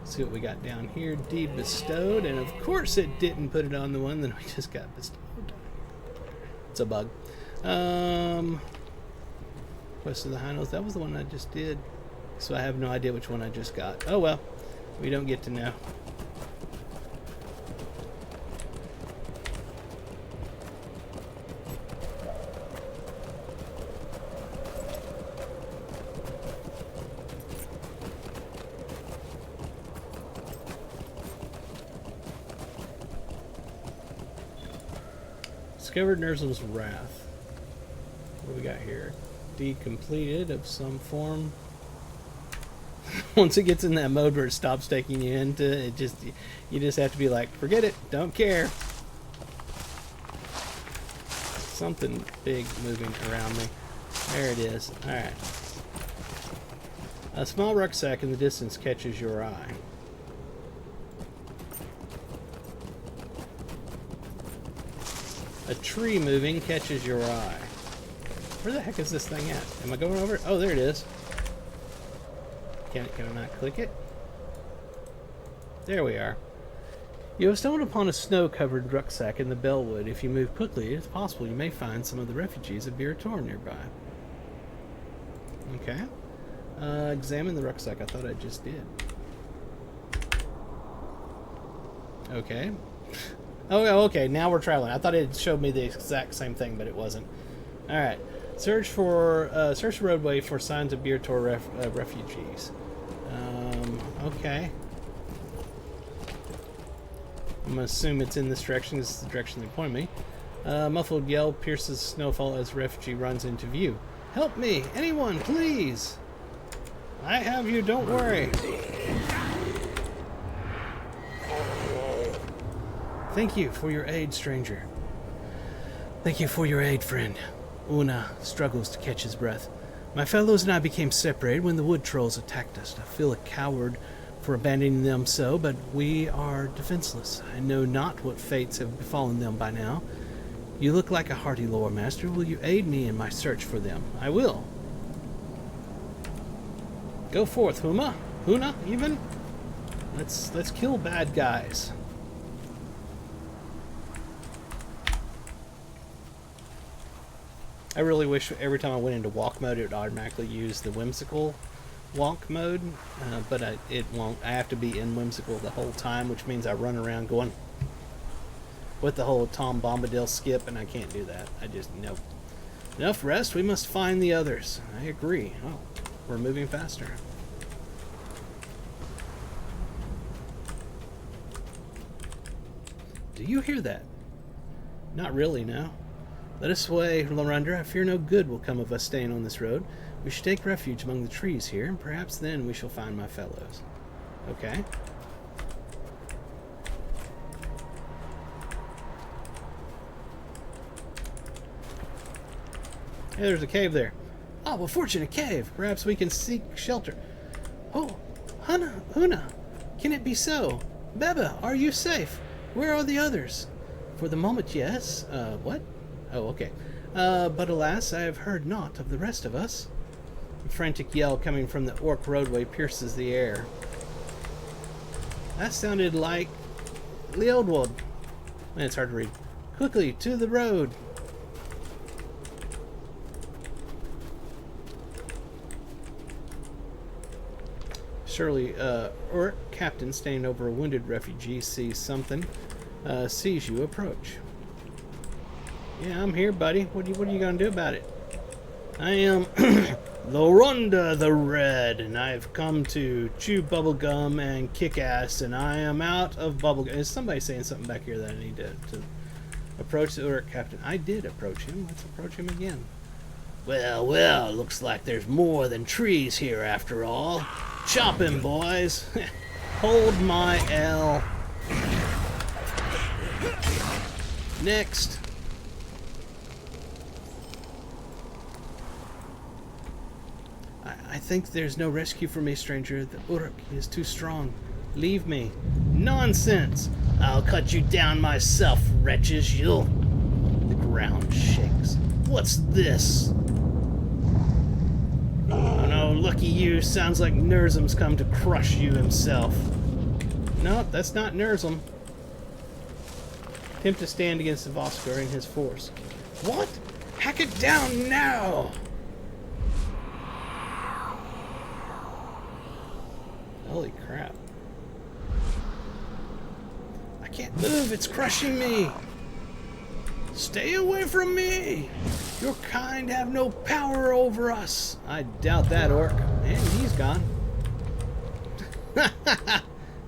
See what we got down here. Deed bestowed, and of course it didn't put it on the one that we just got bestowed. It's a bug. Quest of the High Notes. That was the one I just did. So I have no idea which one I just got. Oh well. We don't get to know. Discovered Nürzum's Wrath. What do we got here? Deed completed of some form. Once it gets in that mode where it stops taking you into it, you just have to be like, forget it, don't care. Something big moving around me. There it is. Alright. A small rucksack in the distance catches your eye. A tree moving catches your eye. Where the heck is this thing at? Am I going over it? Oh, there it is. Can I not click it? There we are. You have stumbled upon a snow-covered rucksack in the Balewood. If you move quickly, it's possible you may find some of the refugees of Byre Tor nearby. Okay. Examine the rucksack. I thought I just did. Okay. Oh, okay. Now we're traveling. I thought it showed me the exact same thing, but it wasn't. All right. Search the roadway for signs of Byre Tor refugees. Okay. I'm gonna assume it's in this direction. This is the direction they pointed me. Muffled yell pierces snowfall as refugee runs into view. Help me! Anyone, please! I have you, don't worry. Thank you for your aid, stranger. Thank you for your aid, friend. Una struggles to catch his breath. My fellows and I became separated when the wood trolls attacked us. I feel a coward for abandoning them so, but we are defenseless. I know not what fates have befallen them by now. You look like a hearty lore master. Will you aid me in my search for them? I will. Go forth, Huma. Huna, even. Let's kill bad guys. I really wish every time I went into walk mode it would automatically use the whimsical walk mode, but it won't. I have to be in whimsical the whole time, which means I run around going with the whole Tom Bombadil skip, and I can't do that. I just, nope. Enough rest, we must find the others. I agree. Oh, we're moving faster. Do you hear that? Not really, no. Let us away, Lorundra. I fear no good will come of us staying on this road. We should take refuge among the trees here, and perhaps then we shall find my fellows. Okay. Hey, there's a cave there. Oh, a fortunate cave. Perhaps we can seek shelter. Oh, Huna, can it be so? Beba, are you safe? Where are the others? For the moment, yes. What? Oh, okay. But alas, I have heard naught of the rest of us. A frantic yell coming from the orc roadway pierces the air. That sounded like Leodwood. It's hard to read. Quickly, to the road. Surely, orc captain standing over a wounded refugee sees something. Sees you approach. Yeah, I'm here, buddy. What are you gonna do about it? I am Lorunda the Red, and I've come to chew bubblegum and kick ass, and I am out of bubblegum. Is somebody saying something back here that I need to approach the orc captain? I did approach him. Let's approach him again. Well, looks like there's more than trees here after all. Chop him, boys. Hold my L. Next. I think there's no rescue for me, stranger. The Uruk is too strong. Leave me. Nonsense! I'll cut you down myself, wretches. You'll... The ground shakes. What's this? Oh no, lucky you. Sounds like Nürzum's come to crush you himself. No, that's not Nürzum. Attempt to stand against the Voskar and his force. What? Hack it down now! Holy crap. I can't move, it's crushing me! Stay away from me! Your kind have no power over us! I doubt that, orc. And he's gone.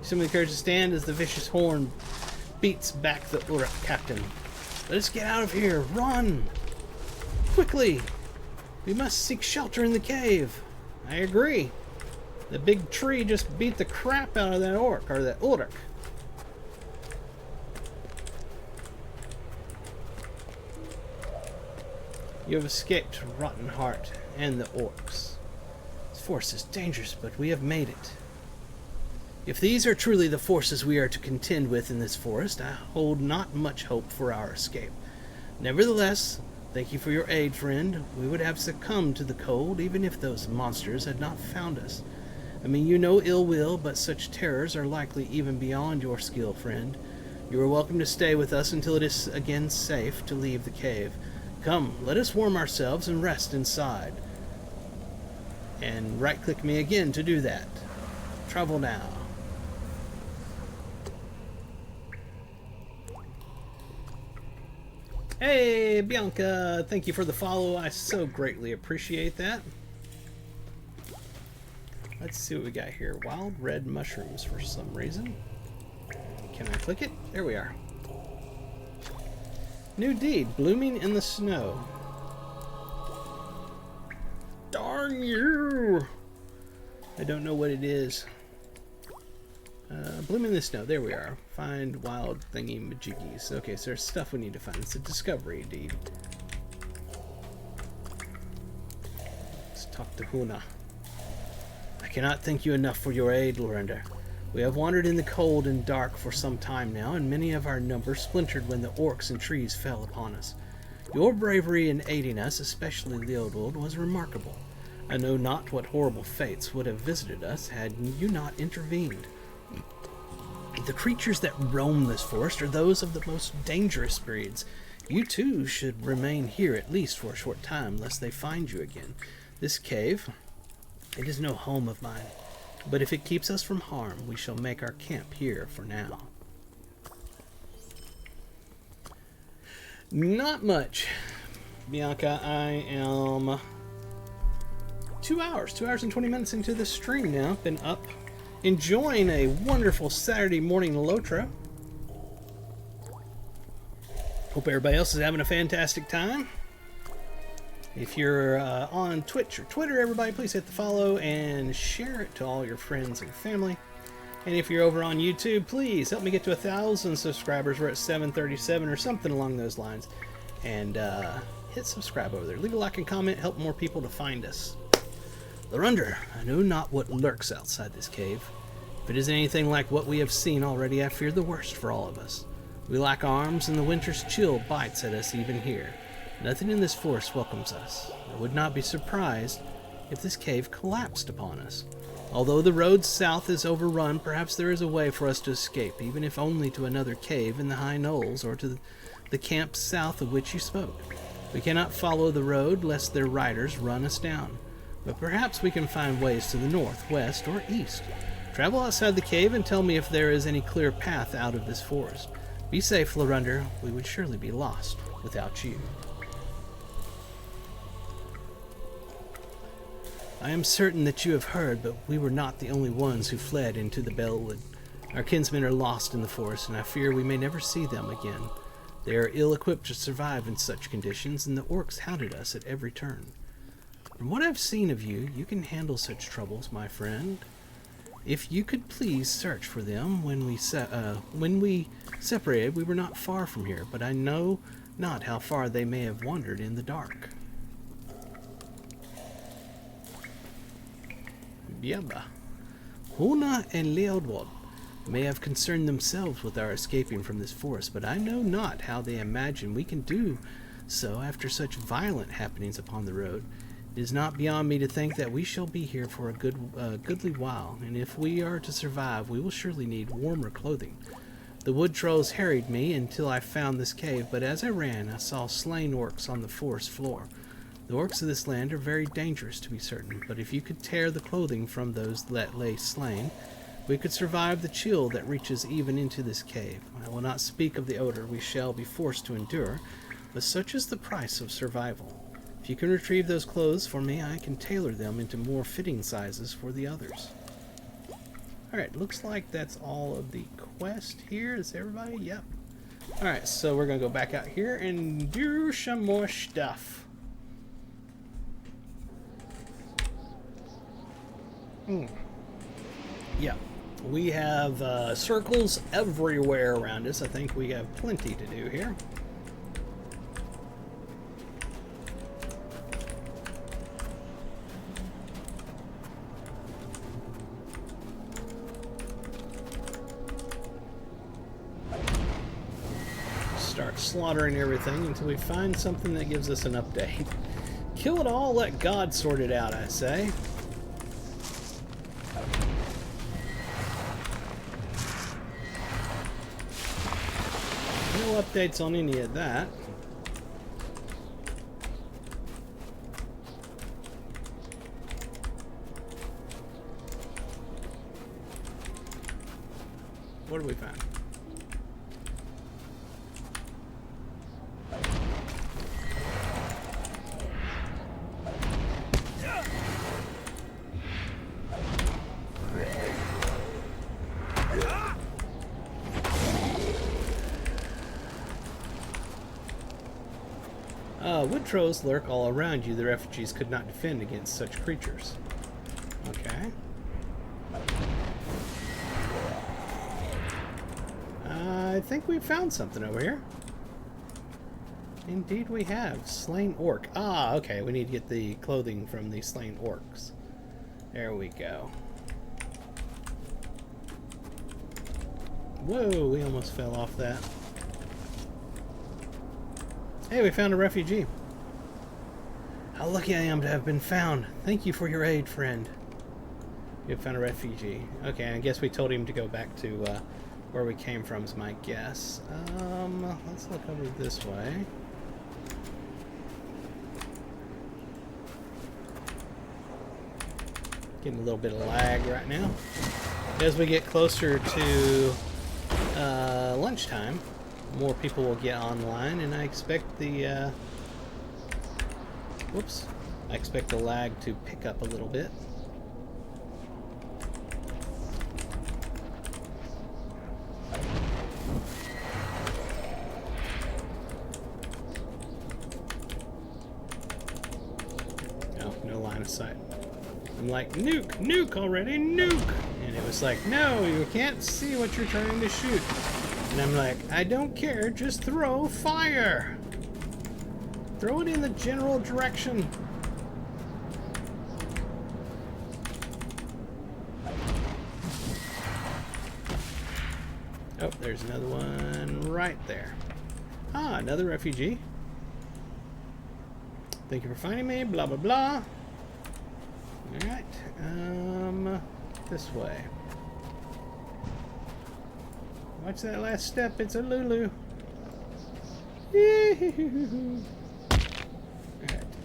Some of the courage to stand as the vicious horn beats back the Uruk captain. Let us get out of here! Run! Quickly! We must seek shelter in the cave. I agree. The big tree just beat the crap out of that orc, or that Uruk. You have escaped Rotten Heart and the orcs. This force is dangerous, but we have made it. If these are truly the forces we are to contend with in this forest, I hold not much hope for our escape. Nevertheless, thank you for your aid, friend. We would have succumbed to the cold even if those monsters had not found us. I mean you no ill will, but such terrors are likely even beyond your skill, friend. You are welcome to stay with us until it is again safe to leave the cave. Come, let us warm ourselves and rest inside. And right-click me again to do that. Travel now. Hey, Bianca! Thank you for the follow. I so greatly appreciate that. Let's see what we got here. Wild red mushrooms for some reason. Can I click it? There we are. New deed, blooming in the snow. Darn you! I don't know what it is. Blooming in the snow. There we are. Find wild thingy majiggies. Okay, so there's stuff we need to find. It's a discovery deed. Let's talk to Huna. I cannot thank you enough for your aid, Lorinda. We have wandered in the cold and dark for some time now, and many of our numbers splintered when the orcs and trees fell upon us. Your bravery in aiding us, especially Leopold, was remarkable. I know not what horrible fates would have visited us had you not intervened. The creatures that roam this forest are those of the most dangerous breeds. You too should remain here at least for a short time, lest they find you again. This cave, it is no home of mine. But if it keeps us from harm, we shall make our camp here for now. Not much. Bianca, I am 2 hours and 20 minutes into this stream now. Been up, enjoying a wonderful Saturday morning Lotro. Hope everybody else is having a fantastic time. If you're on Twitch or Twitter, everybody, please hit the follow and share it to all your friends and family. And if you're over on YouTube, please help me get to 1,000 subscribers. We're at 737 or something along those lines. And hit subscribe over there. Leave a like and comment. Help more people to find us. Lorinda, I know not what lurks outside this cave. If it is anything like what we have seen already, I fear the worst for all of us. We lack arms, and the winter's chill bites at us even here. Nothing in this forest welcomes us. I would not be surprised if this cave collapsed upon us. Although the road south is overrun, perhaps there is a way for us to escape, even if only to another cave in the high knolls or to the camp south of which you spoke. We cannot follow the road lest their riders run us down. But perhaps we can find ways to the north, west, or east. Travel outside the cave and tell me if there is any clear path out of this forest. Be safe, Lorinda. We would surely be lost without you. I am certain that you have heard, but we were not the only ones who fled into the Balewood. Our kinsmen are lost in the forest, and I fear we may never see them again. They are ill-equipped to survive in such conditions, and the orcs hounded us at every turn. From what I've seen of you, you can handle such troubles, my friend. If you could please search for them. When we separated, we were not far from here, but I know not how far they may have wandered in the dark. Biaba. Huna and Leopold may have concerned themselves with our escaping from this forest, but I know not how they imagine we can do so after such violent happenings upon the road. It is not beyond me to think that we shall be here for a goodly while, and if we are to survive, we will surely need warmer clothing. The wood trolls harried me until I found this cave, but as I ran, I saw slain orcs on the forest floor. The orcs of this land are very dangerous, to be certain, but if you could tear the clothing from those that lay slain, we could survive the chill that reaches even into this cave. I will not speak of the odor we shall be forced to endure, but such is the price of survival. If you can retrieve those clothes for me, I can tailor them into more fitting sizes for the others. Alright, looks like that's all of the quest here. Is everybody? Yep. Alright, so we're going to go back out here and do some more stuff. Yeah, we have circles everywhere around us. I think we have plenty to do here. Start slaughtering everything until we find something that gives us an update. Kill it all, let God sort it out, I say. No updates on any of that. What do we find? Wood trolls lurk all around you. The refugees could not defend against such creatures. Okay. I think we found something over here. Indeed we have. Slain orc. Ah, okay. We need to get the clothing from the slain orcs. There we go. Whoa, we almost fell off that. Hey, we found a refugee. How lucky I am to have been found. Thank you for your aid, friend. You have found a refugee. Okay, I guess we told him to go back to where we came from is my guess. Let's look over this way. Getting a little bit of lag right now. As we get closer to lunchtime, more people will get online, and I expect the I expect the lag to pick up a little bit. Oh, no line of sight. I'm like, nuke already, nuke! And it was like, no, you can't see what you're trying to shoot. And I'm like, I don't care, just throw fire! Throw it in the general direction. Oh, there's another one right there. Ah, another refugee. Thank you for finding me, blah, blah, blah. Alright, this way. Watch that last step, it's a Lulu.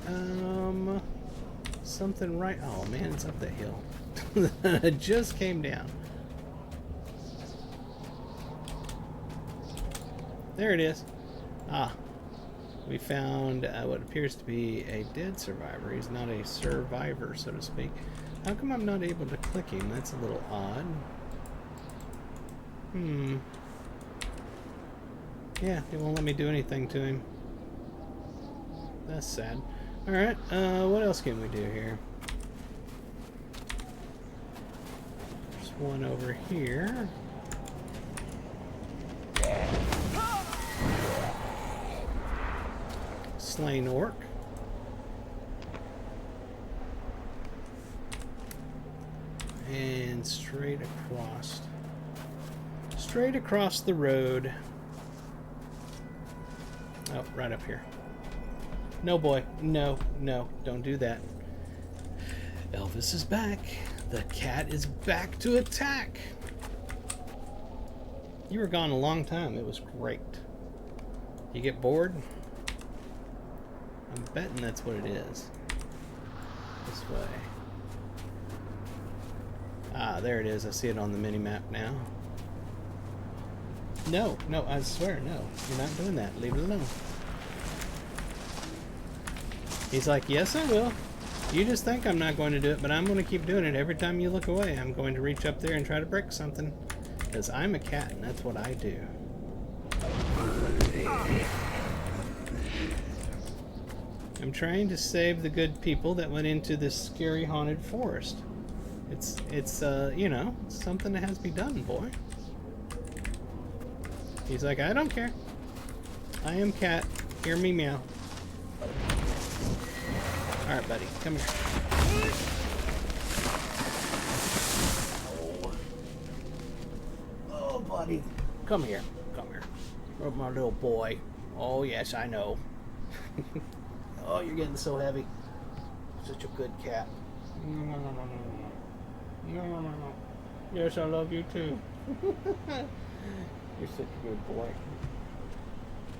Alright, something right, oh man, it's up the hill. It just came down. There it is. Ah, we found what appears to be a dead survivor. He's not a survivor, so to speak. How come I'm not able to click him? That's a little odd. Yeah, it won't let me do anything to him. That's sad. Alright, what else can we do here? There's one over here. Slain orc. And straight across the road. Oh, right up here. No, boy. No, don't do that. Elvis is back. The cat is back to attack. You were gone a long time. It was great. You get bored? I'm betting that's what it is. This way. Ah, there it is. I see it on the mini-map now. No, I swear, no. You're not doing that. Leave it alone. He's like, yes, I will. You just think I'm not going to do it, but I'm going to keep doing it. Every time you look away, I'm going to reach up there and try to break something. Because I'm a cat, and that's what I do. I'm trying to save the good people that went into this scary haunted forest. It's you know, it's something that has to be done, boy. He's like, I don't care. I am cat. Hear me meow. Alright, buddy. Come here. Oh, buddy. Come here. Come here. Oh, my little boy. Oh, yes, I know. Oh, you're getting so heavy. Such a good cat. No. Yes, I love you too. You're such a good boy.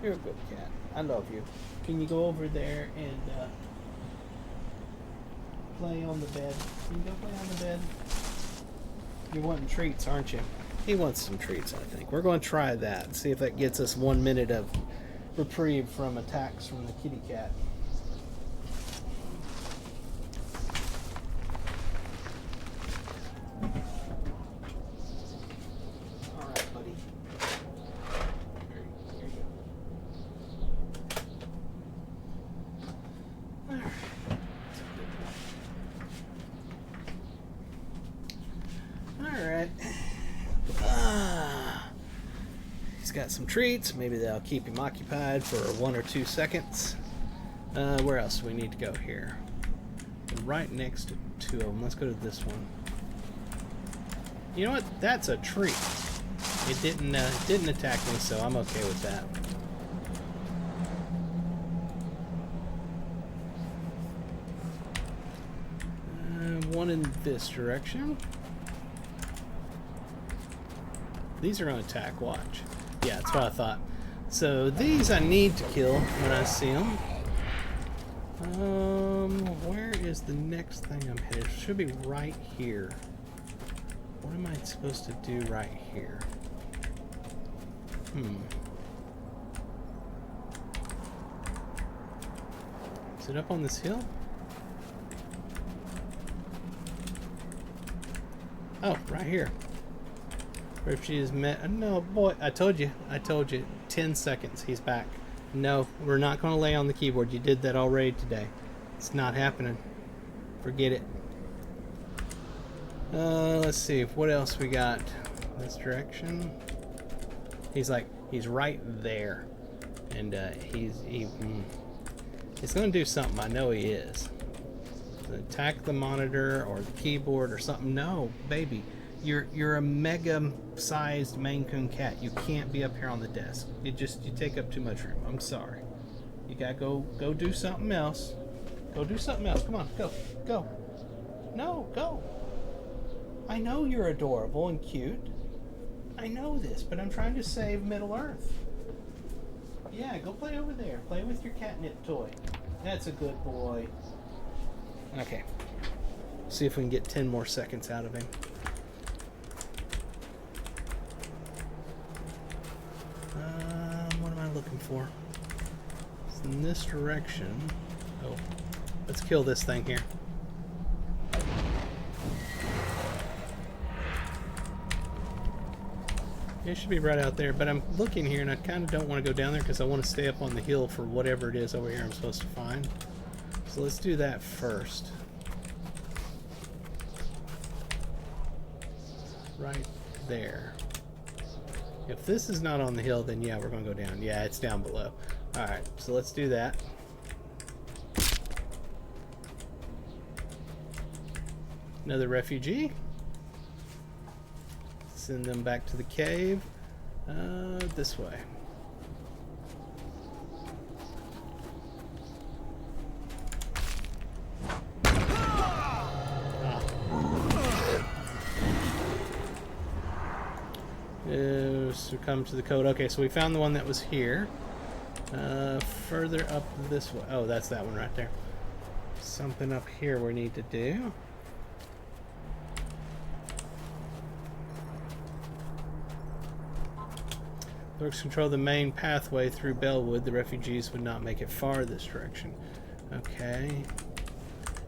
You're a good cat. I love you. Can you go over there and play on the bed? Can you go play on the bed? You're wanting treats, aren't you? He wants some treats, I think. We're going to try that. See if that gets us 1 minute of reprieve from attacks from the kitty cat. got some treats. Maybe they'll keep him occupied for 1 or 2 seconds. Where else do we need to go here? Right next to 2 of them. Let's go to this one. You know what? That's a treat. It didn't attack me, so I'm okay with that. One in this direction. These are going to attack. Watch. Yeah, that's what I thought. So these I need to kill when I see them. Where is the next thing I'm headed? It should be right here. What am I supposed to do right here? Is it up on this hill? Oh, right here. Where she is met. No, boy, I told you. 10 seconds. He's back. No, we're not going to lay on the keyboard. You did that already today. It's not happening. Forget it. Let's see. What else we got? This direction. He's right there. And he's going to do something. I know he is. Attack the monitor or the keyboard or something. No, baby. You're a mega-sized Maine Coon cat. You can't be up here on the desk. You take up too much room. I'm sorry. You gotta go do something else. Go do something else. Come on, go. No, go. I know you're adorable and cute. I know this, but I'm trying to save Middle Earth. Yeah, go play over there. Play with your catnip toy. That's a good boy. Okay. See if we can get 10 more seconds out of him. What am I looking for? It's in this direction. Oh, let's kill this thing here. It should be right out there, but I'm looking here and I kind of don't want to go down there because I want to stay up on the hill for whatever it is over here I'm supposed to find. So let's do that first. Right there. If this is not on the hill, then yeah, we're going to go down. Yeah, it's down below. Alright, so let's do that. Another refugee. Send them back to the cave. This way. Succumb to the code. Okay, so we found the one that was here. Further up this way. Oh, that's that one right there. Something up here we need to do. Lurks control the main pathway through Balewood. The refugees would not make it far this direction. Okay.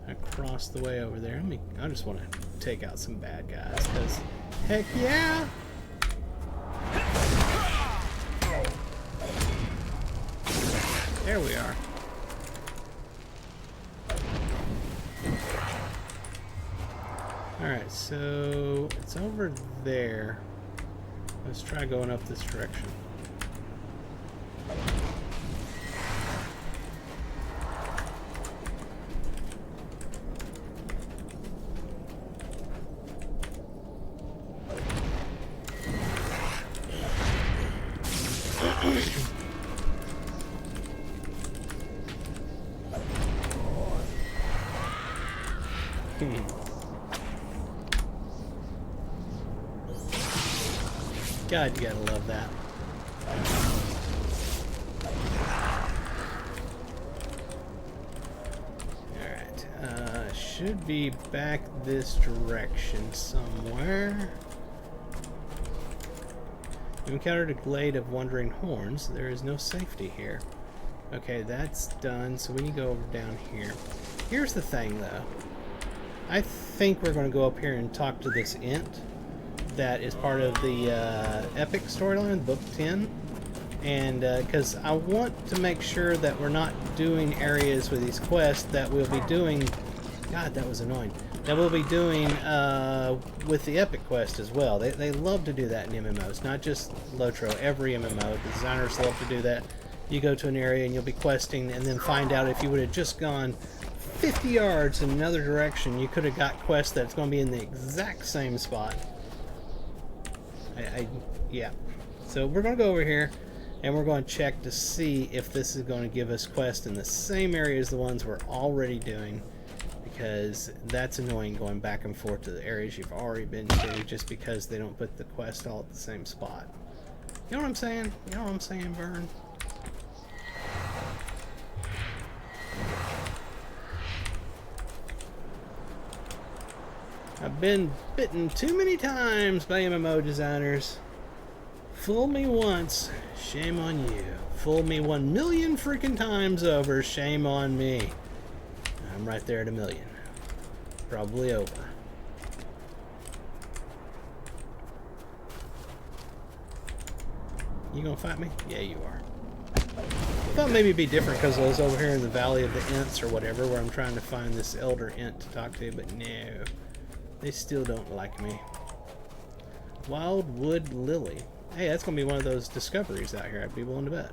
Across the way over there. I just want to take out some bad guys, because heck yeah! There we are. Alright, so it's over there. Let's try going up this direction. God, you gotta love that. Alright, should be back this direction somewhere. We encountered a glade of wandering horns. There is no safety here. Okay, that's done, so we need to go over down here. Here's the thing, though. I think we're going to go up here and talk to this Ent that is part of the epic storyline, book 10, and because I want to make sure that we're not doing areas with these quests that we'll be doing God, that was annoying. That we'll be doing with the Epic Quest as well. They love to do that in MMOs, not just Lotro. Every MMO, the designers love to do that. You go to an area and you'll be questing, and then find out if you would have just gone 50 yards in another direction, you could have got quests that's going to be in the exact same spot. Yeah. So we're going to go over here, and we're going to check to see if this is going to give us quests in the same area as the ones we're already doing, because that's annoying going back and forth to the areas you've already been to just because they don't put the quest all at the same spot. You know what I'm saying? You know what I'm saying, Vern? I've been bitten too many times by MMO designers. Fool me once, shame on you. Fool me 1 million freaking times over, shame on me. I'm right there at 1 million. Probably over. You gonna fight me? Yeah, you are. I thought maybe it'd be different because I was over here in the Valley of the Ents or whatever, where I'm trying to find this Elder Ent to talk to, but no. They still don't like me. Wildwood Lily. Hey, that's going to be one of those discoveries out here, I'd be willing to bet.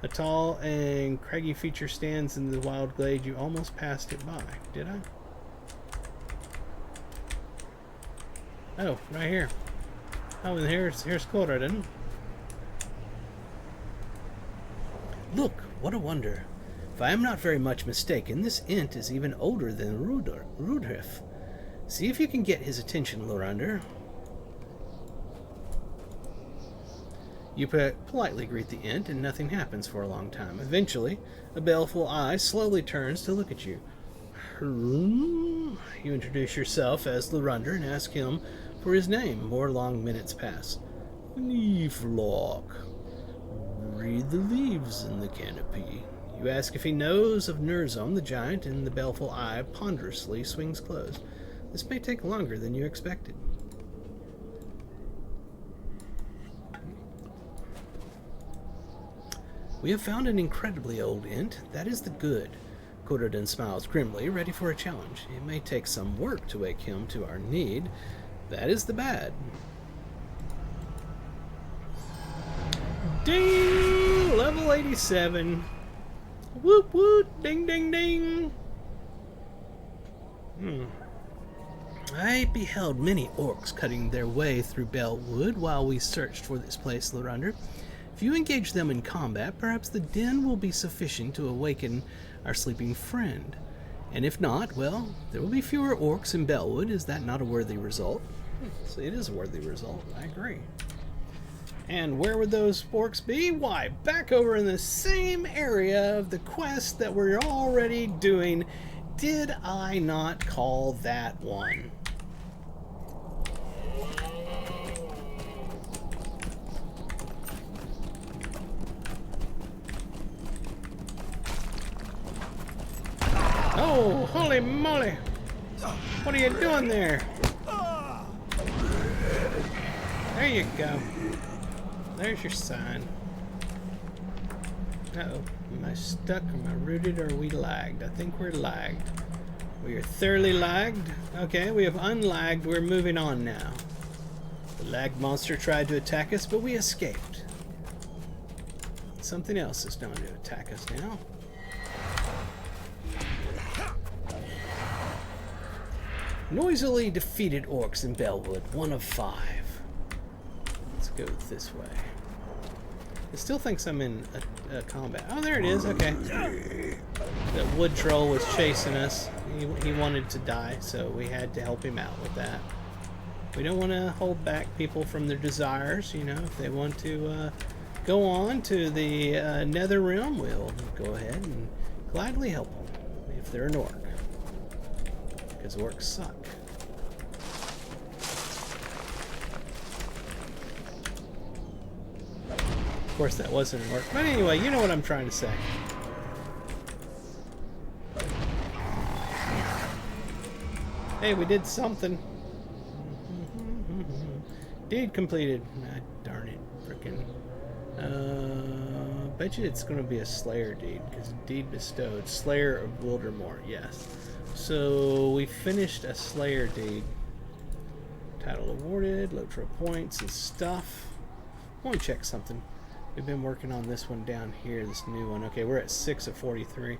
A tall and craggy feature stands in the wild glade. You almost passed it by. Did I? Oh, right here. Oh, and here's Cora, didn't it? Look, what a wonder. If I am not very much mistaken, this Ent is even older than Rudolf. See if you can get his attention, Lorander. You politely greet the Ent, and nothing happens for a long time. Eventually, a baleful eye slowly turns to look at you. You introduce yourself as Lorander and ask him for his name. More long minutes pass. Leaflock. Read the leaves in the canopy. You ask if he knows of Nürzum the giant, and the baleful eye ponderously swings closed. This may take longer than you expected. We have found an incredibly old Ent. That is the good. Corridon smiles grimly, ready for a challenge. It may take some work to wake him to our need. That is the bad. Ding! Level 87. Whoop whoop! Ding ding ding! I beheld many orcs cutting their way through Balewood while we searched for this place, Lorander. If you engage them in combat, perhaps the din will be sufficient to awaken our sleeping friend. And if not, well, there will be fewer orcs in Balewood. Is that not a worthy result? So it is a worthy result, I agree. And where would those orcs be? Why, back over in the same area of the quest that we're already doing. Did I not call that one? Oh, holy moly! What are you doing there? There you go. There's your sign. Uh-oh. Am I stuck? Am I rooted? Or are we lagged? I think we're lagged. We are thoroughly lagged. Okay, we have unlagged. We're moving on now. The lagged monster tried to attack us, but we escaped. Something else is going to attack us now. Noisily defeated orcs in Balewood. 1 of 5. Let's go this way. It still thinks I'm in a combat. Oh, there it is. Okay. The wood troll was chasing us. He wanted to die, so we had to help him out with that. We don't want to hold back people from their desires. You know, if they want to go on to the nether realm, we'll go ahead and gladly help them if they're an orc. Because orcs suck. Of course, that wasn't an orc. But anyway, you know what I'm trying to say. Hey, we did something. Deed completed. Ah, darn it. Frickin'. bet you it's going to be a Slayer deed, because deed bestowed. Slayer of Wildermore, yes. So we finished a Slayer deed. Title awarded, Lotro points and stuff. I want to check something. We've been working on this one down here, this new one. Okay, we're at 6 of 43.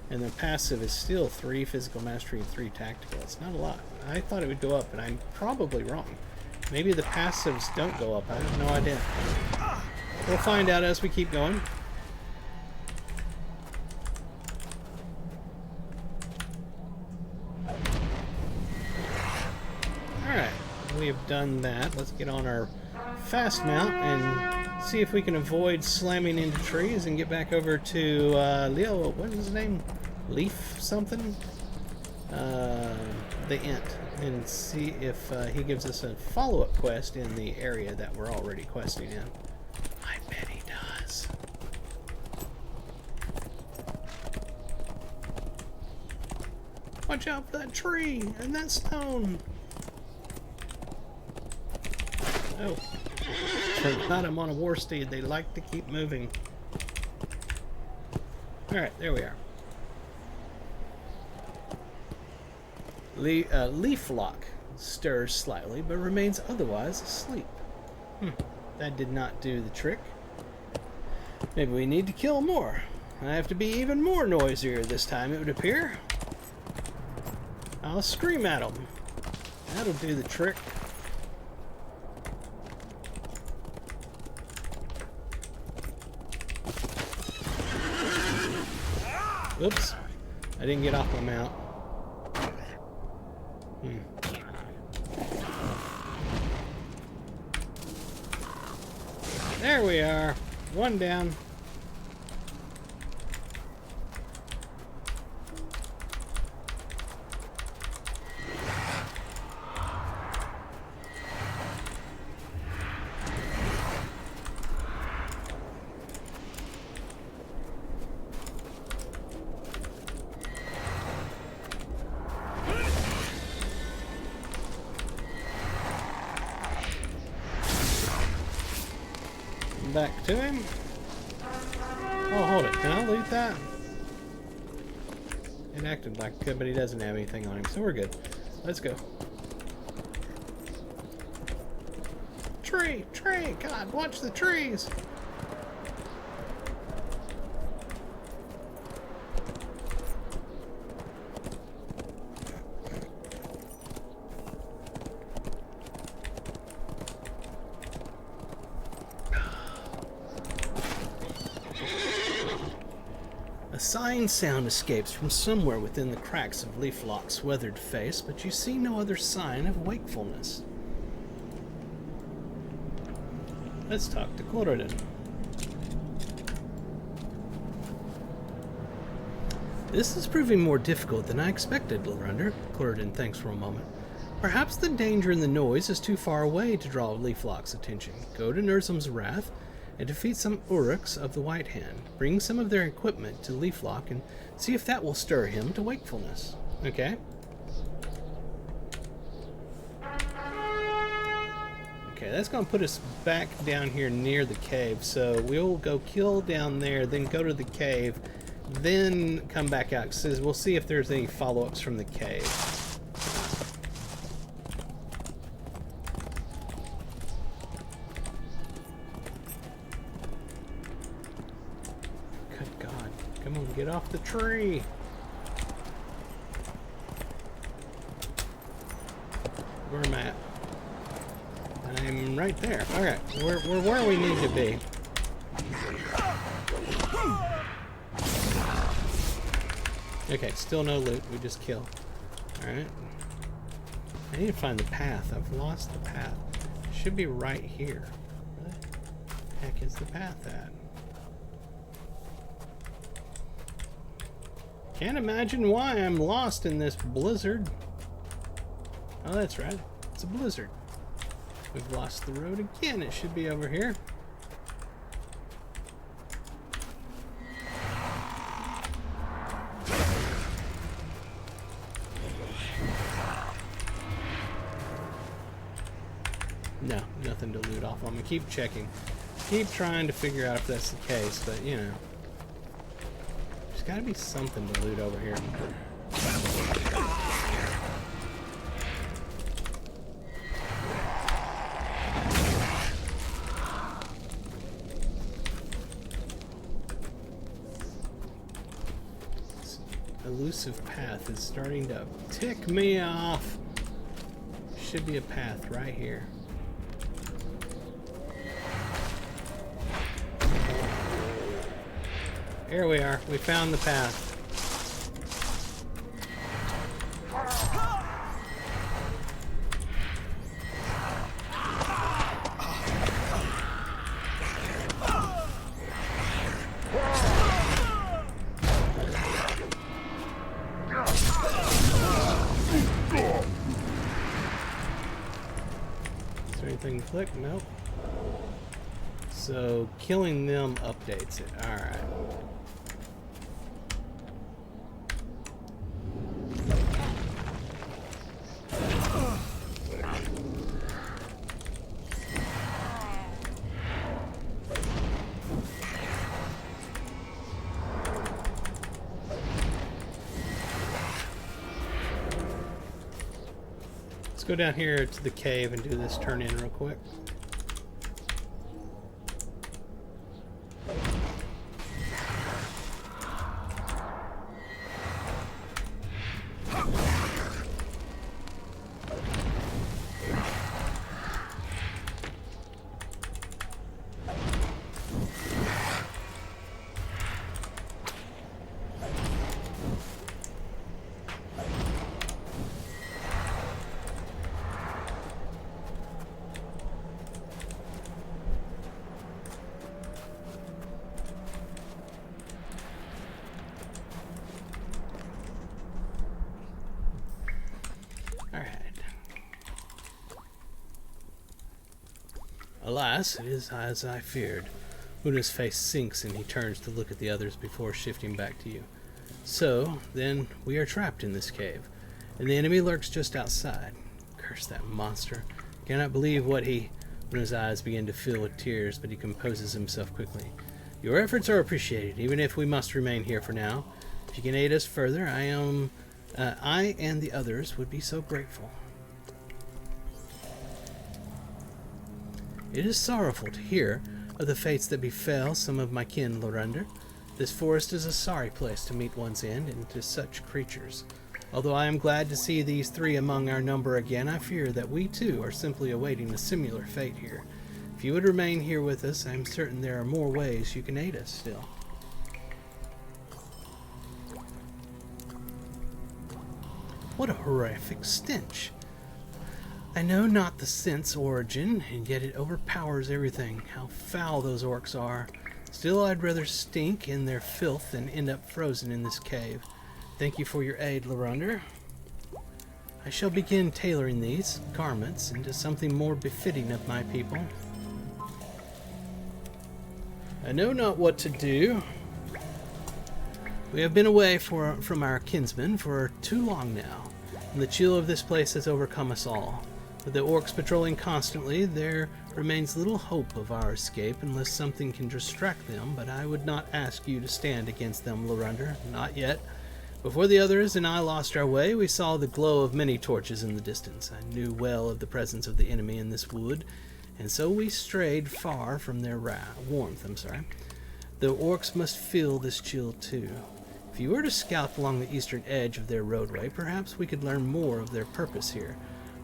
And the passive is still 3 physical mastery and 3 tactical. It's not a lot. I thought it would go up, and I'm probably wrong. Maybe the passives don't go up. I have no idea. We'll find out as we keep going. Alright, we have done that. Let's get on our fast mount and see if we can avoid slamming into trees and get back over to Leo. What is his name? Leaf something? The Ent. And see if he gives us a follow-up quest in the area that we're already questing in. I bet he does. Watch out for that tree and that stone. Oh. Forgot I'm on a war steed. They like to keep moving. Alright, there we are. Leaf lock stirs slightly, but remains otherwise asleep. That did not do the trick. Maybe we need to kill more. I have to be even more noisier this time, it would appear. I'll scream at them. That'll do the trick. Oops. I didn't get off my mount. There we are. One down. Back to him. Oh, hold it. Can I loot that? It acted like good, but he doesn't have anything on him, so we're good. Let's go. Tree! Tree! God, watch the trees! A sighing sound escapes from somewhere within the cracks of Leaflock's weathered face, but you see no other sign of wakefulness. Let's talk to Cloriden. This is proving more difficult than I expected, Lorender. Cloriden thinks for a moment. Perhaps the danger and the noise is too far away to draw Leaflock's attention. Go to Nürzum's Wrath and defeat some Uruks of the White Hand. Bring some of their equipment to Leaflock and see if that will stir him to wakefulness. Okay? Okay, that's going to put us back down here near the cave. So we'll go kill down there, then go to the cave, then come back out. Because we'll see if there's any follow-ups from the cave. Come on, get off the tree. Where am I at? I'm right there. Alright, we're where we need to be. Okay, still no loot. We just kill. Alright. I need to find the path. I've lost the path. It should be right here. Where the heck is the path at? Can't imagine why I'm lost in this blizzard. Oh, that's right. It's a blizzard. We've lost the road again. It should be over here. No, nothing to loot off. I'm gonna keep checking. keep trying to figure out if that's the case, but you know. There's gotta be something to loot over here. This elusive path is starting to tick me off. Should be a path right here. Here we are. We found the path. Is there anything to click? Nope. So killing them updates it. Alright. Let's go down here to the cave and do this turn in real quick. Alas, it is as I feared. Una's face sinks and he turns to look at the others before shifting back to you. So, then, we are trapped in this cave, and the enemy lurks just outside. Curse that monster. Cannot believe what he... Una's eyes begin to fill with tears, but he composes himself quickly. Your efforts are appreciated, even if we must remain here for now. If you can aid us further, I and the others would be so grateful. It is sorrowful to hear of the fates that befell some of my kin, Lorander. This forest is a sorry place to meet one's end, and to such creatures. Although I am glad to see these three among our number again, I fear that we too are simply awaiting a similar fate here. If you would remain here with us, I am certain there are more ways you can aid us still. What a horrific stench! I know not the scent's origin, and yet it overpowers everything. How foul those orcs are. Still, I'd rather stink in their filth than end up frozen in this cave. Thank you for your aid, Lorander. I shall begin tailoring these garments into something more befitting of my people. I know not what to do. We have been away from our kinsmen for too long now, and the chill of this place has overcome us all. With the orcs patrolling constantly, there remains little hope of our escape unless something can distract them, but I would not ask you to stand against them, Lorander. Not yet. Before the others and I lost our way, we saw the glow of many torches in the distance. I knew well of the presence of the enemy in this wood, and so we strayed far from their warmth. The orcs must feel this chill too. If you were to scout along the eastern edge of their roadway, perhaps we could learn more of their purpose here.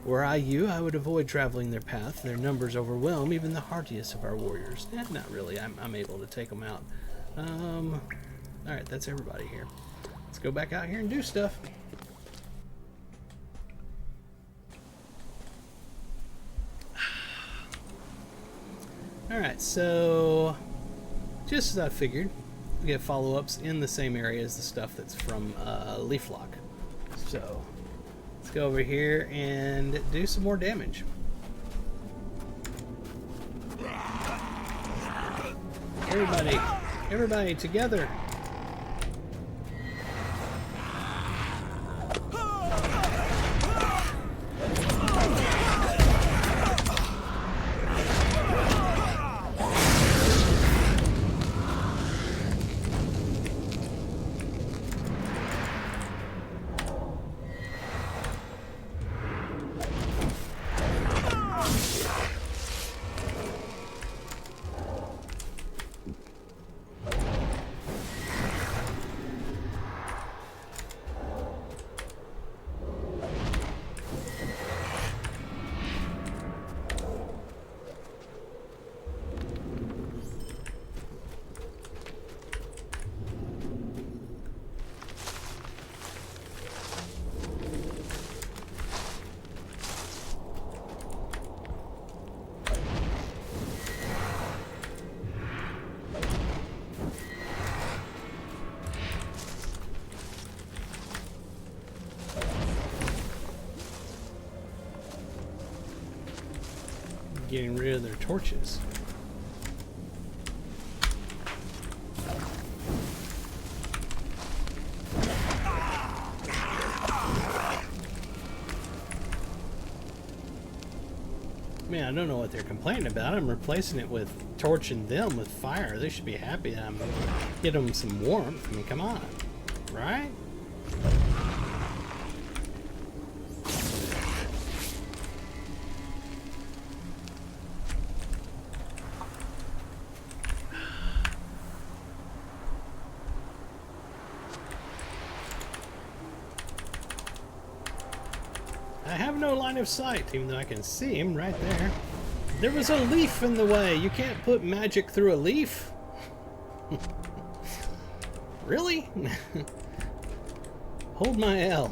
Were I you, I would avoid traveling their path. Their numbers overwhelm even the hardiest of our warriors. Not really. I'm able to take them out. Alright, that's everybody here. Let's go back out here and do stuff. Alright, so just as I figured, we get follow-ups in the same area as the stuff that's from Leaflock. So let's go over here and do some more damage. Everybody together. getting rid of their torches. I mean, I don't know what they're complaining about. I'm replacing it with torching them with fire. They should be happy that I'm getting them some warmth. I mean, come on. Right? I have no line of sight, even though I can see him right there. There was a leaf in the way. You can't put magic through a leaf. Really? Hold my L.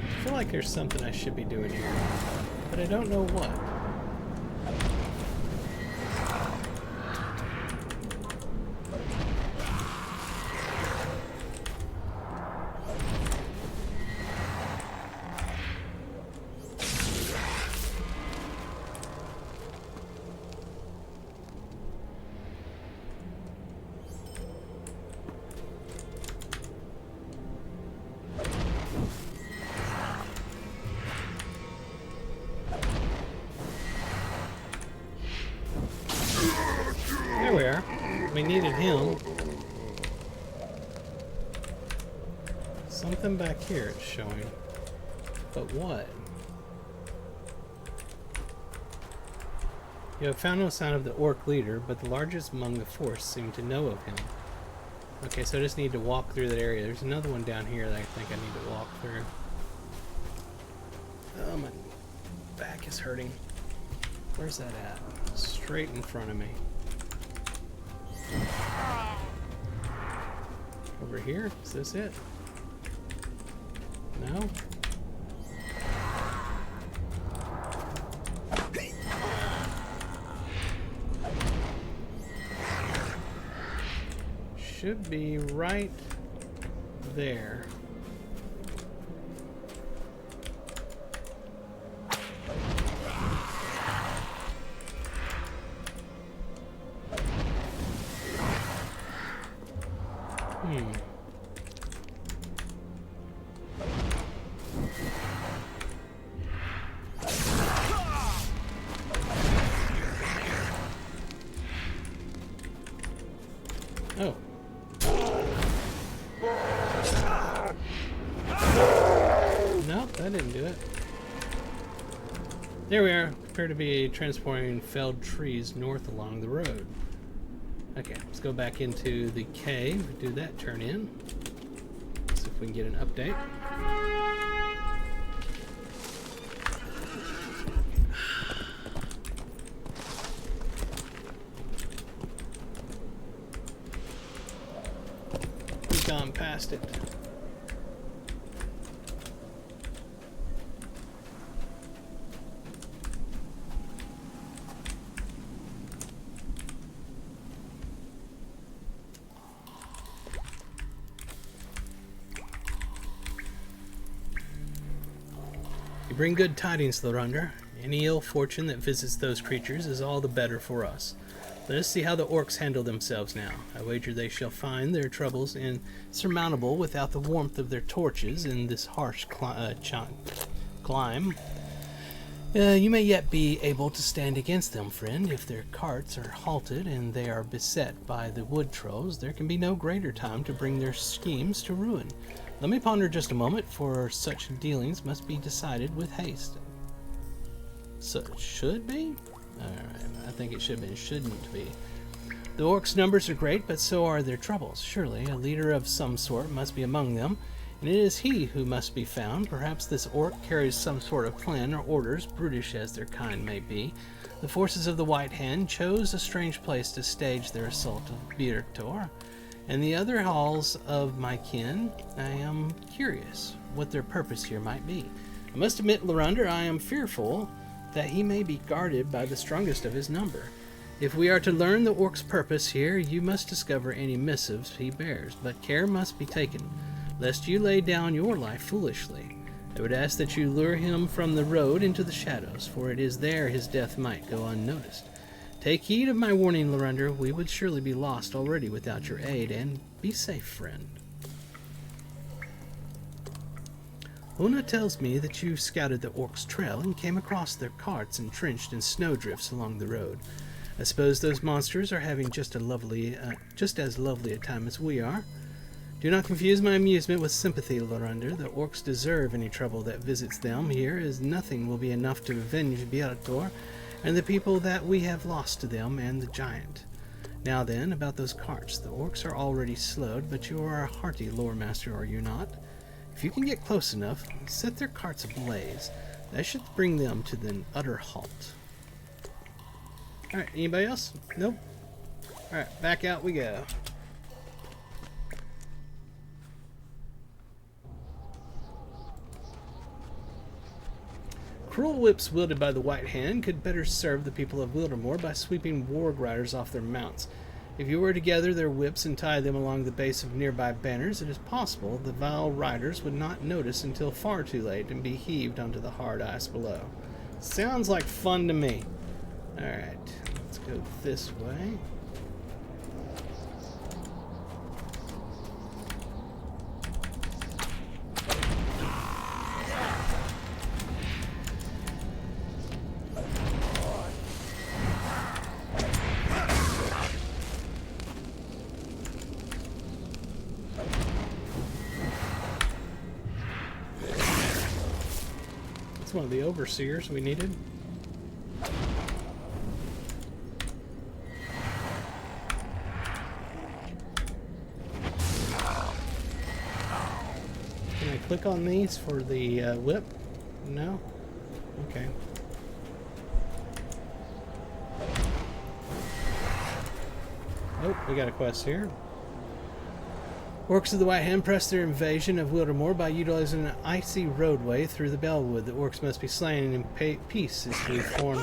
I feel like there's something I should be doing here, but I don't know what. There we are. We needed him. Something back here it's showing. But what? You have found no sign of the orc leader, but the largest among the force seem to know of him. Okay, so I just need to walk through that area. There's another one down here that I think I need to walk through. Oh, my back is hurting. Where's that at? Straight in front of me. Over here? Is this it? No? Should be right there. Oh. Nope, that didn't do it. There we are. Appear to be transporting felled trees north along the road. Okay, let's go back into the cave. Do that turn in. See if we can get an update. We've gone past it. You bring good tidings, Lorunda. Any ill fortune that visits those creatures is all the better for us. Let us see how the orcs handle themselves now. I wager they shall find their troubles insurmountable without the warmth of their torches in this harsh climb. You may yet be able to stand against them, friend. If their carts are halted and they are beset by the wood trolls, there can be no greater time to bring their schemes to ruin. Let me ponder just a moment, for such dealings must be decided with haste. So it should be? Alright, I think it should be. Shouldn't be. The orcs' numbers are great, but so are their troubles. Surely a leader of some sort must be among them, and it is he who must be found. Perhaps this orc carries some sort of plan or orders, brutish as their kind may be. The forces of the White Hand chose a strange place to stage their assault of Byre Tor, and the other halls of my kin. I am curious what their purpose here might be. I must admit, Lorunda, I am fearful that he may be guarded by the strongest of his number. If we are to learn the orc's purpose here, you must discover any missives he bears, but care must be taken, lest you lay down your life foolishly. I would ask that you lure him from the road into the shadows, for it is there his death might go unnoticed. Take heed of my warning, Lorunder. We would surely be lost already without your aid, and be safe, friend. Una tells me that you scouted the orcs' trail and came across their carts entrenched in snowdrifts along the road. I suppose those monsters are having just as lovely a time as we are. Do not confuse my amusement with sympathy, Lorunder. The orcs deserve any trouble that visits them here, as nothing will be enough to avenge Byre Tor and the people that we have lost to them and the giant. Now then, about those carts. The orcs are already slowed, but you are a hearty lore master, are you not? If you can get close enough, set their carts ablaze. That should bring them to an utter halt. Alright, anybody else? Nope. Alright, back out we go. Cruel whips wielded by the White Hand could better serve the people of Wildermore by sweeping warg riders off their mounts. If you were to gather their whips and tie them along the base of nearby banners, it is possible the vile riders would not notice until far too late and be heaved onto the hard ice below. Sounds like fun to me. Alright, let's go this way. That's one of the overseers we needed. Can I click on these for the whip? No? Okay. Nope, we got a quest here. Orcs of the White Hand press their invasion of Wildermore by utilizing an icy roadway through the Balewood. The orcs must be slain in pieces to reform,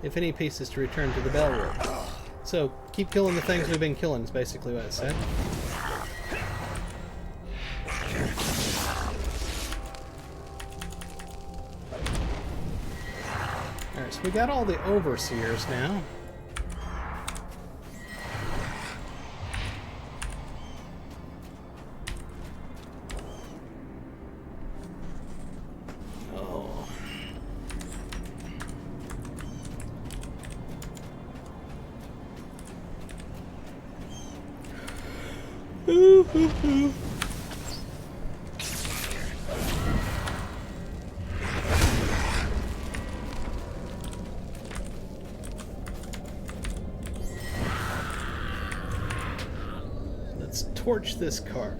if any pieces to return to the Balewood. So, keep killing the things we've been killing is basically what it said. Alright, so we got all the overseers now. Let's torch this cart.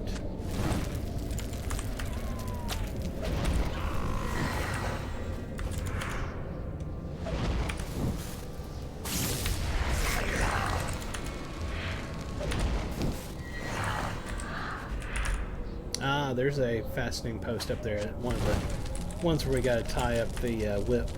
Ah, there's a fastening post up there at one of the ones where we gotta tie up the whip.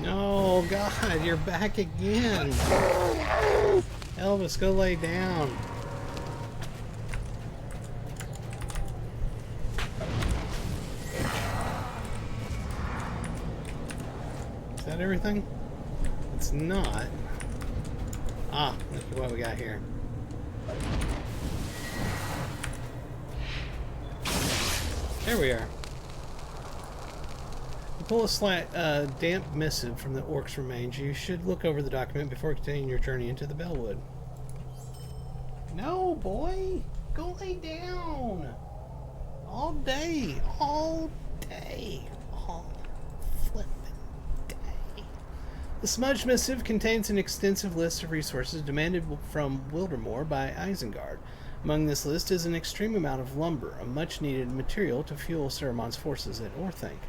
Oh God, you're back again. Elvis, go lay down. that everything? It's not. Ah, look at what we got here. There we are. You pull a slight, damp missive from the orc's remains. You should look over the document before continuing your journey into the Balewood. No, boy! Go lay down! All day! All day! All flippin' day. The smudged missive contains an extensive list of resources demanded from Wildermore by Isengard. Among this list is an extreme amount of lumber, a much-needed material to fuel Saruman's forces at Orthanc.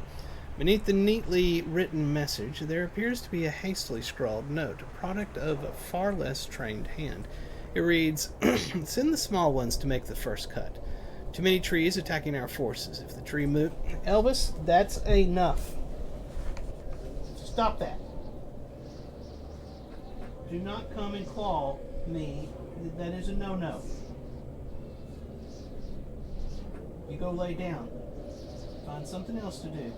Beneath the neatly written message, there appears to be a hastily scrawled note, a product of a far less trained hand. It reads, "Send the small ones to make the first cut. Too many trees attacking our forces. If the tree move..." Elvis, that's enough. Stop that. Do not come and claw me. That is a no-no. You go lay down. Find something else to do.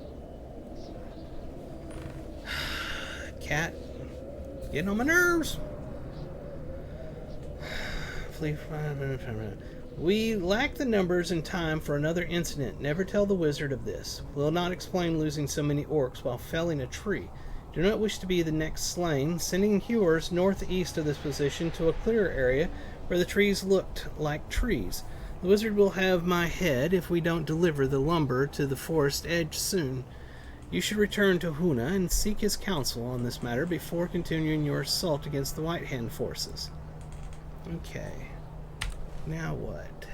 Cat, getting on my nerves. We lack the numbers and time for another incident. Never tell the wizard of this. Will not explain losing so many orcs while felling a tree. Do not wish to be the next slain. Sending hewers northeast of this position to a clearer area where the trees looked like trees. The wizard will have my head if we don't deliver the lumber to the forest edge soon. You should return to Huna and seek his counsel on this matter before continuing your assault against the White Hand forces. Okay. Now what?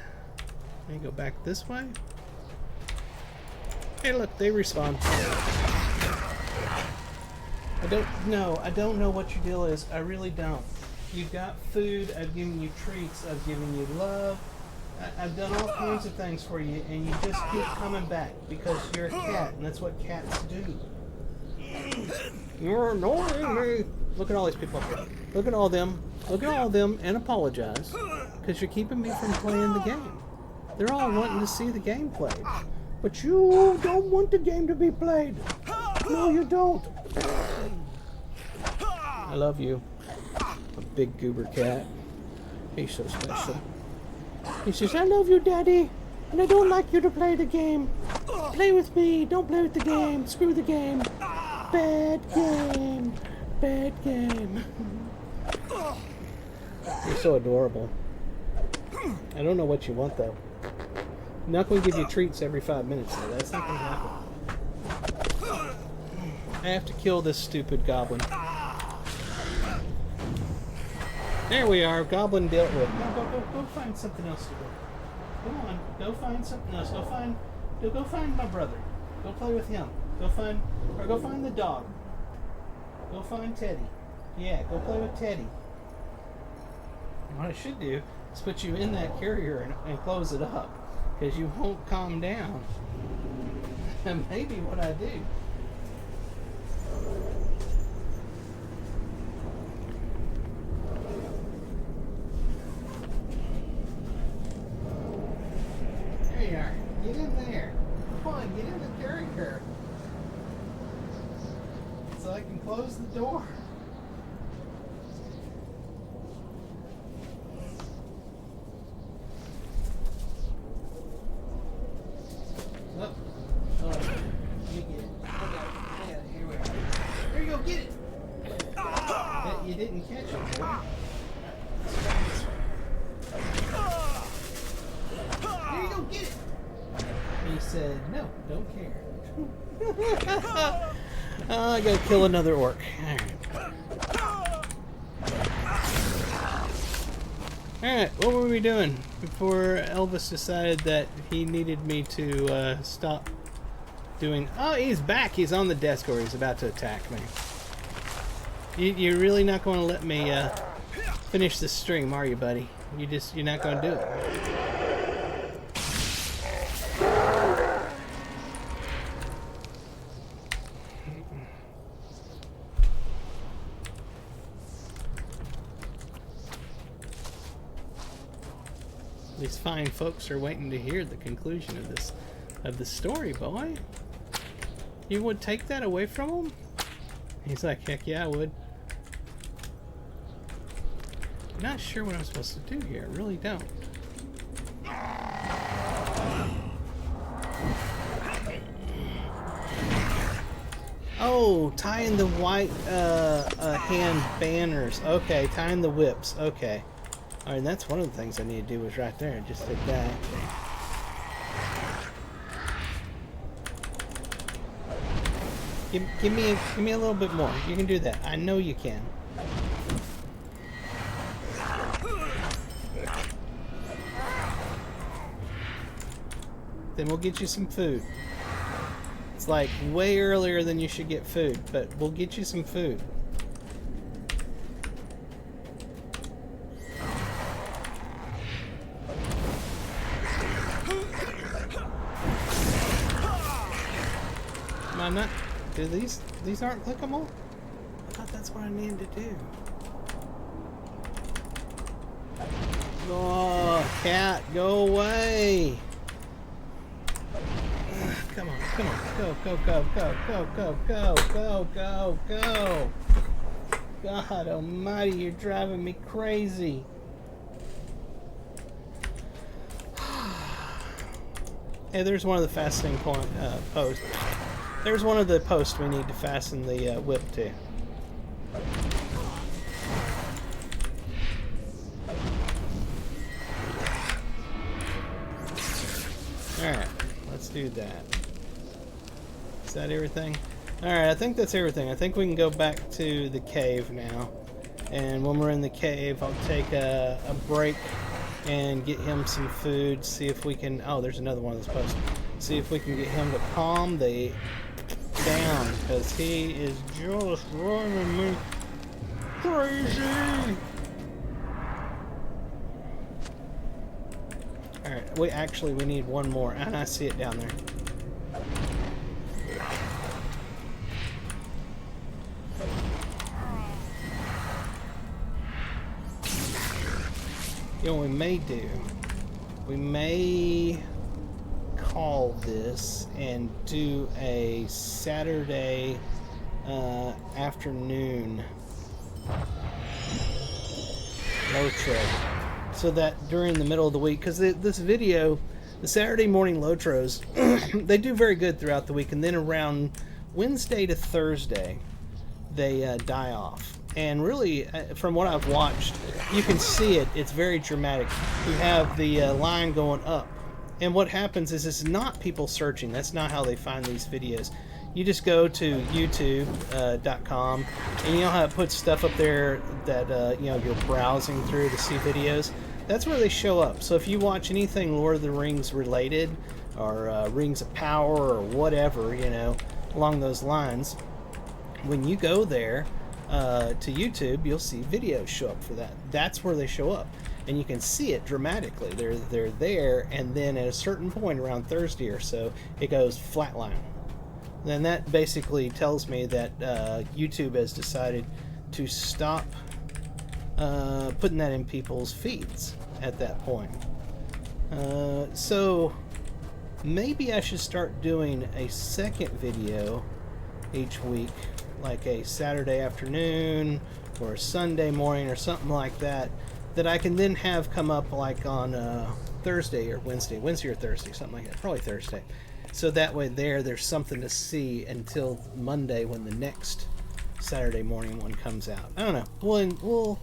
Let me go back this way. Hey, look, they respawn. I don't know what your deal is. I really don't. You've got food, I've given you treats, I've given you love. I've done all kinds of things for you, and you just keep coming back because you're a cat, and that's what cats do. You're annoying me. Look at all these people up here. Look at all them. Look at all them and apologize because you're keeping me from playing the game. They're all wanting to see the game played. But you don't want the game to be played. No, you don't. I love you. A big goober cat. He's so special. He says, I love you, Daddy, and I don't like you to play the game. Play with me. Don't play with the game. Screw the game. Bad game. Bad game. You're so adorable. I don't know what you want, though. I'm not going to give you treats every 5 minutes, though. That's not going to happen. I have to kill this stupid goblin. There we are. Goblin dealt with. No, go find something else to do. Come on. Go find something else. Go find my brother. Go play with him. Go find the dog. Go find Teddy. Yeah, go play with Teddy. What I should do is put you in that carrier and close it up, because you won't calm down. And maybe what I do. There you are. Get in there. Come on, get in the carrier. So I can close the door. You didn't catch it, boy. Here you go, get it. He said, no, don't care. I gotta kill another orc. Alright, what were we doing before Elvis decided that he needed me to stop doing... Oh, he's back. He's on the desk, or he's about to attack me. You're really not going to let me finish this stream, are you, buddy? You're not going to do it. These fine folks are waiting to hear the conclusion of the story, boy. You would take that away from them? He's like, heck yeah, I would. Not sure what I'm supposed to do here. I really don't. Oh, tying the white hand banners. Okay, tying the whips. Okay. Alright, that's one of the things I need to do was right there. I just did that. Give me a little bit more. You can do that. I know you can. Then we'll get you some food. It's like way earlier than you should get food, but we'll get you some food. Am I not? Do these aren't clickable? I thought that's what I needed to do. Oh, cat, go away! Come on, come on, go, go, go, go, go, go, go, go, go, go! God almighty, you're driving me crazy. Hey, there's one of the fastening posts. There's one of the posts we need to fasten the whip to. Alright, let's do that. Is that everything? Alright, I think that's everything. I think we can go back to the cave now. And when we're in the cave, I'll take a break and get him some food. See if we can... Oh, there's another one of those posts. See if we can get him to calm the... down, because he is just driving me crazy. Alright, we need one more, and I see it down there. You know what we may do? We may call this and do a Saturday afternoon Lotro, so that during the middle of the week, because this video, the Saturday morning Lotros, they do very good throughout the week, and then around Wednesday to Thursday they die off. And really, from what I've watched, you can see it. It's very dramatic. You have the line going up. And what happens is it's not people searching. That's not how they find these videos. You just go to youtube.com and you know how it puts stuff up there that you know, you're browsing through to see videos. That's where they show up. So if you watch anything Lord of the Rings related, or Rings of Power, or whatever, you know, along those lines, when you go there to YouTube, you'll see videos show up for that. That's where they show up. And you can see it dramatically. They're there, and then at a certain point around Thursday or so, it goes flatline. Then that basically tells me that YouTube has decided to stop putting that in people's feeds at that point. So maybe I should start doing a second video each week, like a Saturday afternoon or a Sunday morning or something like that, that I can then have come up like on Thursday or Wednesday or Thursday, something like that, probably Thursday. So that way there's something to see until Monday when the next Saturday morning one comes out. I don't know. We'll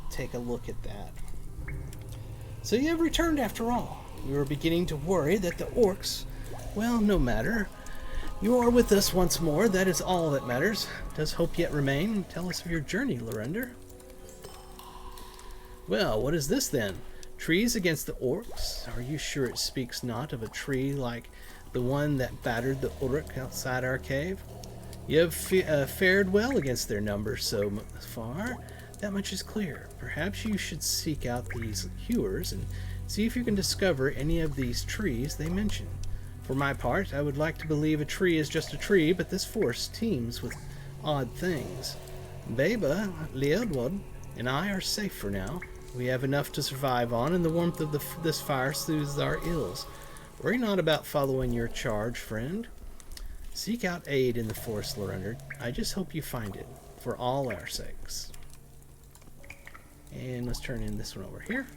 take a look at that. So you have returned after all. We were beginning to worry that the orcs, well, no matter. You are with us once more. That is all that matters. Does hope yet remain? Tell us of your journey, Lorender. Well, what is this then? Trees against the orcs? Are you sure it speaks not of a tree like the one that battered the Uruk outside our cave? You have fared well against their numbers so far. That much is clear. Perhaps you should seek out these hewers and see if you can discover any of these trees they mention. For my part, I would like to believe a tree is just a tree, but this forest teems with odd things. Beba, Leodwood, and I are safe for now. We have enough to survive on, and the warmth of this fire soothes our ills. Worry not about following your charge, friend. Seek out aid in the forest, Lorender. I just hope you find it, for all our sakes. And let's turn in this one over here.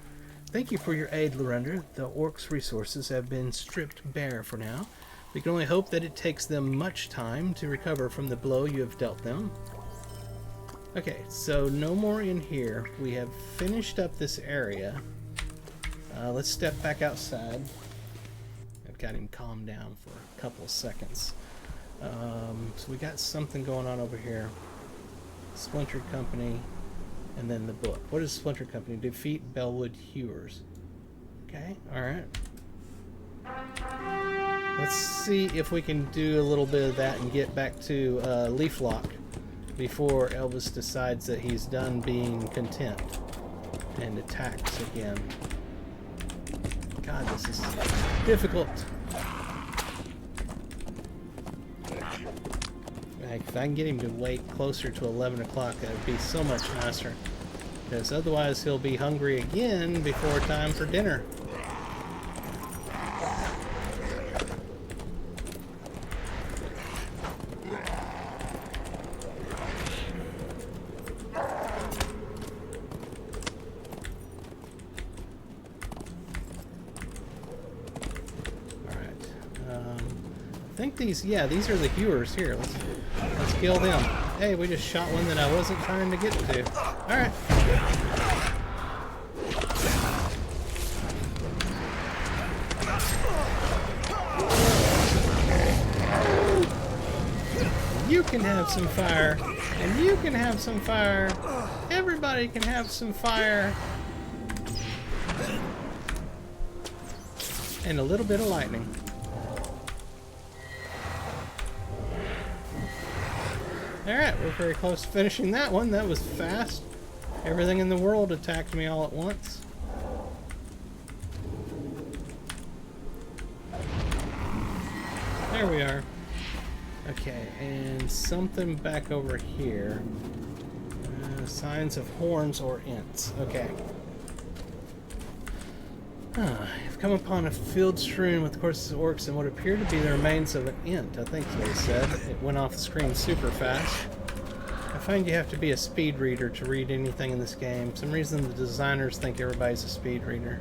Thank you for your aid, Lorender. The orcs' resources have been stripped bare for now. We can only hope that it takes them much time to recover from the blow you have dealt them. Okay, so no more in here. We have finished up this area. Let's step back outside. I've got him calmed down for a couple of seconds. So we got something going on over here. Splintered Company, and then the book. What is Splintered Company? Defeat Balewood Hewers. Okay, alright. Let's see if we can do a little bit of that and get back to Leaflock before Elvis decides that he's done being content and attacks again. God, this is difficult. If I can get him to wait closer to 11 o'clock, that would be so much nicer. Because otherwise he'll be hungry again before time for dinner. I think these are the hewers here. Let's kill them. Hey, we just shot one that I wasn't trying to get to. Alright. You can have some fire. And you can have some fire. Everybody can have some fire. And a little bit of lightning. Alright, we're very close to finishing that one. That was fast. Everything in the world attacked me all at once. There we are. Okay, and something back over here. Signs of horns or Ents. Okay. I've come upon a field strewn with corpses of orcs and what appear to be the remains of an Ent, I think they said. It went off the screen super fast. I find you have to be a speed reader to read anything in this game. For some reason the designers think everybody's a speed reader.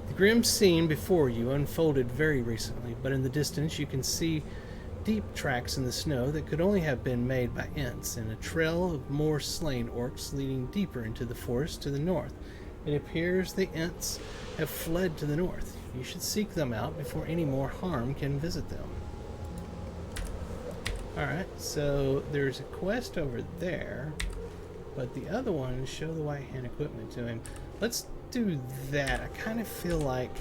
The grim scene before you unfolded very recently, but in the distance you can see deep tracks in the snow that could only have been made by Ents, and a trail of more slain orcs leading deeper into the forest to the north. It appears the Ents have fled to the north. You should seek them out before any more harm can visit them. Alright, so there's a quest over there, but the other one is show the white hand equipment to him. Let's do that. I kind of feel like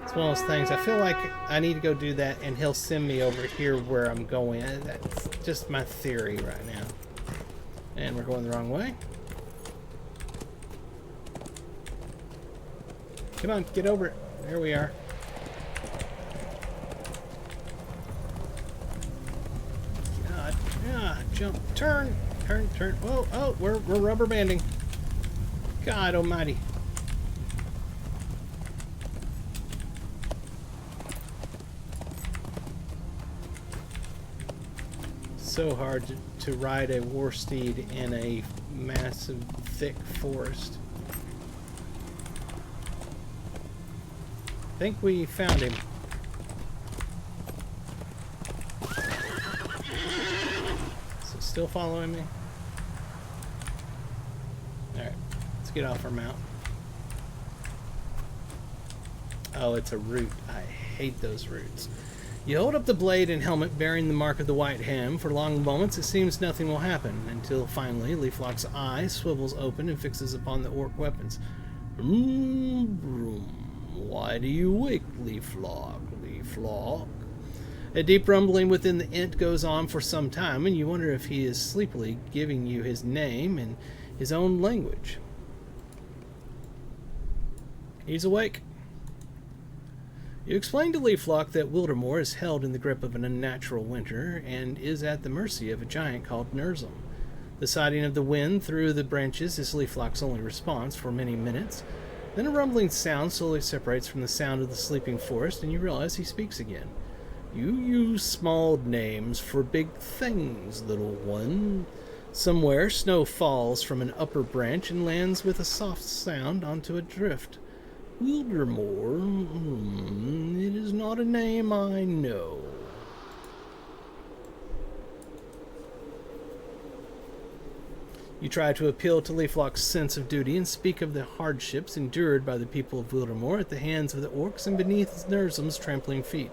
it's one of those things. I feel like I need to go do that and he'll send me over here where I'm going. That's just my theory right now. And we're going the wrong way. Come on, get over it. There we are. God, jump, turn. Whoa, oh, we're rubber banding. God almighty. So hard to ride a war steed in a massive, thick forest. I think we found him. So still following me? Alright, let's get off our mount. Oh, it's a root. I hate those roots. You hold up the blade and helmet bearing the mark of the white hand. For long moments it seems nothing will happen, until finally Leaflock's eye swivels open and fixes upon the orc weapons. Why do you wake, Leaflock? Leaflock? A deep rumbling within the Ent goes on for some time, and you wonder if he is sleepily giving you his name in his own language. He's awake. You explain to Leaflock that Wildermore is held in the grip of an unnatural winter and is at the mercy of a giant called Nürzum. The sighing of the wind through the branches is Leaflock's only response for many minutes. Then a rumbling sound slowly separates from the sound of the sleeping forest, and you realize he speaks again. You use small names for big things, little one. Somewhere, snow falls from an upper branch and lands with a soft sound onto a drift. Wildermore, it is not a name I know. You try to appeal to Leaflock's sense of duty and speak of the hardships endured by the people of Wildermore at the hands of the orcs and beneath Nürzum's trampling feet.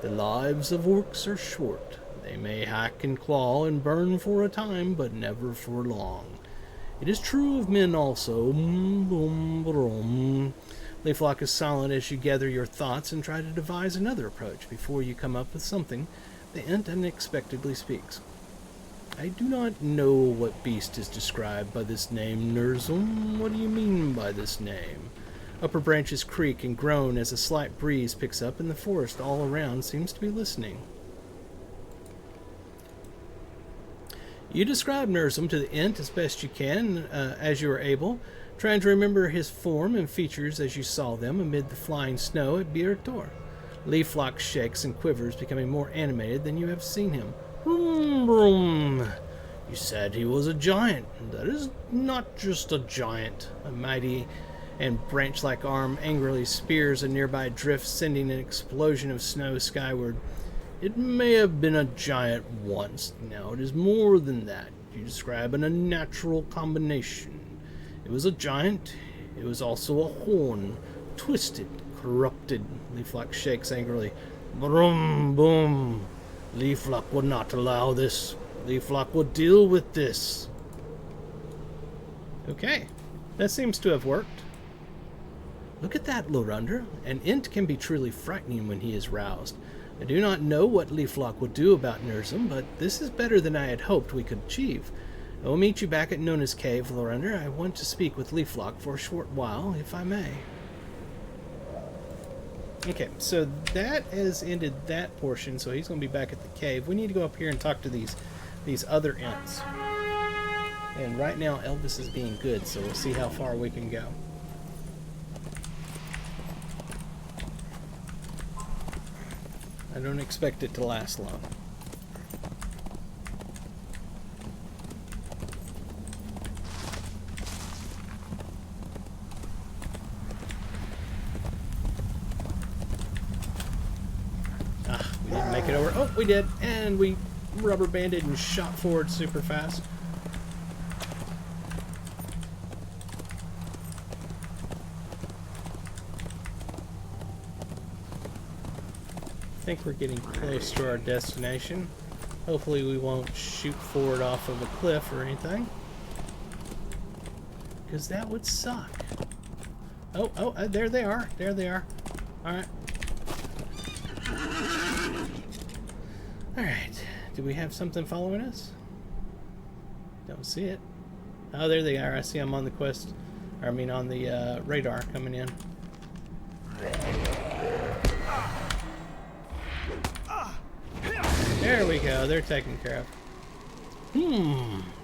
The lives of orcs are short. They may hack and claw and burn for a time, but never for long. It is true of men also. Leaflock is silent as you gather your thoughts and try to devise another approach before you come up with something. The Ent unexpectedly speaks. I do not know what beast is described by this name, Nürzum. What do you mean by this name? Upper branches creak and groan as a slight breeze picks up, and the forest all around seems to be listening. You describe Nürzum to the Ent as best you can, as you are able, trying to remember his form and features as you saw them amid the flying snow at Byre Tor. Leaflock shakes and quivers, becoming more animated than you have seen him. Vroom, vroom. You said he was a giant. That is not just a giant. A mighty and branch-like arm angrily spears a nearby drift, sending an explosion of snow skyward. It may have been a giant once. Now it is more than that. You describe an unnatural combination. It was a giant. It was also a horn. Twisted, corrupted. Leaflock shakes angrily. Brum, boom. Leaflock would not allow this. Leaflock would deal with this. Okay, that seems to have worked. Look at that, Lorunder. An Ent can be truly frightening when he is roused. I do not know what Leaflock will do about Nürzum, but this is better than I had hoped we could achieve. I will meet you back at Nona's cave, Lorunder. I want to speak with Leaflock for a short while, if I may. Okay, so that has ended that portion, so he's going to be back at the cave. We need to go up here and talk to these other Ents. And right now, Elvis is being good, so we'll see how far we can go. I don't expect it to last long. We didn't make it over. Oh, we did. And we rubber banded and shot forward super fast. I think we're getting close to our destination. Hopefully we won't shoot forward off of a cliff or anything, because that would suck. Oh, there they are. There they are. Alright. Alright. Do we have something following us? Don't see it. Oh, there they are. I see them on the quest. Or, I mean, on the radar coming in. There we go. They're taken care of.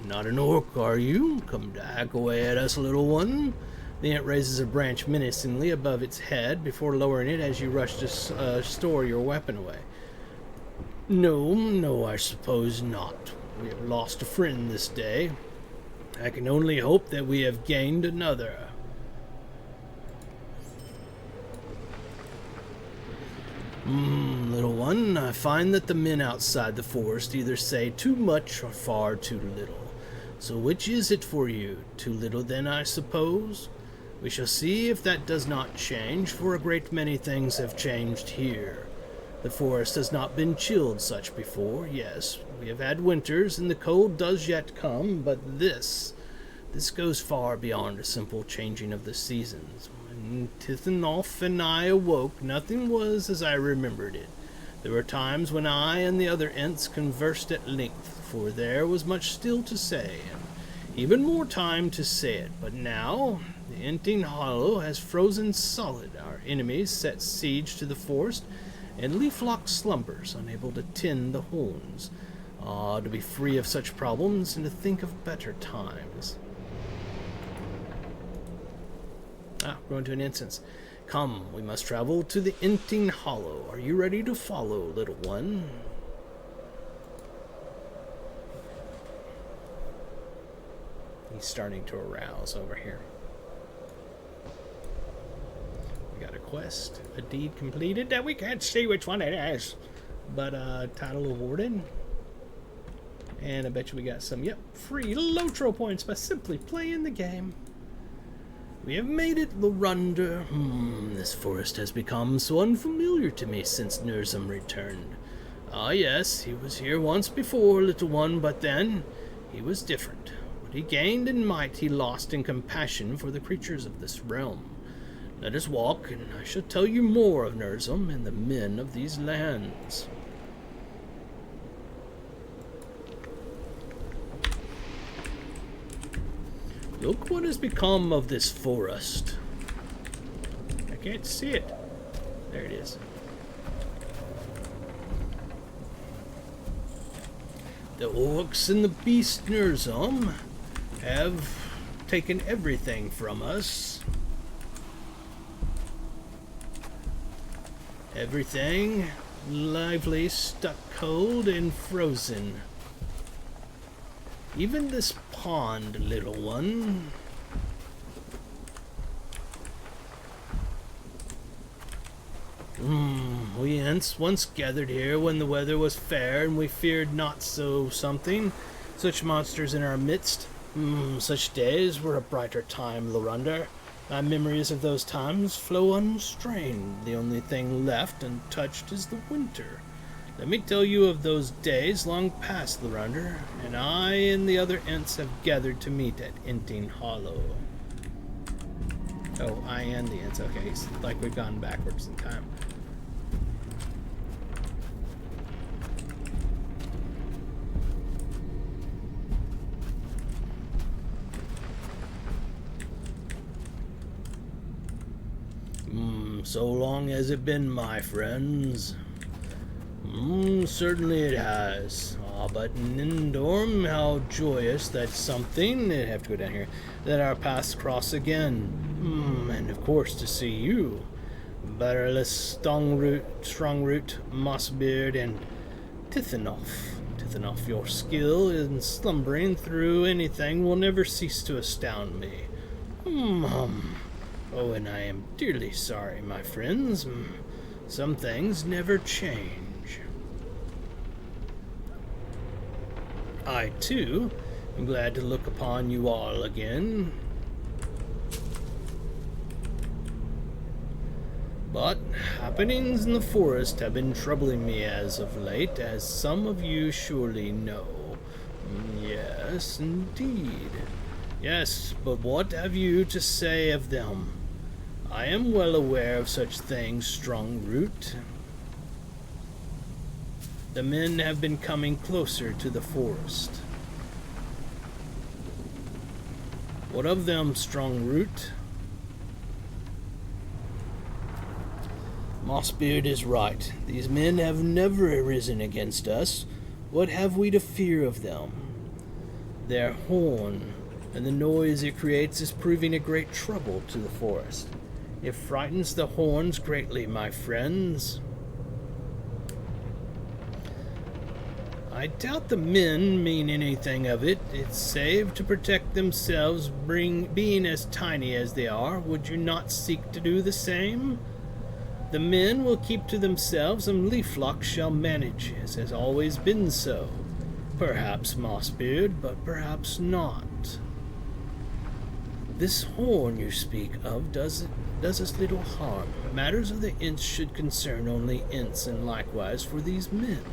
Not an orc, are you? Come to hack away at us, little one. The Ent raises a branch menacingly above its head before lowering it as you rush to store your weapon away. No, I suppose not. We have lost a friend this day. I can only hope that we have gained another. Little one, I find that the men outside the forest either say too much or far too little. So which is it for you? Too little then, I suppose? We shall see if that does not change, for a great many things have changed here. The forest has not been chilled such before. Yes, we have had winters, and the cold does yet come, but this goes far beyond a simple changing of the seasons. When Tithanolf and I awoke, nothing was as I remembered it. There were times when I and the other Ents conversed at length, for there was much still to say, and even more time to say it. But now, the Enting Hollow has frozen solid. Our enemies set siege to the forest, and Leaflock slumbers, unable to tend the horns. Ah, to be free of such problems, and to think of better times. We're going to an instance. Come, we must travel to the Enting Hollow. Are you ready to follow, little one? He's starting to arouse over here. We got a quest, a deed completed that we can't see which one it is, but title awarded. And I bet you we got some, free Lotro points by simply playing the game. We have made it, Lorunda. This forest has become so unfamiliar to me since Nürzum returned. Ah, yes, he was here once before, little one, but then he was different. What he gained in might he lost in compassion for the creatures of this realm. Let us walk, and I shall tell you more of Nürzum and the men of these lands. Look what has become of this forest. I can't see it. There it is. The orcs and the beast Nürzum have taken everything from us. Everything lively, stuck cold, and frozen. Even this pond, little one. We Ents once gathered here when the weather was fair, and we feared not so something. Such monsters in our midst. Such days were a brighter time, Lorunda. My memories of those times flow unstrained. The only thing left untouched is the winter. Let me tell you of those days long past, Lorunda, and I and the other Ents have gathered to meet at Enting Hollow. Oh, I and the Ents. Okay, it's like we've gone backwards in time. So long has it been, my friends. Certainly it has. But Nindorm, how joyous that something, I have to go down here, that our paths cross again. And of course to see you. Butterless, Strongroot, Mossbeard, and Tithanoff, your skill in slumbering through anything will never cease to astound me. Oh, and I am dearly sorry, my friends. Some things never change. I, too, am glad to look upon you all again. But happenings in the forest have been troubling me as of late, as some of you surely know. Yes, indeed. Yes, but what have you to say of them? I am well aware of such things, Strongroot. The men have been coming closer to the forest. What of them, Strongroot? Mossbeard is right. These men have never arisen against us. What have we to fear of them? Their horn and the noise it creates is proving a great trouble to the forest. It frightens the horns greatly, my friends. I doubt the men mean anything of it. It's saved to protect themselves, being as tiny as they are. Would you not seek to do the same? The men will keep to themselves, and Leaflock shall manage, as has always been so. Perhaps, Mossbeard, but perhaps not. This horn you speak of does us little harm. Matters of the Ents should concern only Ents, and likewise for these men.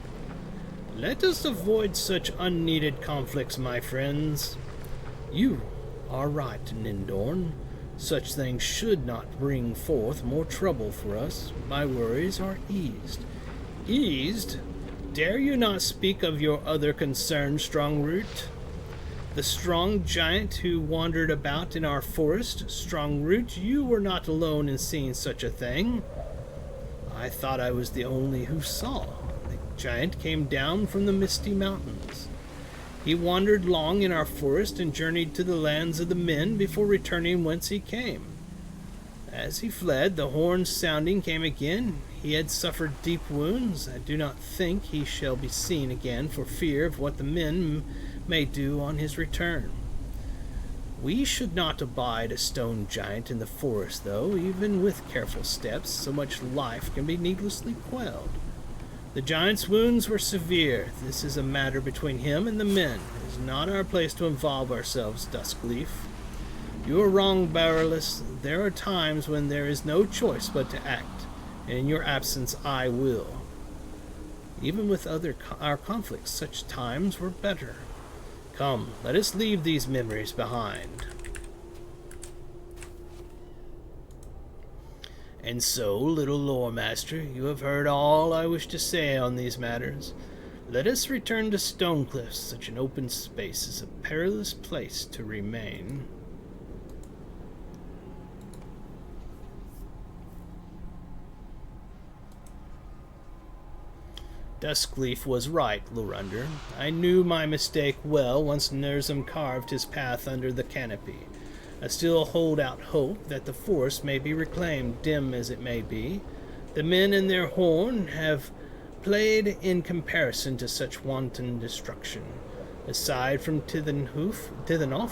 Let us avoid such unneeded conflicts, my friends. You are right, Nindorn. Such things should not bring forth more trouble for us. My worries are eased. Eased? Dare you not speak of your other concern, Strongroot? The strong giant who wandered about in our forest? Strongroot, you were not alone in seeing such a thing. I thought I was the only who saw. The giant came down from the misty mountains. He wandered long in our forest and journeyed to the lands of the men before returning whence he came. As he fled, the horn's sounding came again. He had suffered deep wounds. I do not think he shall be seen again for fear of what the men may do on his return. We should not abide a stone giant in the forest, though. Even with careful steps, so much life can be needlessly quelled. The giant's wounds were severe. This is a matter between him and the men. It is not our place to involve ourselves, Duskleaf. You are wrong, Barrowless. There are times when there is no choice but to act, and in your absence I will. Even with our conflicts, such times were better. Come, let us leave these memories behind. And so, little lore master, you have heard all I wish to say on these matters. Let us return to Stonecliff. Such an open space is a perilous place to remain. Duskleaf was right, Lorunder. I knew my mistake well once Nürzum carved his path under the canopy. I still hold out hope that the forest may be reclaimed, dim as it may be. The men in their horn have played in comparison to such wanton destruction. Aside from Tithenoff,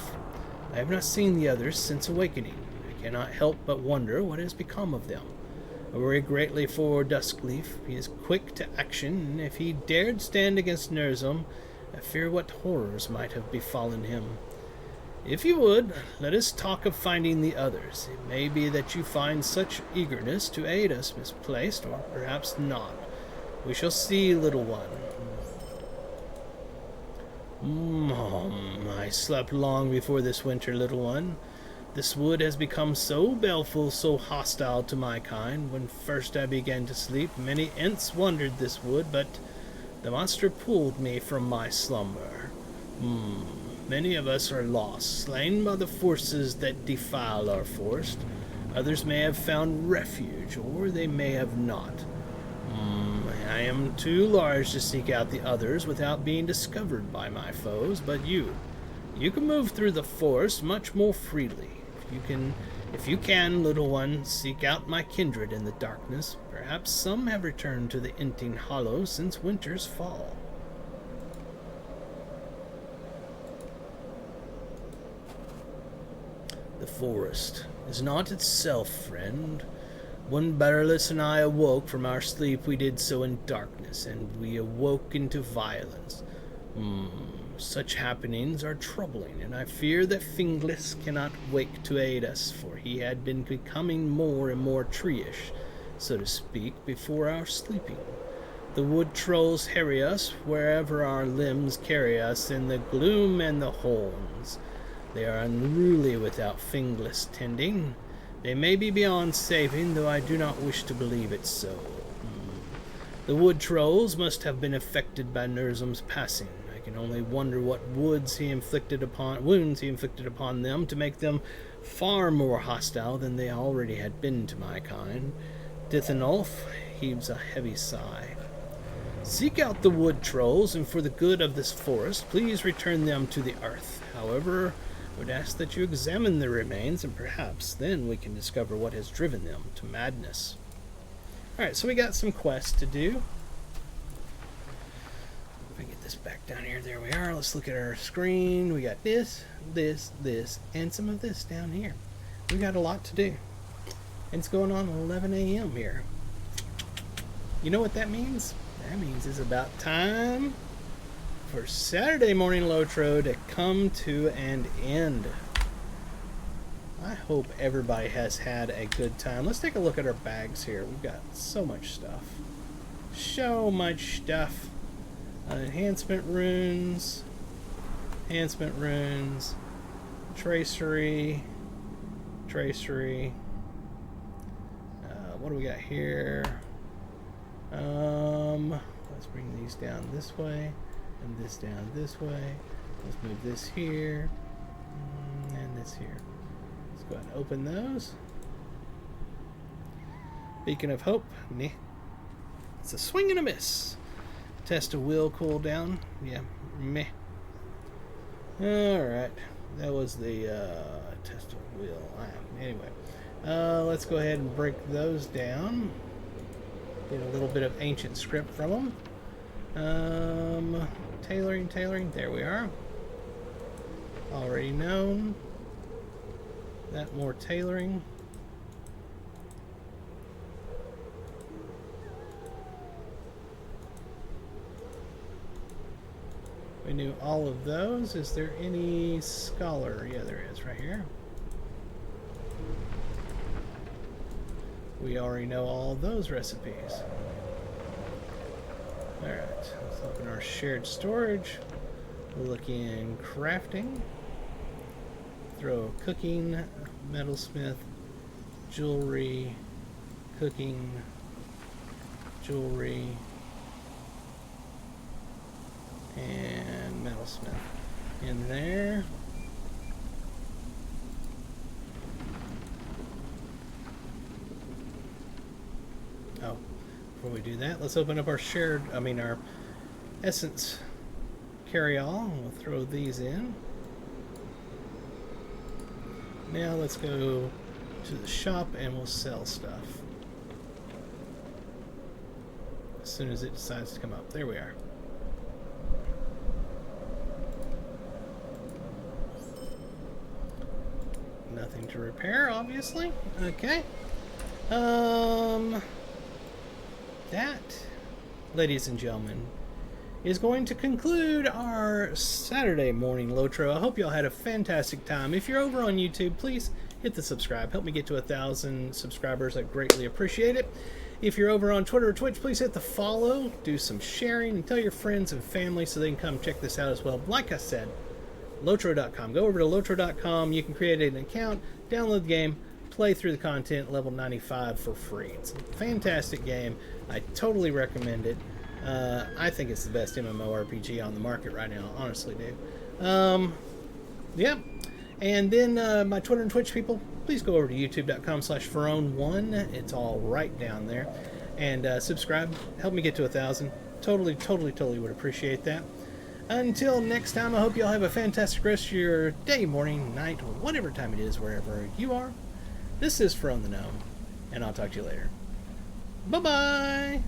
I have not seen the others since awakening. I cannot help but wonder what has become of them. I worry greatly for Duskleaf. He is quick to action, and if he dared stand against Nürzum, I fear what horrors might have befallen him. If you would, let us talk of finding the others. It may be that you find such eagerness to aid us misplaced, or perhaps not. We shall see, little one. I slept long before this winter, little one. This wood has become so baleful, so hostile to my kind. When first I began to sleep, many Ents wandered this wood, but the monster pulled me from my slumber. Many of us are lost, slain by the forces that defile our forest. Others may have found refuge, or they may have not. I am too large to seek out the others without being discovered by my foes, but you can move through the forest much more freely. If you can, little one, seek out my kindred in the darkness. Perhaps some have returned to the Enting Hollow since winter's fall. The forest is not itself, friend. When Barrowless and I awoke from our sleep, we did so in darkness, and we awoke into violence. Such happenings are troubling, and I fear that Finglas cannot wake to aid us, for he had been becoming more and more treeish, so to speak, before our sleeping. The wood trolls harry us wherever our limbs carry us in the gloom and the horns. They are unruly without Finglas tending. They may be beyond saving, though I do not wish to believe it so. The wood trolls must have been affected by Nürzum's passing. I can only wonder what wounds he inflicted upon them to make them far more hostile than they already had been to my kind. Tithenoff heaves a heavy sigh. Seek out the wood trolls, and for the good of this forest, please return them to the earth. However, I would ask that you examine their remains, and perhaps then we can discover what has driven them to madness. Alright, so we got some quests to do. If I get this back down here, there we are. Let's look at our screen. We got this, and some of this down here. We got a lot to do. And it's going on 11 a.m. here. You know what that means? That means it's about time for Saturday morning Lotro to come to an end. I hope everybody has had a good time. Let's take a look at our bags here. We've got so much stuff. So much stuff. Enhancement runes. Tracery. What do we got here? Let's bring these down this way. And this down this way. Let's move this here. And this here. Let's go ahead and open those. Beacon of Hope. Meh. It's a swing and a miss. Test of will cooldown. Yeah. Meh. Alright. That was the test of will. Anyway. Let's go ahead and break those down. Get a little bit of ancient script from them. Tailoring. There we are. Already known. That more tailoring. We knew all of those. Is there any scholar? Yeah, there is right here. We already know all of those recipes. Alright, let's open our shared storage. We'll look in crafting. Throw cooking, metalsmith, jewelry, cooking, jewelry, and metalsmith in there. Oh, before we do that, let's open up our our essence carry-all. We'll throw these in. Now let's go to the shop and we'll sell stuff. As soon as it decides to come up. There we are. Nothing to repair, obviously. Okay. That, ladies and gentlemen, is going to conclude our Saturday morning Lotro. I hope y'all had a fantastic time. If you're over on YouTube, please hit the subscribe. Help me get to 1,000 subscribers. I greatly appreciate it. If you're over on Twitter or Twitch, please hit the follow, do some sharing, and tell your friends and family so they can come check this out as well. Like I said, Lotro.com. Go over to Lotro.com. You can create an account, download the game, play through the content, level 95 for free. It's a fantastic game. I totally recommend it. I think it's the best MMORPG on the market right now. Honestly, do. Yep. And then my Twitter and Twitch people, please go over to youtube.com/Ferone1. It's all right down there. And subscribe. Help me get to 1,000. Totally would appreciate that. Until next time, I hope y'all have a fantastic rest of your day, morning, night, or whatever time it is, wherever you are. This is Ferone the Gnome, and I'll talk to you later. Bye-bye!